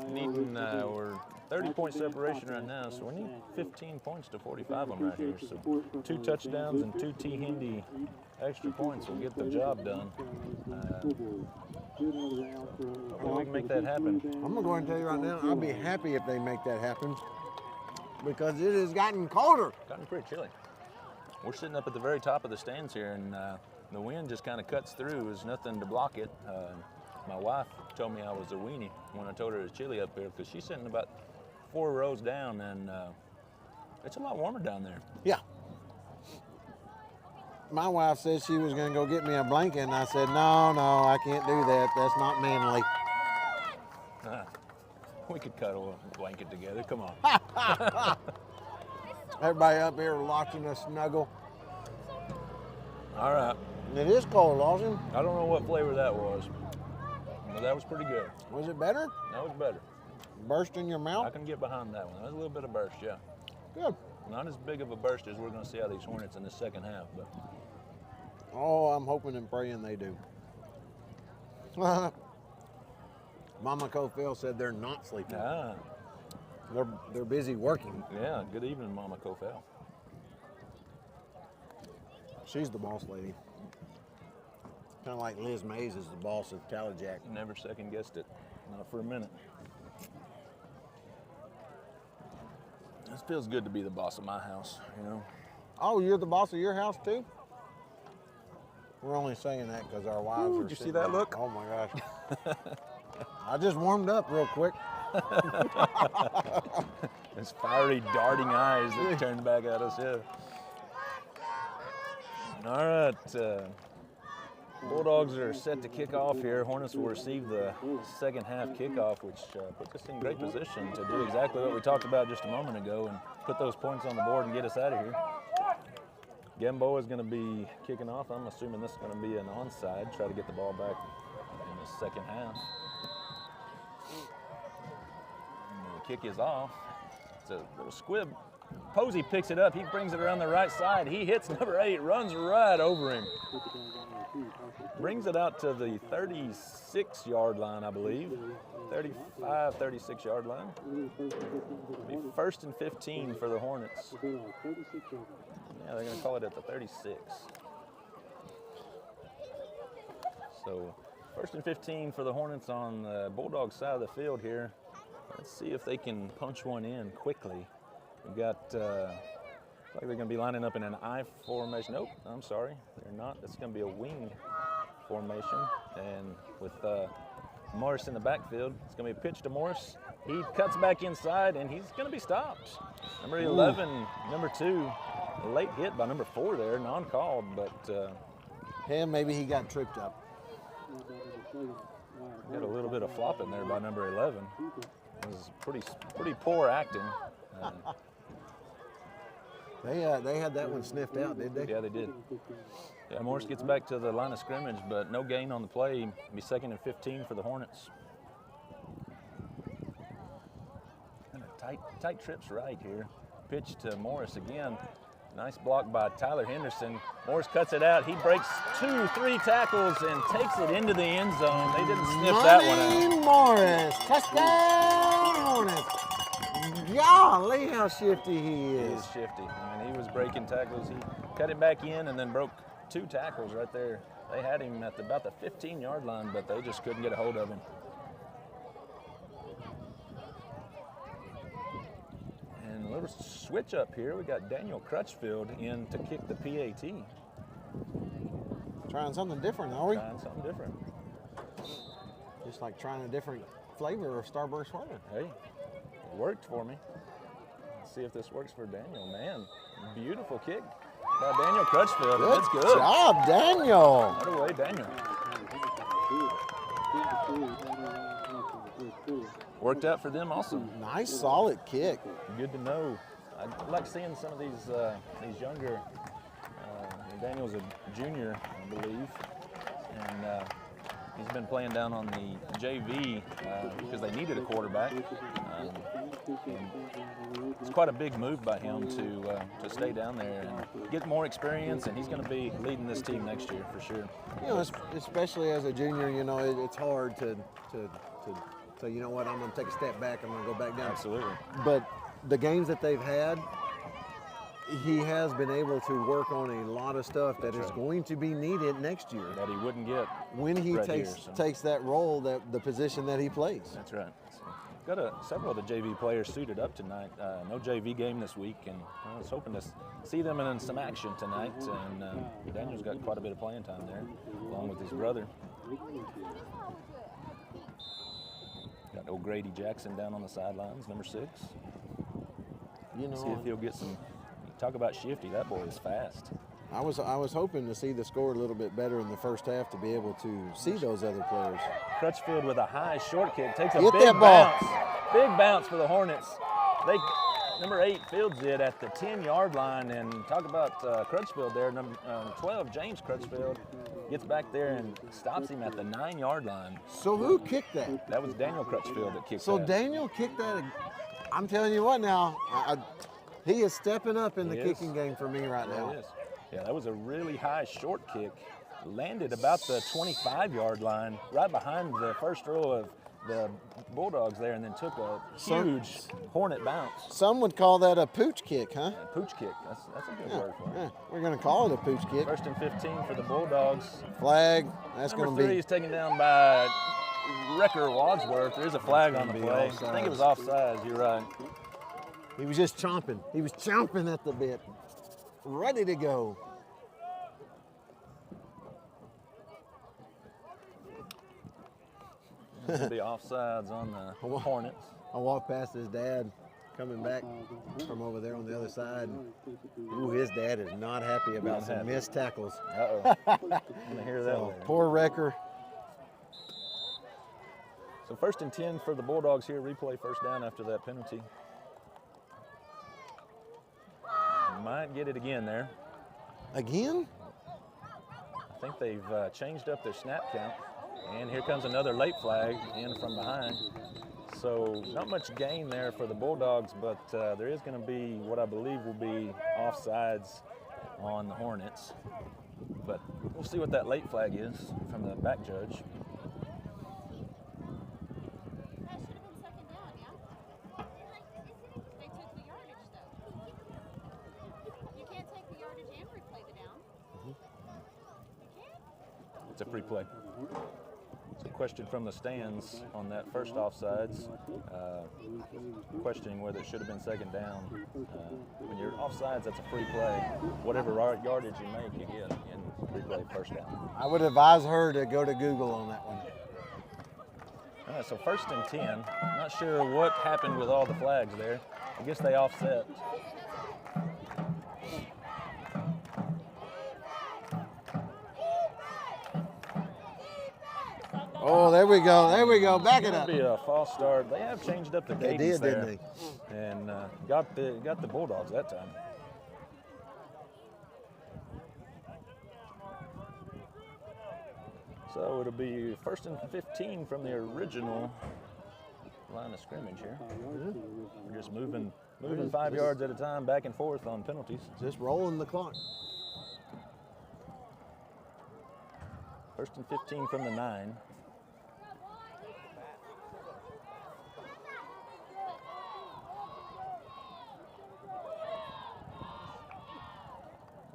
needing, we're 30-point separation right now, so we need 15 points to 45 on right here. So 2 touchdowns and 2 T. Hindi extra points will get the job done. We can make that happen. I'm going to go ahead and tell you right now, I'll be happy if they make that happen because it has gotten colder. Gotten pretty chilly. We're sitting up at the very top of the stands here, and the wind just kind of cuts through. There's nothing to block it. My wife told me I was a weenie when I told her it was chilly up here because she's sitting about 4 rows down, and it's a lot warmer down there. Yeah. My wife said she was going to go get me a blanket, and I said, no, I can't do that. That's not manly. We could cuddle a blanket together. Come on. Everybody up here watching us snuggle. All right. It is cold, Lawson. I don't know what flavor that was, but that was pretty good. Was it better? That was better. Burst in your mouth? I can get behind that one. There's a little bit of burst, yeah. Good. Not as big of a burst as we're going to see out of these Hornets in the second half, but Oh, I'm hoping and praying they do. Mama Cofield said they're not sleeping. ah, They're busy working. yeah. Good evening, Mama Cofell. She's the boss lady. Kind of like Liz Mays is the boss of Talajack. Never second guessed it, not for a minute. It feels good to be the boss of my house, you know. Oh, you're the boss of your house too? We're only saying that because our wives Ooh, are did you see sitting that there. look? Oh my gosh. I just warmed up real quick. His fiery, darting eyes that turned back at us, yeah. All right, Bulldogs are set to kick off here. Hornets will receive the second half kickoff, which puts us in great position to do exactly what we talked about just a moment ago and put those points on the board and get us out of here. Gamboa is going to be kicking off. I'm assuming this is going to be an onside. Try to get the ball back in the second half. And the kick is off. It's a little squib. Posey picks it up. He brings it around the right side. He hits number 8, runs right over him. Brings it out to the 36-yard line, I believe. 35, 36-yard line. It'll be 1st and 15 for the Hornets. Yeah, they're going to call it at the 36. So 1st and 15 for the Hornets on the Bulldogs side of the field here. Let's see if they can punch one in quickly. We've got, like they're going to be lining up in an I formation. Nope, I'm sorry, they're not. It's going to be a wing formation. And with Morris in the backfield. It's going to be a pitch to Morris. He cuts back inside, and he's going to be stopped. Number 11, number 2, a late hit by number 4 there, non-called, but maybe he got tripped up. got a little bit of flopping there by number 11. It was pretty poor acting. They had that one sniffed out, did they? Yeah, they did. Yeah, Morris gets back to the line of scrimmage, but no gain on the play. It'll be 2nd and 15 for the Hornets. And a tight trips right here. Pitch to Morris again. Nice block by Tyler Henderson. Morris cuts it out. He breaks 2-3 tackles and takes it into the end zone. They didn't sniff that one out. Morris, touchdown Hornets. Golly, how shifty he is. He is shifty. I mean, he was breaking tackles. He cut it back in and then broke 2 tackles right there. They had him at about the 15-yard line, but they just couldn't get a hold of him. And a little switch up here. We got Daniel Crutchfield in to kick the PAT. Trying something different, are we? Trying something different. Just like trying a different flavor of Starburst water. Hey, it worked for me. Let's see if this works for Daniel. Man, beautiful kick by Daniel Crutchfield. That's good. Good job, Daniel. Right away, Daniel. Worked out for them also. Nice, solid kick. Good to know. I like seeing some of these younger. Daniel's a junior, I believe, and he's been playing down on the JV because they needed a quarterback. It's quite a big move by him to stay down there and get more experience, and he's going to be leading this team next year for sure. You know, especially as a junior, you know, it's hard to say, you know what, I'm going to take a step back, I'm going to go back down. Absolutely. But the games that they've had, he has been able to work on a lot of stuff that is going to be needed next year. That he wouldn't get when he takes that role, the position that he plays. That's right. So, got several of the JV players suited up tonight. No JV game this week, and I was hoping to see them in some action tonight. And Daniel's got quite a bit of playing time there, along with his brother. Got old Grady Jackson down on the sidelines, number 6. You know, see if he'll get some. Talk about shifty. That boy is fast. I was hoping to see the score a little bit better in the first half to be able to see those other players. Crutchfield with a high short kick takes a Get big that ball. bounce. Big bounce for the Hornets. Number 8 fields it at the 10-yard line, and talk about Crutchfield there. Number 12, James Crutchfield, gets back there and stops him at the 9-yard line. So who kicked that? That was Daniel Crutchfield that kicked that. So Daniel kicked that. I'm telling you what now, he is stepping up in the kicking game for me right now. It is. Yeah, that was a really high short kick. Landed about the 25-yard line, right behind the first row of the Bulldogs there, and then took a huge Hornet bounce. Some would call that a pooch kick, huh? A pooch kick. That's a good word for it. Yeah, we're going to call it a pooch kick. 1st and 15 for the Bulldogs. Flag. That's going to be. Number 3 is taken down by Wrecker Wadsworth. There's a flag on the play. I think it was offsides. You're right. He was just chomping. He was chomping at the bit, ready to go. There'll be offsides on the Hornets. I walked past his dad coming back from over there on the other side. Ooh, his dad is not happy about some missed tackles. Uh-oh. I'm going to hear that later. Poor Wrecker. So 1st and 10 for the Bulldogs here. Replay first down after that penalty. Might get it again there. Again? I think they've changed up their snap count. And here comes another late flag in from behind. So not much gain there for the Bulldogs, but there is going to be what I believe will be offsides on the Hornets. But we'll see what that late flag is from the back judge. It's a free play. It's a question from the stands on that first offsides, questioning whether it should have been 2nd down. When you're offsides, that's a free play. Whatever yardage you make, you get in free play first down. I would advise her to go to Google on that one. All right, so 1st and 10. Not sure what happened with all the flags there. I guess they offset. Oh, there we go. There we go. Back it It's up. gonna be a false start. They have changed up the They cadence did, there, didn't and got the Bulldogs that time. So it'll be 1st and 15 from the original line of scrimmage here. We're just moving 5 yards at a time, back and forth on penalties. Just rolling the clock. 1st and 15 from the 9.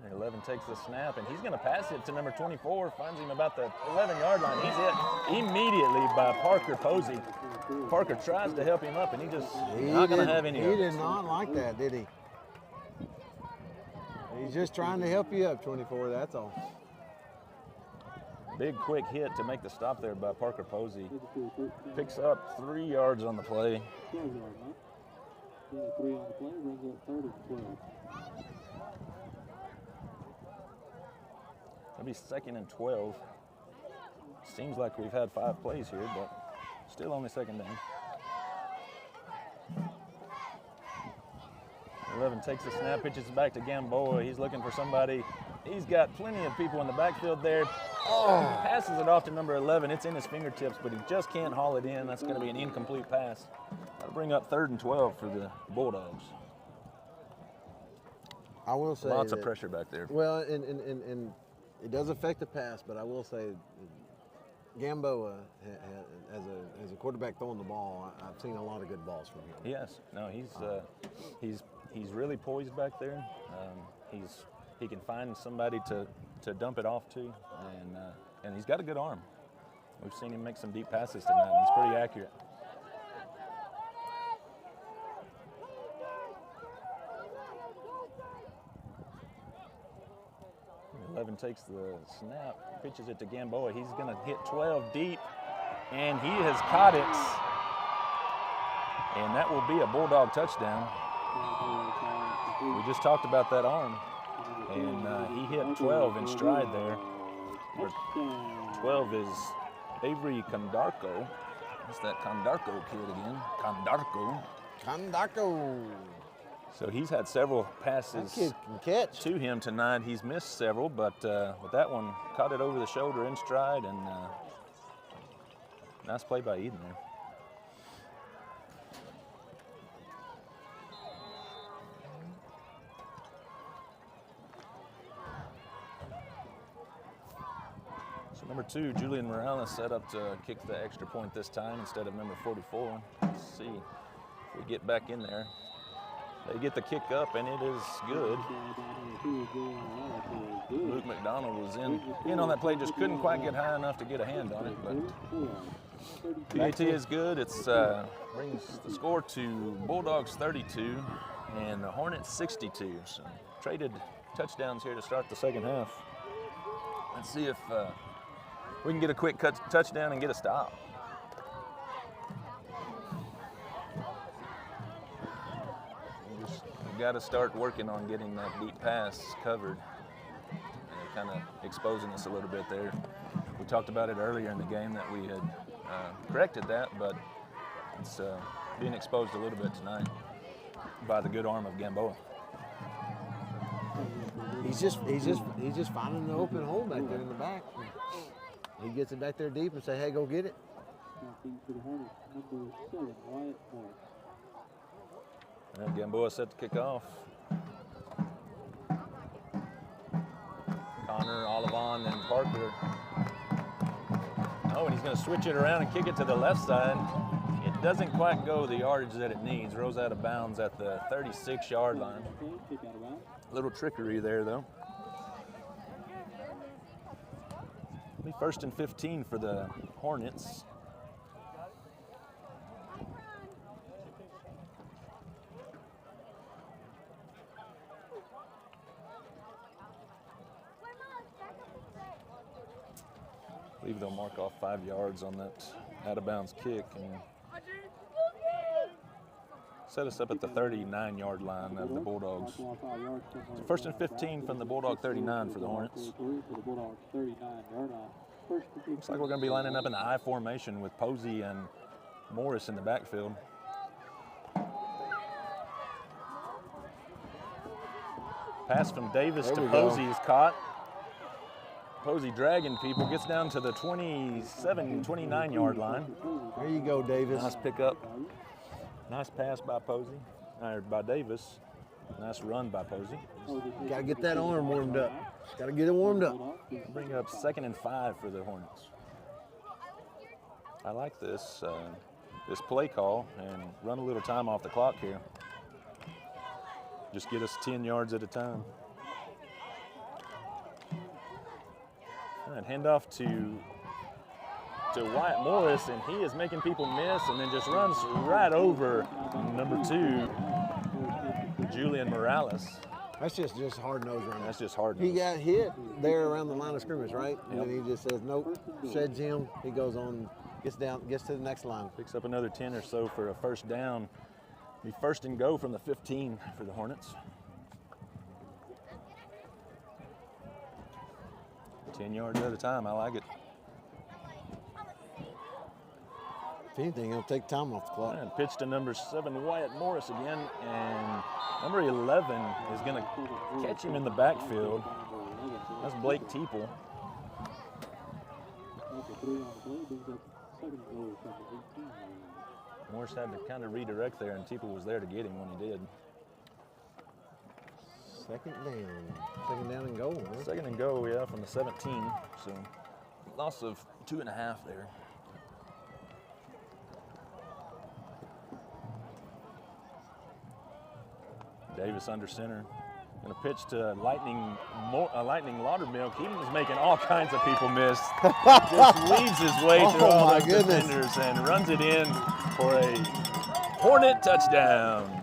And 11 takes the snap, and he's going to pass it to number 24, finds him about the 11-yard line. He's hit immediately by Parker Posey. Parker tries to help him up, and he's not going to have any He of it. did not like that, did he? He's just trying to help you up, 24, that's all. Big quick hit to make the stop there by Parker Posey. Picks up 3 yards on the play. 3 on the play, brings up 3rd and 12. It'll be 2nd and 12. Seems like we've had 5 plays here, but still only 2nd down. 11 takes the snap, pitches it back to Gamboa. He's looking for somebody. He's got plenty of people in the backfield there. Oh, passes it off to number 11. It's in his fingertips, but he just can't haul it in. That's going to be an incomplete pass. That'll bring up 3rd and 12 for the Bulldogs. I will say lots of pressure back there. Well, and it does affect the pass, but I will say Gamboa, as a quarterback throwing the ball, I've seen a lot of good balls from him. Yes, no, he's really poised back there. He can find somebody to dump it off to, and he's got a good arm. We've seen him make some deep passes tonight, and he's pretty accurate. Eleven takes the snap, pitches it to Gamboa. He's going to hit 12 deep, and he has caught it. And that will be a Bulldog touchdown. We just talked about that arm, and he hit 12 in stride there. 12 is Avery Condarco. That's that Condarco kid again. Condarco. So he's had several passes That kid can catch. to him tonight. He's missed several, but with that one, caught it over the shoulder in stride, and nice play by Eden there. So number 2, Julian Morales, set up to kick the extra point this time instead of number 44. Let's see if we get back in there. They get the kick up, and it is good. Luke McDonald was in on that play, just couldn't quite get high enough to get a hand on it, but PAT is good. It's brings the score to Bulldogs 32 and the Hornets 62. So traded touchdowns here to start the second half. Let's see if we can get a quick touchdown and get a stop. We've got to start working on getting that deep pass covered and kind of exposing us a little bit there. We talked about it earlier in the game that we had corrected that, but it's being exposed a little bit tonight by the good arm of Gamboa. He's just finding an open hole back there in the back. He gets it back there deep and say, "Hey, go get it." And Gamboa set to kick off. Connor, Olivon, and Parker. Oh, and he's going to switch it around and kick it to the left side. It doesn't quite go the yardage that it needs. Rolls out of bounds at the 36-yard line. A little trickery there, though. It'll be 1st and 15 for the Hornets. I believe they'll mark off 5 yards on that out-of-bounds kick and set us up at the 39-yard line of the Bulldogs. So 1st and 15 from the Bulldog 39 for the Hornets. Looks like we're going to be lining up in the I formation with Posey and Morris in the backfield. Pass from Davis to Posey is caught. Posey dragging people, gets down to the 27, 29-yard line. There you go, Davis. Nice pickup. Nice pass by Posey, or by Davis. Nice run by Posey. Got to get that arm warmed up. Got to get it warmed up. Bring up 2nd and 5 for the Hornets. I like this this play call and run a little time off the clock here. Just get us 10 yards at a time. All right, handoff to Wyatt Morris, and he is making people miss and then just runs right over number 2, Julian Morales. That's just hard nose running. That's just hard nose. He got hit there around the line of scrimmage, right? And then he just says, nope, sheds him. He goes on, gets to the next line. Picks up another 10 or so for a first down. Be 1st and go from the 15 for the Hornets. 10 yards at a time, I like it. If anything, he'll take time off the clock. And pitch to number 7, Wyatt Morris again, and number 11 is going to catch him in the backfield. That's Blake Teeple. Morris had to kind of redirect there, and Teeple was there to get him when he did. 2nd down and goal. Huh? 2nd and go, yeah, from the 17. So loss of 2.5 there. Davis under center. Going to pitch to Lightning Laudermilk. He was making all kinds of people miss. Just weaves his way through all those defenders and runs it in for a Hornet touchdown.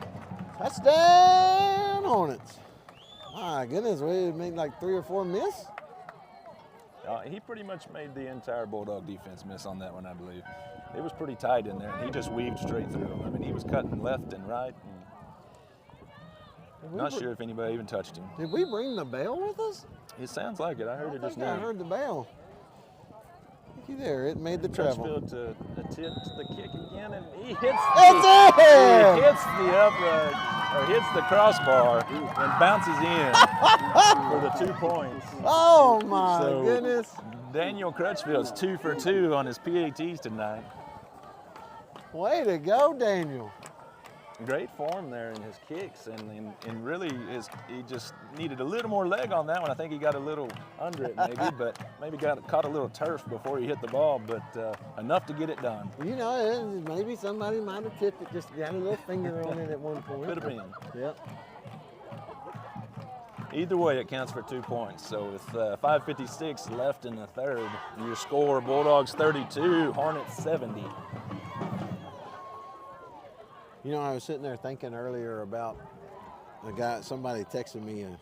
Touchdown, Hornets. My goodness, we made like 3 or 4 miss. He pretty much made the entire Bulldog defense miss on that one, I believe. It was pretty tight in there, and he just weaved straight through them. I mean, he was cutting left and right. Not sure if anybody even touched him. Did we bring the bell with us? It sounds like it. I heard it just now. I heard the bell. Looky there, it made the travel. Crutchfield to attempt the kick again, and he hits the crossbar and bounces in for the 2 points. Oh my goodness! Daniel Crutchfield's 2 for 2 on his PATs tonight. Way to go, Daniel. Great form there in his kicks, and really he just needed a little more leg on that one. I think he got a little under it maybe, but maybe caught a little turf before he hit the ball, but enough to get it done. You know, maybe somebody might have tipped it, just got a little finger on it at one point. Could have been. Yep. Either way, it counts for 2 points. So with 5:56 left in the 3rd, your score, Bulldogs 32, Hornets 70. You know, I was sitting there thinking earlier about somebody texted me a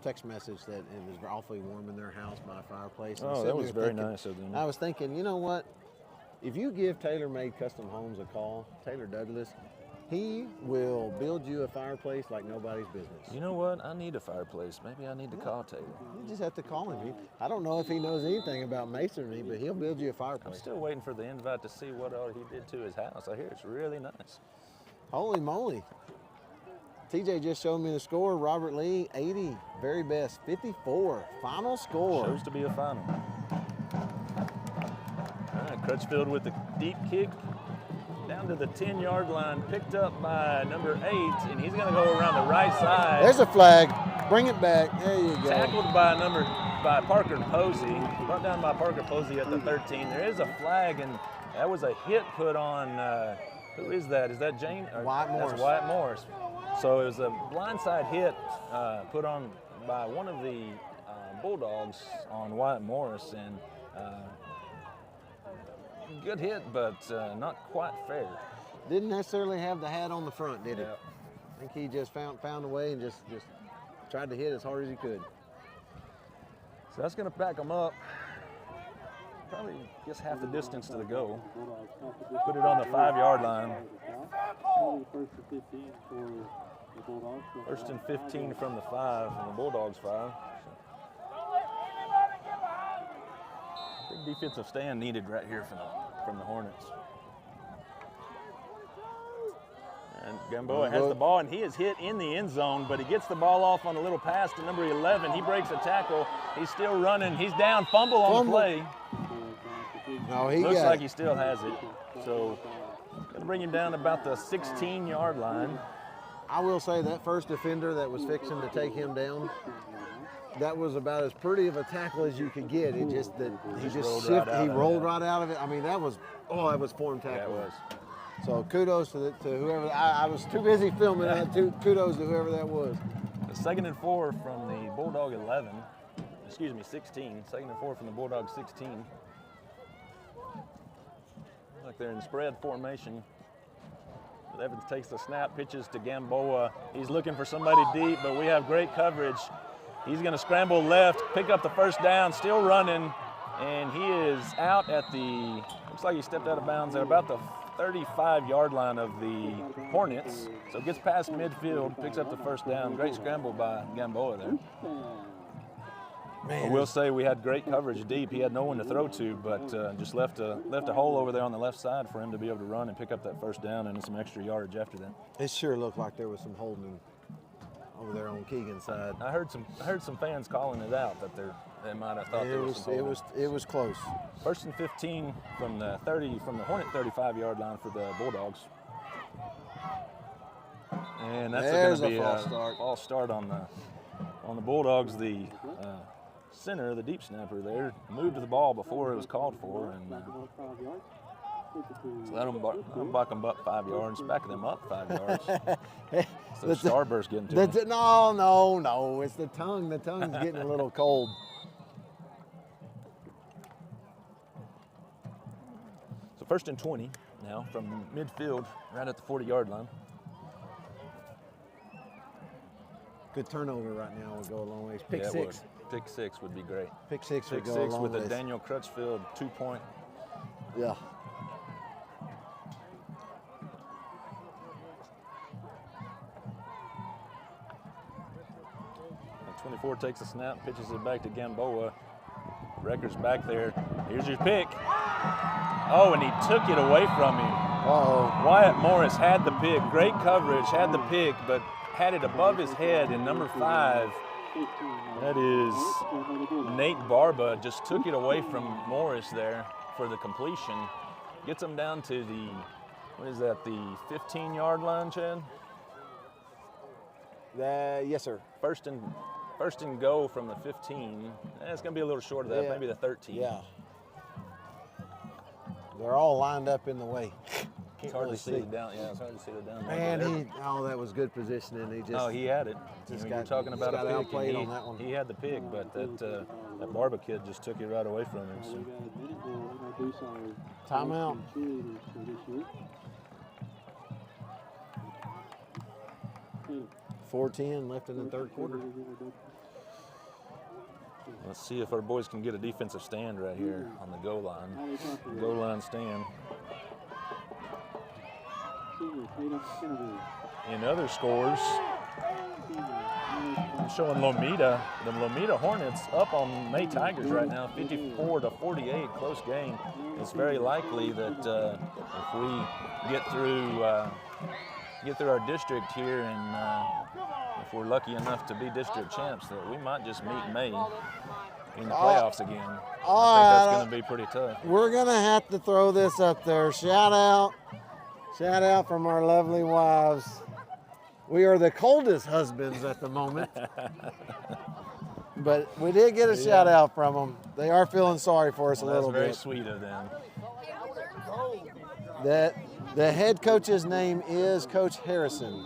text message that it was awfully warm in their house by a fireplace. Oh, that was very nice of them. I was thinking, you know what? If you give Taylor Made Custom Homes a call, Taylor Douglas, he will build you a fireplace like nobody's business. You know what? I need a fireplace. Maybe I need to call Taylor. You just have to call him. I don't know if he knows anything about masonry, but he'll build you a fireplace. I'm still waiting for the invite to see what all he did to his house. I hear it's really nice. Holy moly. TJ just showed me the score. Robert Lee, 80, very best, 54. Final score. Shows to be a final. All right, Crutchfield with the deep kick down to the 10-yard line, picked up by number 8, and he's going to go around the right side. There's a flag. Bring it back. There you go. Tackled by Parker Posey. Brought down by Parker Posey at the 13. There is a flag, and that was a hit put on. Who is that? Is that Jane? Wyatt Morris. That's Wyatt Morris. So it was a blindside hit put on by one of the Bulldogs on Wyatt Morris, and good hit, but not quite fair. Didn't necessarily have the hat on the front, did he? Yeah. I think he just found a way and just tried to hit as hard as he could. So that's going to back them up. probably just half the distance to the goal. Put it on the 5-yard line. First and 15 from the 5, from the Bulldogs 5. Big defensive stand needed right here from the Hornets. And Gamboa has the ball, and he is hit in the end zone, but he gets the ball off on a little pass to number 11. He breaks a tackle. He's still running. He's down. Fumble on the play. No, he looks got like it. he still has it. So going to bring him down about the 16-yard line. I will say that first defender that was fixing to take him down, that was about as pretty of a tackle as you could get. It just that he just shifted, he rolled right out of it. I mean, that was form tackle. Yeah, it was. So kudos to whoever. I was too busy filming. Kudos to whoever that was. The 2nd and 4 from the Bulldog 11. Excuse me, 16. 2nd and 4 from the Bulldog 16. Like they're in spread formation. Evans takes the snap, pitches to Gamboa. He's looking for somebody deep, but we have great coverage. He's going to scramble left, pick up the first down, still running, and he is out at the, looks like he stepped out of bounds at about the 35-yard line of the Hornets. So gets past midfield, picks up the first down. Great scramble by Gamboa there. Man. I will say we had great coverage deep. He had no one to throw to, but just left a hole over there on the left side for him to be able to run and pick up that first down and some extra yardage after that. It sure looked like there was some holding over there on Keegan's side. I heard some fans calling it out that they might have thought there was some holding. It was close. First and 15 from the Hornet 35-yard line for the Bulldogs. And that's going to be a false start on the Bulldogs. The center, the deep snapper there, moved the ball before it was called for, and so let them buck them up 5 yards, back them up 5 yards. So the starburst getting to them. No, it's the tongue. The tongue's getting a little cold. So first and 20 now from midfield, right at the 40-yard line. Good turnover right now would go a long ways. Pick six. Would. Pick 6 would be great. Pick six would go a Pick 6 long with ways. a Daniel Crutchfield 2-point. Yeah. And 24 takes a snap, pitches it back to Gamboa. Recker's back there. Here's your pick. Oh, and he took it away from him. Uh-oh. Wyatt Morris had the pick. Great coverage, had the pick, but had it above his head in number 5. That is Nate Barba, just took it away from Morris there for the completion. Gets him down to the, what is that, the 15-yard line, Chad? Yes, sir. First and go from the 15. It's going to be a little short of that, maybe the 13. Yeah. They're all lined up in the way. It's hard to see it down. Yeah, it's hard to see it down. Man, that was good positioning. He had it. You're talking about a pick. Outplayed on that one. He had the pick, but that Barba kid just took it right away from him. So. Timeout. 4:10 left in the third quarter. Let's see if our boys can get a defensive stand right here on the goal line. Goal line stand. In other scores, I'm showing Lomita. The Lomita Hornets up on May Tigers right now, 54-48, close game. It's very likely that if we get through our district here, and if we're lucky enough to be district champs, that we might just meet May in the playoffs again. I think that's going to be pretty tough. We're going to have to throw this up there. Shout out from our lovely wives. We are the coldest husbands at the moment. But we did get a shout out from them. They are feeling sorry for us a little bit. That's very sweet of them. The head coach's name is Coach Harrison.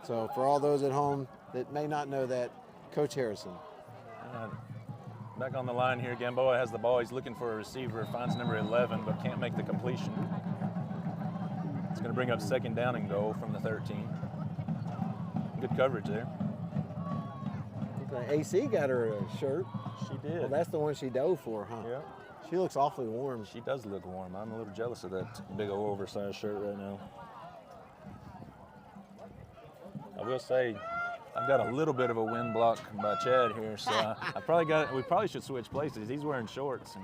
So for all those at home that may not know that, Coach Harrison. Back on the line here, Gamboa has the ball. He's looking for a receiver, finds number 11, but can't make the completion. It's going to bring up second down and goal from the 13. Good coverage there. AC got her a shirt. She did. Well, that's the one she dove for, huh? Yeah. She looks awfully warm. She does look warm. I'm a little jealous of that big old oversized shirt right now. I will say, I've got a little bit of a wind block by Chad here, so we probably should switch places. He's wearing shorts, and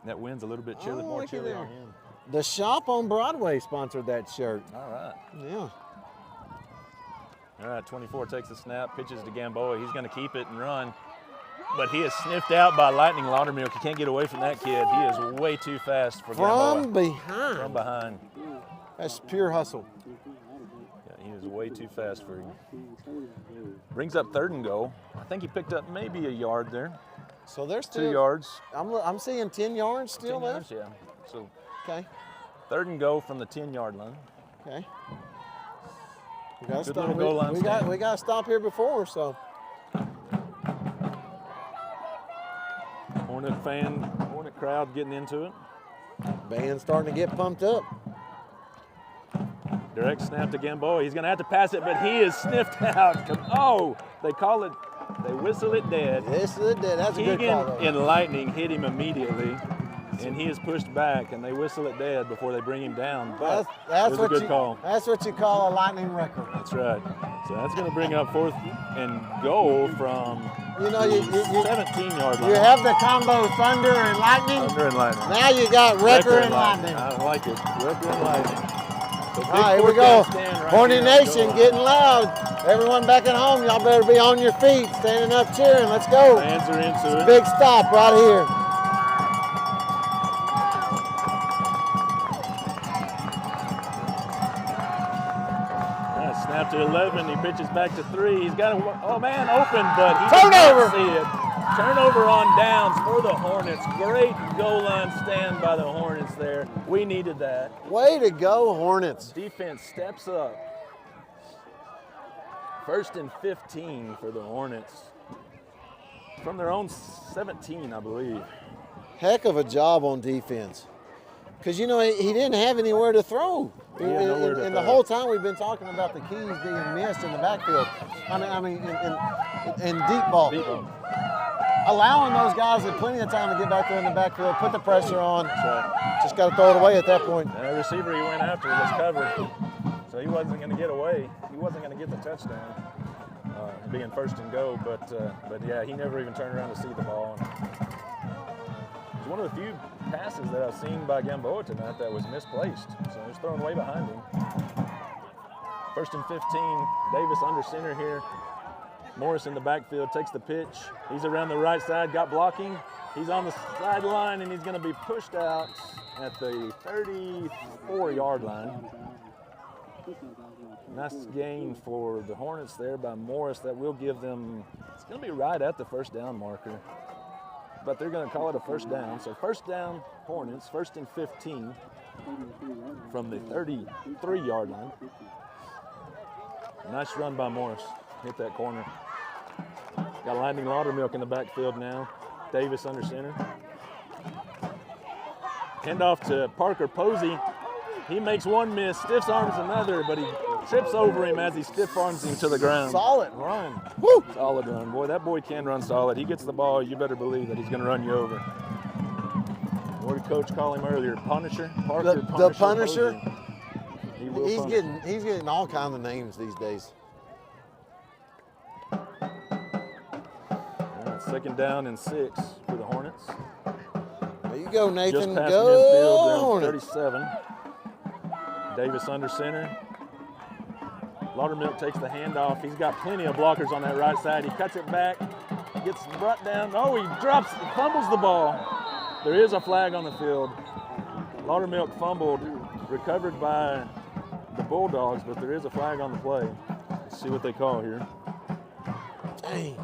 that wind's a little bit chilly, more chilly on him. The shop on Broadway sponsored that shirt. All right. Yeah. All right, 24 takes the snap, pitches to Gamboa. He's going to keep it and run, but he is sniffed out by Lightning Laudermilk. You can't get away from that kid. He is way too fast for Gamboa. From behind. From behind. That's pure hustle. Yeah, he is way too fast for him. Brings up 3rd and goal. I think he picked up maybe a yard there. So there's still 2 yards. I'm seeing 10 yards still 10 left. yards, yeah. So okay. 3rd and goal from the 10-yard line. Okay. We got to Good stop. little goal line stand. We got to stop here before. So. Hornet crowd getting into it. Band's starting to get pumped up. Direct snap to Gamboa. He's going to have to pass it, but he is sniffed out. Oh, they call it, they whistle it dead. Whistle it dead. That's a good call. Keegan and Lightning hit him immediately, and he is pushed back, and they whistle it dead before they bring him down. But that's it was a good call. That's what you call a Lightning record. That's right. So that's going to bring up 4th and goal from you 17-yard line. You have the combo Thunder and Lightning. Thunder and Lightning. Now you got Wrecker and Lightning. I like it. Wrecker and Lightning. So all right, here we go. Hornet Nation getting loud. Everyone back at home, y'all better be on your feet, standing up, cheering. Let's go. Fans are into it. Big stop right here. Snap to 11. He pitches back to 3. He's got a man open, but he turnover. Does not see it. Turnover on downs for the Hornets. Great goal line stand by the Hornets there. We needed that. Way to go, Hornets. Defense steps up. 1st and 15 for the Hornets. From their own 17, I believe. Heck of a job on defense. Because, you know, he didn't have anywhere to throw. And the whole time we've been talking about the keys being missed in the backfield. I mean, in deep ball. Allowing those guys plenty of time to get back there in the backfield, put the pressure on. Just got to throw it away at that point. And the receiver he went after was covered, so he wasn't going to get away. He wasn't going to get the touchdown, being 1st and goal. But yeah, he never even turned around to see the ball. It's one of the few passes that I've seen by Gamboa tonight that was misplaced. So he's thrown way behind him. 1st and 15. Davis under center here. Morris in the backfield takes the pitch. He's around the right side, got blocking. He's on the sideline, and he's going to be pushed out at the 34-yard line. Nice gain for the Hornets there by Morris. That will give them, it's going to be right at the 1st down marker. But they're going to call it a 1st down. So 1st down, Hornets, 1st and 15 from the 33-yard line. Nice run by Morris. Hit that corner. Got Lightning Laudermilk in the backfield now. Davis under center. Handoff to Parker Posey. He makes one miss, stiff arms another, but he trips over him as he stiff arms him to the ground. Solid run. Woo! Solid run. Boy, that boy can run solid. He gets the ball, you better believe that he's going to run you over. What did Coach call him earlier? Punisher? Parker the Punisher? He's getting all kinds of names these days. 2nd down and 6 for the Hornets. There you go, Nathan. Just past Go midfield, Hornets. 37. Davis under center. Laudermilk takes the handoff. He's got plenty of blockers on that right side. He cuts it back, gets brought down. Oh, he fumbles the ball. There is a flag on the field. Laudermilk fumbled, recovered by the Bulldogs, but there is a flag on the play. Let's see what they call here. Dang.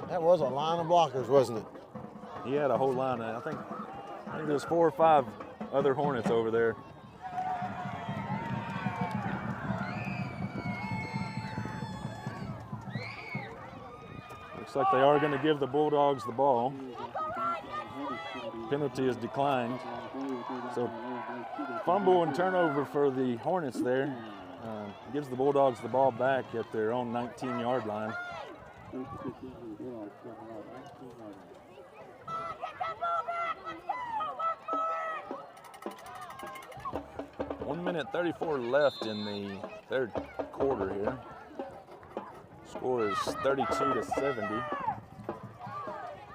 That was a line of blockers, wasn't it? He had a whole line. I think there was 4 or 5 other Hornets over there. Looks like they are going to give the Bulldogs the ball. Penalty is declined. So fumble and turnover for the Hornets there. Gives the Bulldogs the ball back at their own 19-yard line. 1 minute 34 left in the third quarter here. Score is 32-70.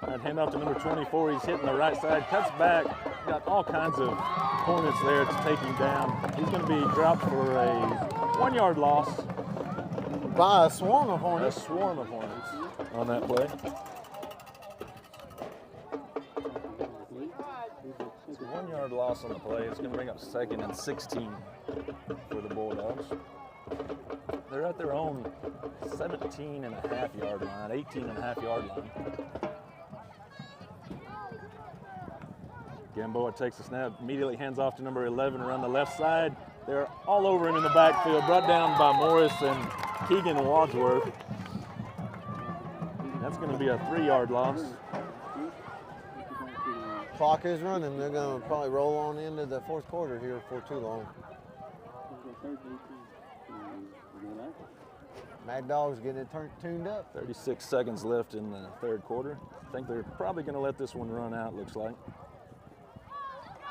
I'd hand off to number 24. He's hitting the right side, cuts back, got all kinds of Hornets there to take him down. He's going to be dropped for a 1-yard loss. By a swarm of Hornets. A swarm of Hornets on that play. It's a 1-yard loss on the play. It's going to bring up 2nd and 16 for the Bulldogs. They're at their own 17.5-yard line, 18.5-yard line. Gamboa takes the snap, immediately hands off to number 11 around the left side. They're all over him in the backfield, brought down by Morris and Keegan Wadsworth. That's going to be a 3-yard loss. Clock is running. They're going to probably roll on into the fourth quarter here for too long. Mad Dog's getting it tuned up. 36 seconds left in the third quarter. I think they're probably going to let this one run out, looks like.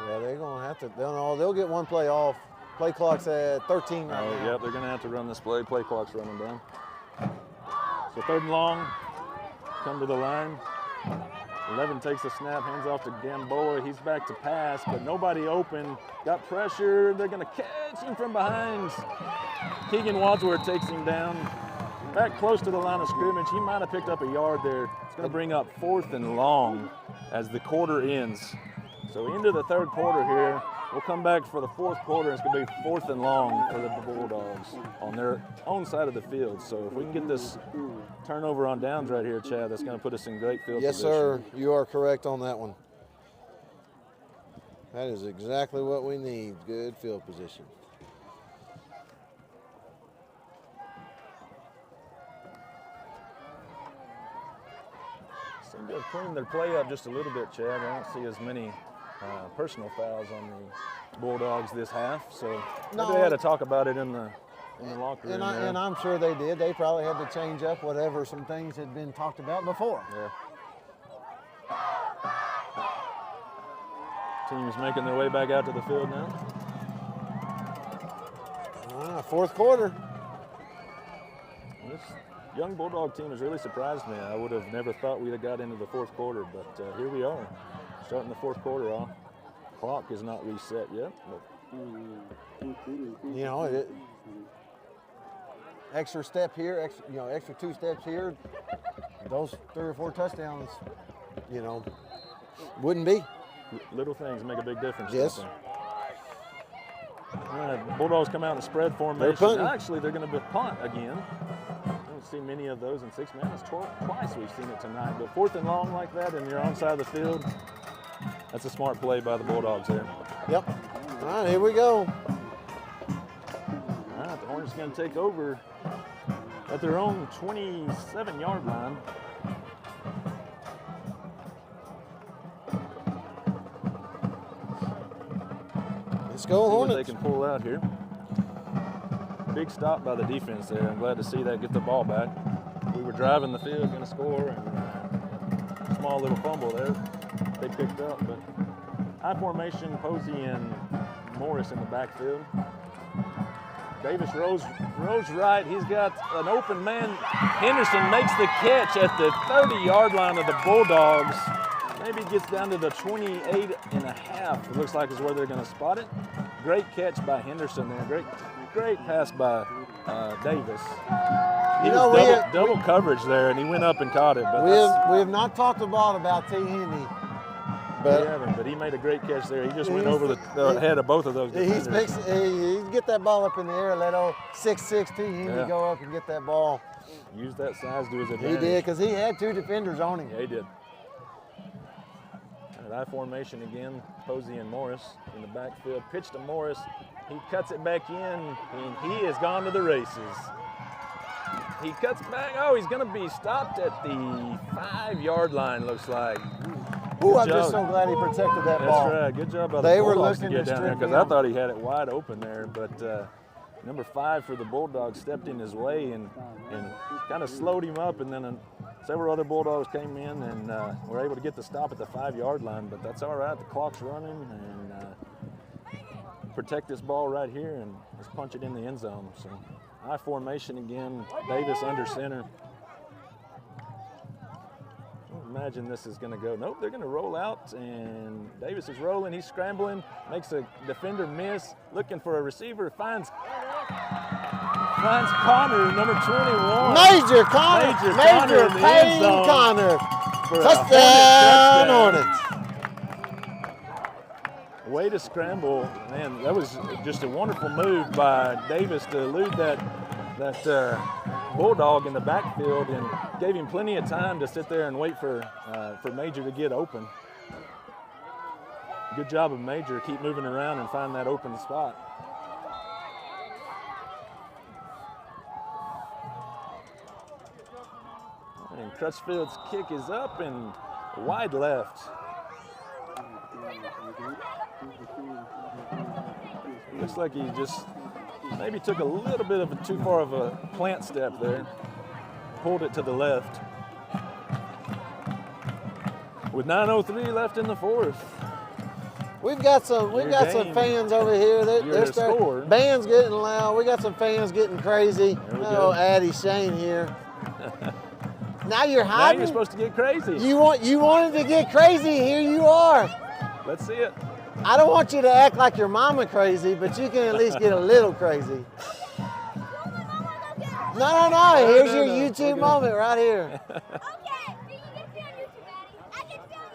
Yeah, they're going to have to. They'll get one play off. Play clock's at 13 right now. Yep, they're going to have to run this play. Play clock's running down. So 3rd and long, come to the line. 11 takes the snap, hands off to Gamboa. He's back to pass, but nobody open. Got pressure. They're going to catch him from behind. Keegan Wadsworth takes him down. Back close to the line of scrimmage. He might have picked up a yard there. It's going to bring up 4th and long as the quarter ends. So into the third quarter here. We'll come back for the fourth quarter. It's going to be 4th and long for the Bulldogs on their own side of the field. So if we can get this turnover on downs right here, Chad, that's going to put us in great field Yes, position. sir. You are correct on that one. That is exactly what we need. Good field position. Seem to have cleaned their play up just a little bit, Chad. I don't see as many personal fouls on the Bulldogs this half, so maybe they had to talk about it in the locker room. And I'm sure they did. They probably had to change up whatever some things had been talked about before. Yeah. Teams making their way back out to the field now. Fourth quarter. This young Bulldog team has really surprised me. I would have never thought we'd have got into the fourth quarter, but here we are, starting the fourth quarter off. Clock is not reset yet. You know, extra step here, extra 2 steps here. Those 3 or 4 touchdowns, wouldn't be. Little things make a big difference. Yes. Bulldogs come out in spread formation. They're punting. Actually, they're going to be punt again. I don't see many of those in 6 minutes. Twice we've seen it tonight. But 4th and long like that, and you're on side of the field. That's a smart play by the Bulldogs there. Yep. All right, here we go. All right, the Hornets going to take over at their own 27-yard line. Let's go, Hornets. They can pull out here. Big stop by the defense there. I'm glad to see that get the ball back. We were driving the field, going to score, and small little fumble there they picked up. But high formation, Posey and Morris in the backfield. Davis rolls right. He's got an open man. Henderson makes the catch at the 30-yard line of the Bulldogs. Maybe gets down to the 28.5. It looks like is where they're going to spot it. Great catch by Henderson there. Great pass by Davis. He was double coverage there, and he went up and caught it. But we have not talked a lot about T. Henry. But he made a great catch there. He just went over the head of both of those defenders. He get that ball up in the air, let old 6'6" T. Henry go up and get that ball. Use that size to his advantage. He did, because he had 2 defenders on him. Yeah, he did. I formation again, Posey and Morris in the backfield. Pitch to Morris. He cuts it back in, and he has gone to the races. He cuts back. Oh, he's going to be stopped at the 5-yard line, looks like. Ooh, I'm just so glad he protected that ball. That's right. Good job by the Bulldogs to get down there, because I thought he had it wide open there. But number 5 for the Bulldogs stepped in his way and kind of slowed him up, and then several other Bulldogs came in and were able to get the stop at the 5-yard line. But that's all right. The clock's running, and protect this ball right here and let's punch it in the end zone. So I formation again, Davis under center. Imagine this is going to go. Nope, they're going to roll out, and Davis is rolling. He's scrambling, makes a defender miss, looking for a receiver, finds Connor, number 21. Major Connor, Major Payne Connor. Touchdown, Hornets. Way to scramble. Man, that was just a wonderful move by Davis to elude that Bulldog in the backfield and gave him plenty of time to sit there and wait for Major to get open. Good job of Major, keep moving around and find that open spot. And Crutchfield's kick is up and wide left. Looks like he just maybe took a little bit of too far of a plant step there. Pulled it to the left. With 9:03 left in the fourth. We've got some fans over here. They're starting. Band's getting loud. We got some fans getting crazy. Oh, Addie Shane here. Now you're hiding. Now you're supposed to get crazy. You wanted to get crazy. Here you are. Let's see it. I don't want you to act like your mama crazy, but you can at least get a little crazy. No. Here's your YouTube moment right here.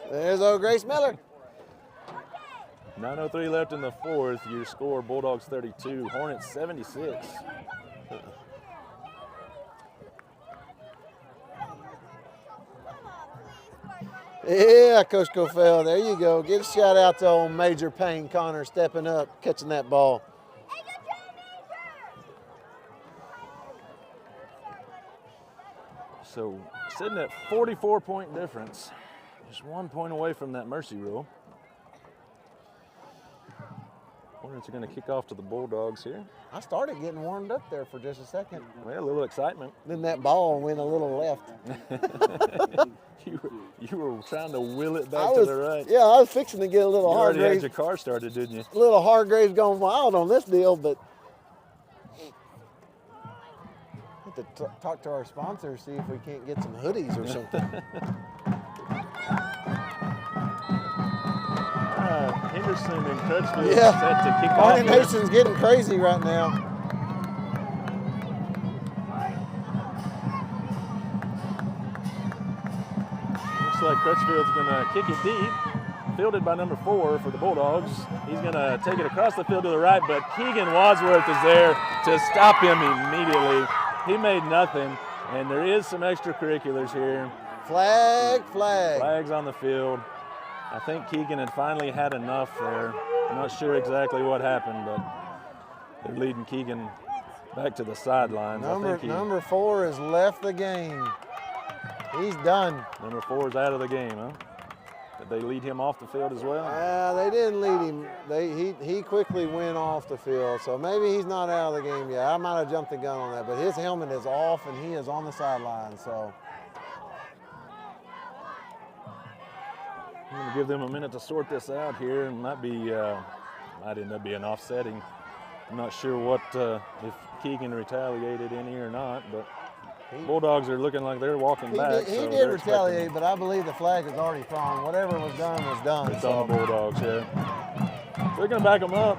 There's old Grace Miller. 9:03 left in the fourth. Your score, Bulldogs 32, Hornets 76. Yeah, Coach Cofell, there you go. Give a shout out to old Major Payne Connor stepping up, catching that ball. So sitting at 44-point difference, just 1 point away from that mercy rule. Hornets are going to kick off to the Bulldogs here. I started getting warmed up there for just a second. Well, a little excitement. Then that ball went a little left. You were trying to will it back to the right. Yeah, I was fixing to get a little Hargraves. You already Hargraves. had your car started, didn't you? A little Hargraves going wild on this deal, but have to talk to our sponsor, see if we can't get some hoodies or something. Henderson and Crutchfield Yeah, set to kick Arnie off. Mason's getting crazy right now. Looks like Crutchfield's going to kick it deep. Fielded by number 4 for the Bulldogs. He's going to take it across the field to the right, but Keegan Wadsworth is there to stop him immediately. He made nothing, and there is some extracurriculars here. Flag. Flags on the field. I think Keegan had finally had enough there. I'm not sure exactly what happened, but they're leading Keegan back to the sidelines. Number 4 has left the game. He's done. Number 4 is out of the game, huh? Did they lead him off the field as well? They didn't lead him. He quickly went off the field, so maybe he's not out of the game yet. I might have jumped the gun on that, but his helmet is off and he is on the sideline, so. I'm going to give them a minute to sort this out here. It might end up being offsetting. I'm not sure what if Keegan retaliated any or not, but Bulldogs are looking like they're walking back. He did retaliate, but I believe the flag is already thrown. Whatever was done was done. It's on the Bulldogs, yeah. So they're going to back them up.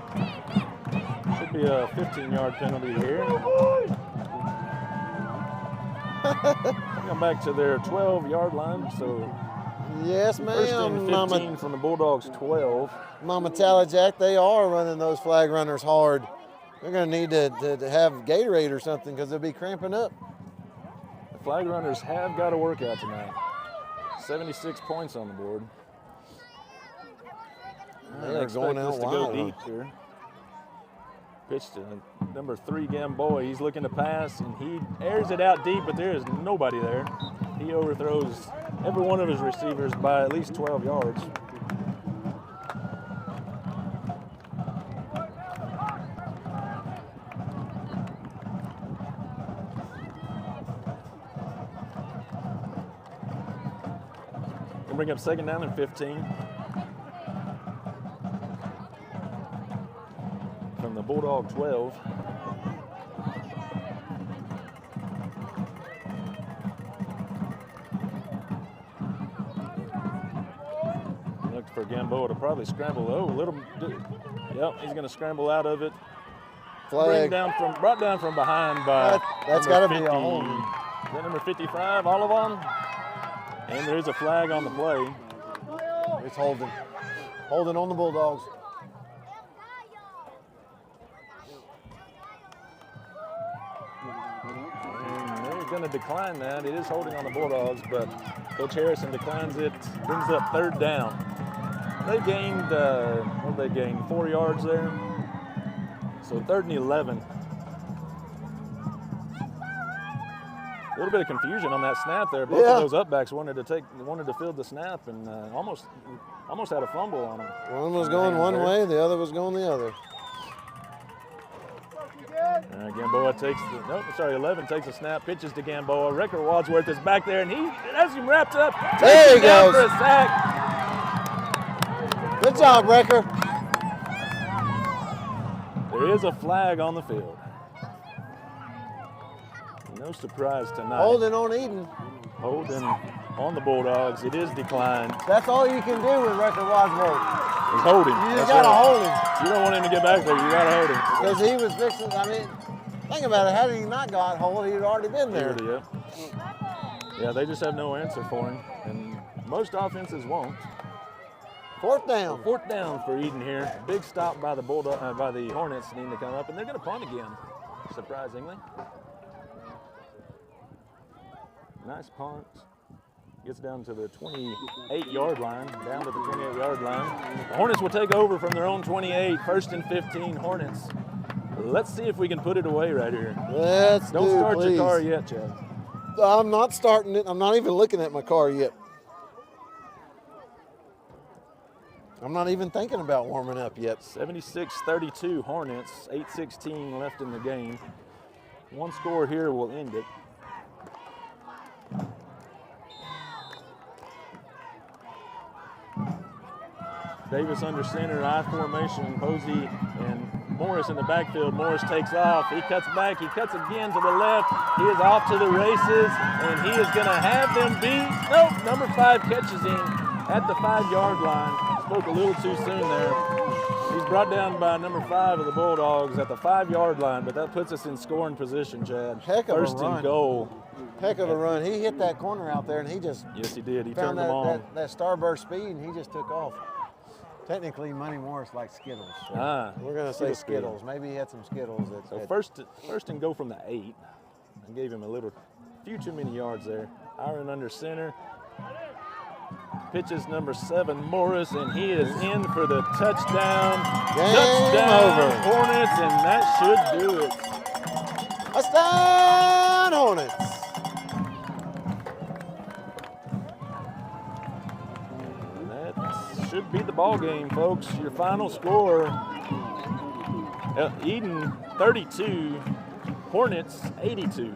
Should be a 15-yard penalty here. Come back to their 12-yard line, so. Yes, ma'am. First and 15 from the Bulldogs 12. Mama Talajack, they are running those flag runners hard. They're going to need to have Gatorade or something because they'll be cramping up. The flag runners have got a workout tonight. 76 points on the board. They're going out to go deep here. Pitch to number 3, Gamboa. He's looking to pass, and he airs it out deep, but there is nobody there. He overthrows every one of his receivers by at least 12 yards. We'll bring up 2nd down and 15. from the Bulldog 12. Looked for Gamboa to probably scramble. Oh, yep, he's going to scramble out of it. Flag. Brought down from behind by That's got to be a holding. Is that number 55, Olivon? And there's a flag on the play. It's holding. Holding on the Bulldogs. And they're going to decline that. It is holding on the Bulldogs, but Coach Harrison declines it. Brings up 3rd down. They gained, what did they gain? 4 yards there. So 3rd and 11. A little bit of confusion on that snap there. Both of those upbacks wanted to field the snap and almost had a fumble on them. One was going one way, the other was going the other. Gamboa takes 11 takes a snap, pitches to Gamboa. Wrecker Wadsworth is back there, and he has him wrapped up. There he goes. For a sack. Good job, Wrecker. There is a flag on the field. No surprise tonight. Holding on Eden. Holding on the Bulldogs. It is declined. That's all you can do with Wrecker Wadsworth. He's holding. You just got to hold him. You don't want him to get back there. You got to hold him. Because he was fixing, I mean, think about it. Had he not got hold, he'd already been there. Yeah, they just have no answer for him. And most offenses won't. 4th down. 4th down for Eden here. Big stop by the by the Hornets needing to come up, and they're going to punt again, surprisingly. Nice punt. Gets down to the 28-yard line, down to the 28-yard line. The Hornets will take over from their own 28, 1st and 15 Hornets. Let's see if we can put it away right here. Don't start your car yet, Chad. I'm not starting it. I'm not even looking at my car yet. I'm not even thinking about warming up yet. 76-32 Hornets, 8:16 left in the game. One score here will end it. Davis under center, I formation, Posey and Morris in the backfield. Morris takes off, he cuts back, he cuts again to the left. He is off to the races, and he is going to have them beat. Nope, number 5 catches him at the 5-yard line. Spoke a little too soon there. He's brought down by number 5 of the Bulldogs at the 5-yard line, but that puts us in scoring position, Chad. Heck of a run. 1st and goal. Heck of a run. He hit that corner out there, and he just Yes, he did. He found turned them on. that starburst speed, and he just took off. Technically, Money Morris likes Skittles. So we're going to say Skittles. Maybe he had some Skittles. So first and go from the 8. I gave him a few too many yards there. Irion under center. Pitches number 7, Morris, and he is in for the touchdown. Touchdown over. Hornets, and that should do it. Touchdown Hornets. Should be the ball game, folks. Your final score: Eden 32, Hornets 82.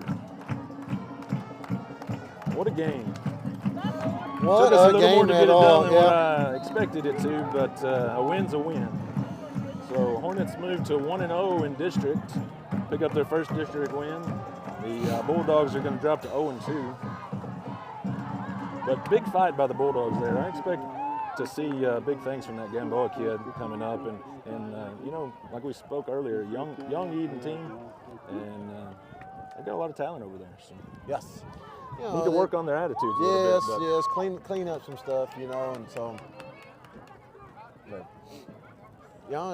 What a game! What Took us a little game more to get at it all, done than what I expected it to, but a win's a win. So Hornets move to 1-0 in district, pick up their first district win. The Bulldogs are going to drop to 0-2. But big fight by the Bulldogs there. I expect to see big things from that Gamboa kid coming up, and you know, like we spoke earlier, young Eden team, and they got a lot of talent over there. So yes, you know, need to work on their attitudes. Yes, a little bit, yes, clean up some stuff, you know, and so. But, you know,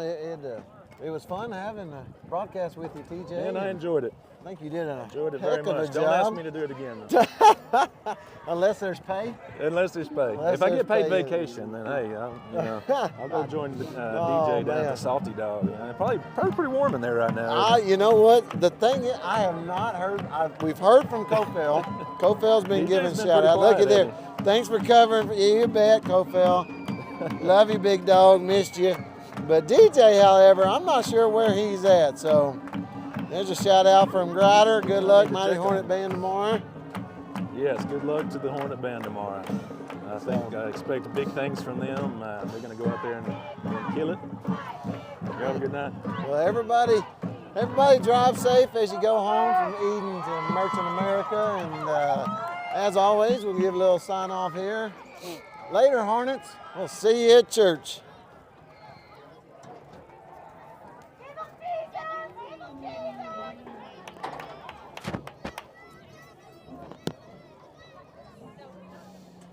it was fun having a broadcast with you, TJ. And I enjoyed it. I think you did a Enjoyed it heck very of a much. Don't job. ask me to do it again. Unless there's pay. Unless there's pay. Unless if I get there's paid pay. vacation, then hey, I'll go join DJ down at the Salty Dog. Probably pretty warm in there right now. You know what? The thing is, I have not heard. We've heard from Kofel. Kofel's been giving shout out. Look at there. Thanks for covering. You bet, Kofel. Love you, big dog. Missed you. But DJ, however, I'm not sure where he's at. So there's a shout out from Grider. Good luck, Mighty Hornet Band tomorrow. Yes, good luck to the Hornet Band tomorrow. I expect big things from them. They're going to go out there and kill it. You have a good night. Well, everybody drive safe as you go home from Eden to Merchant America. And as always, we'll give a little sign off here. Later, Hornets. We'll see you at church.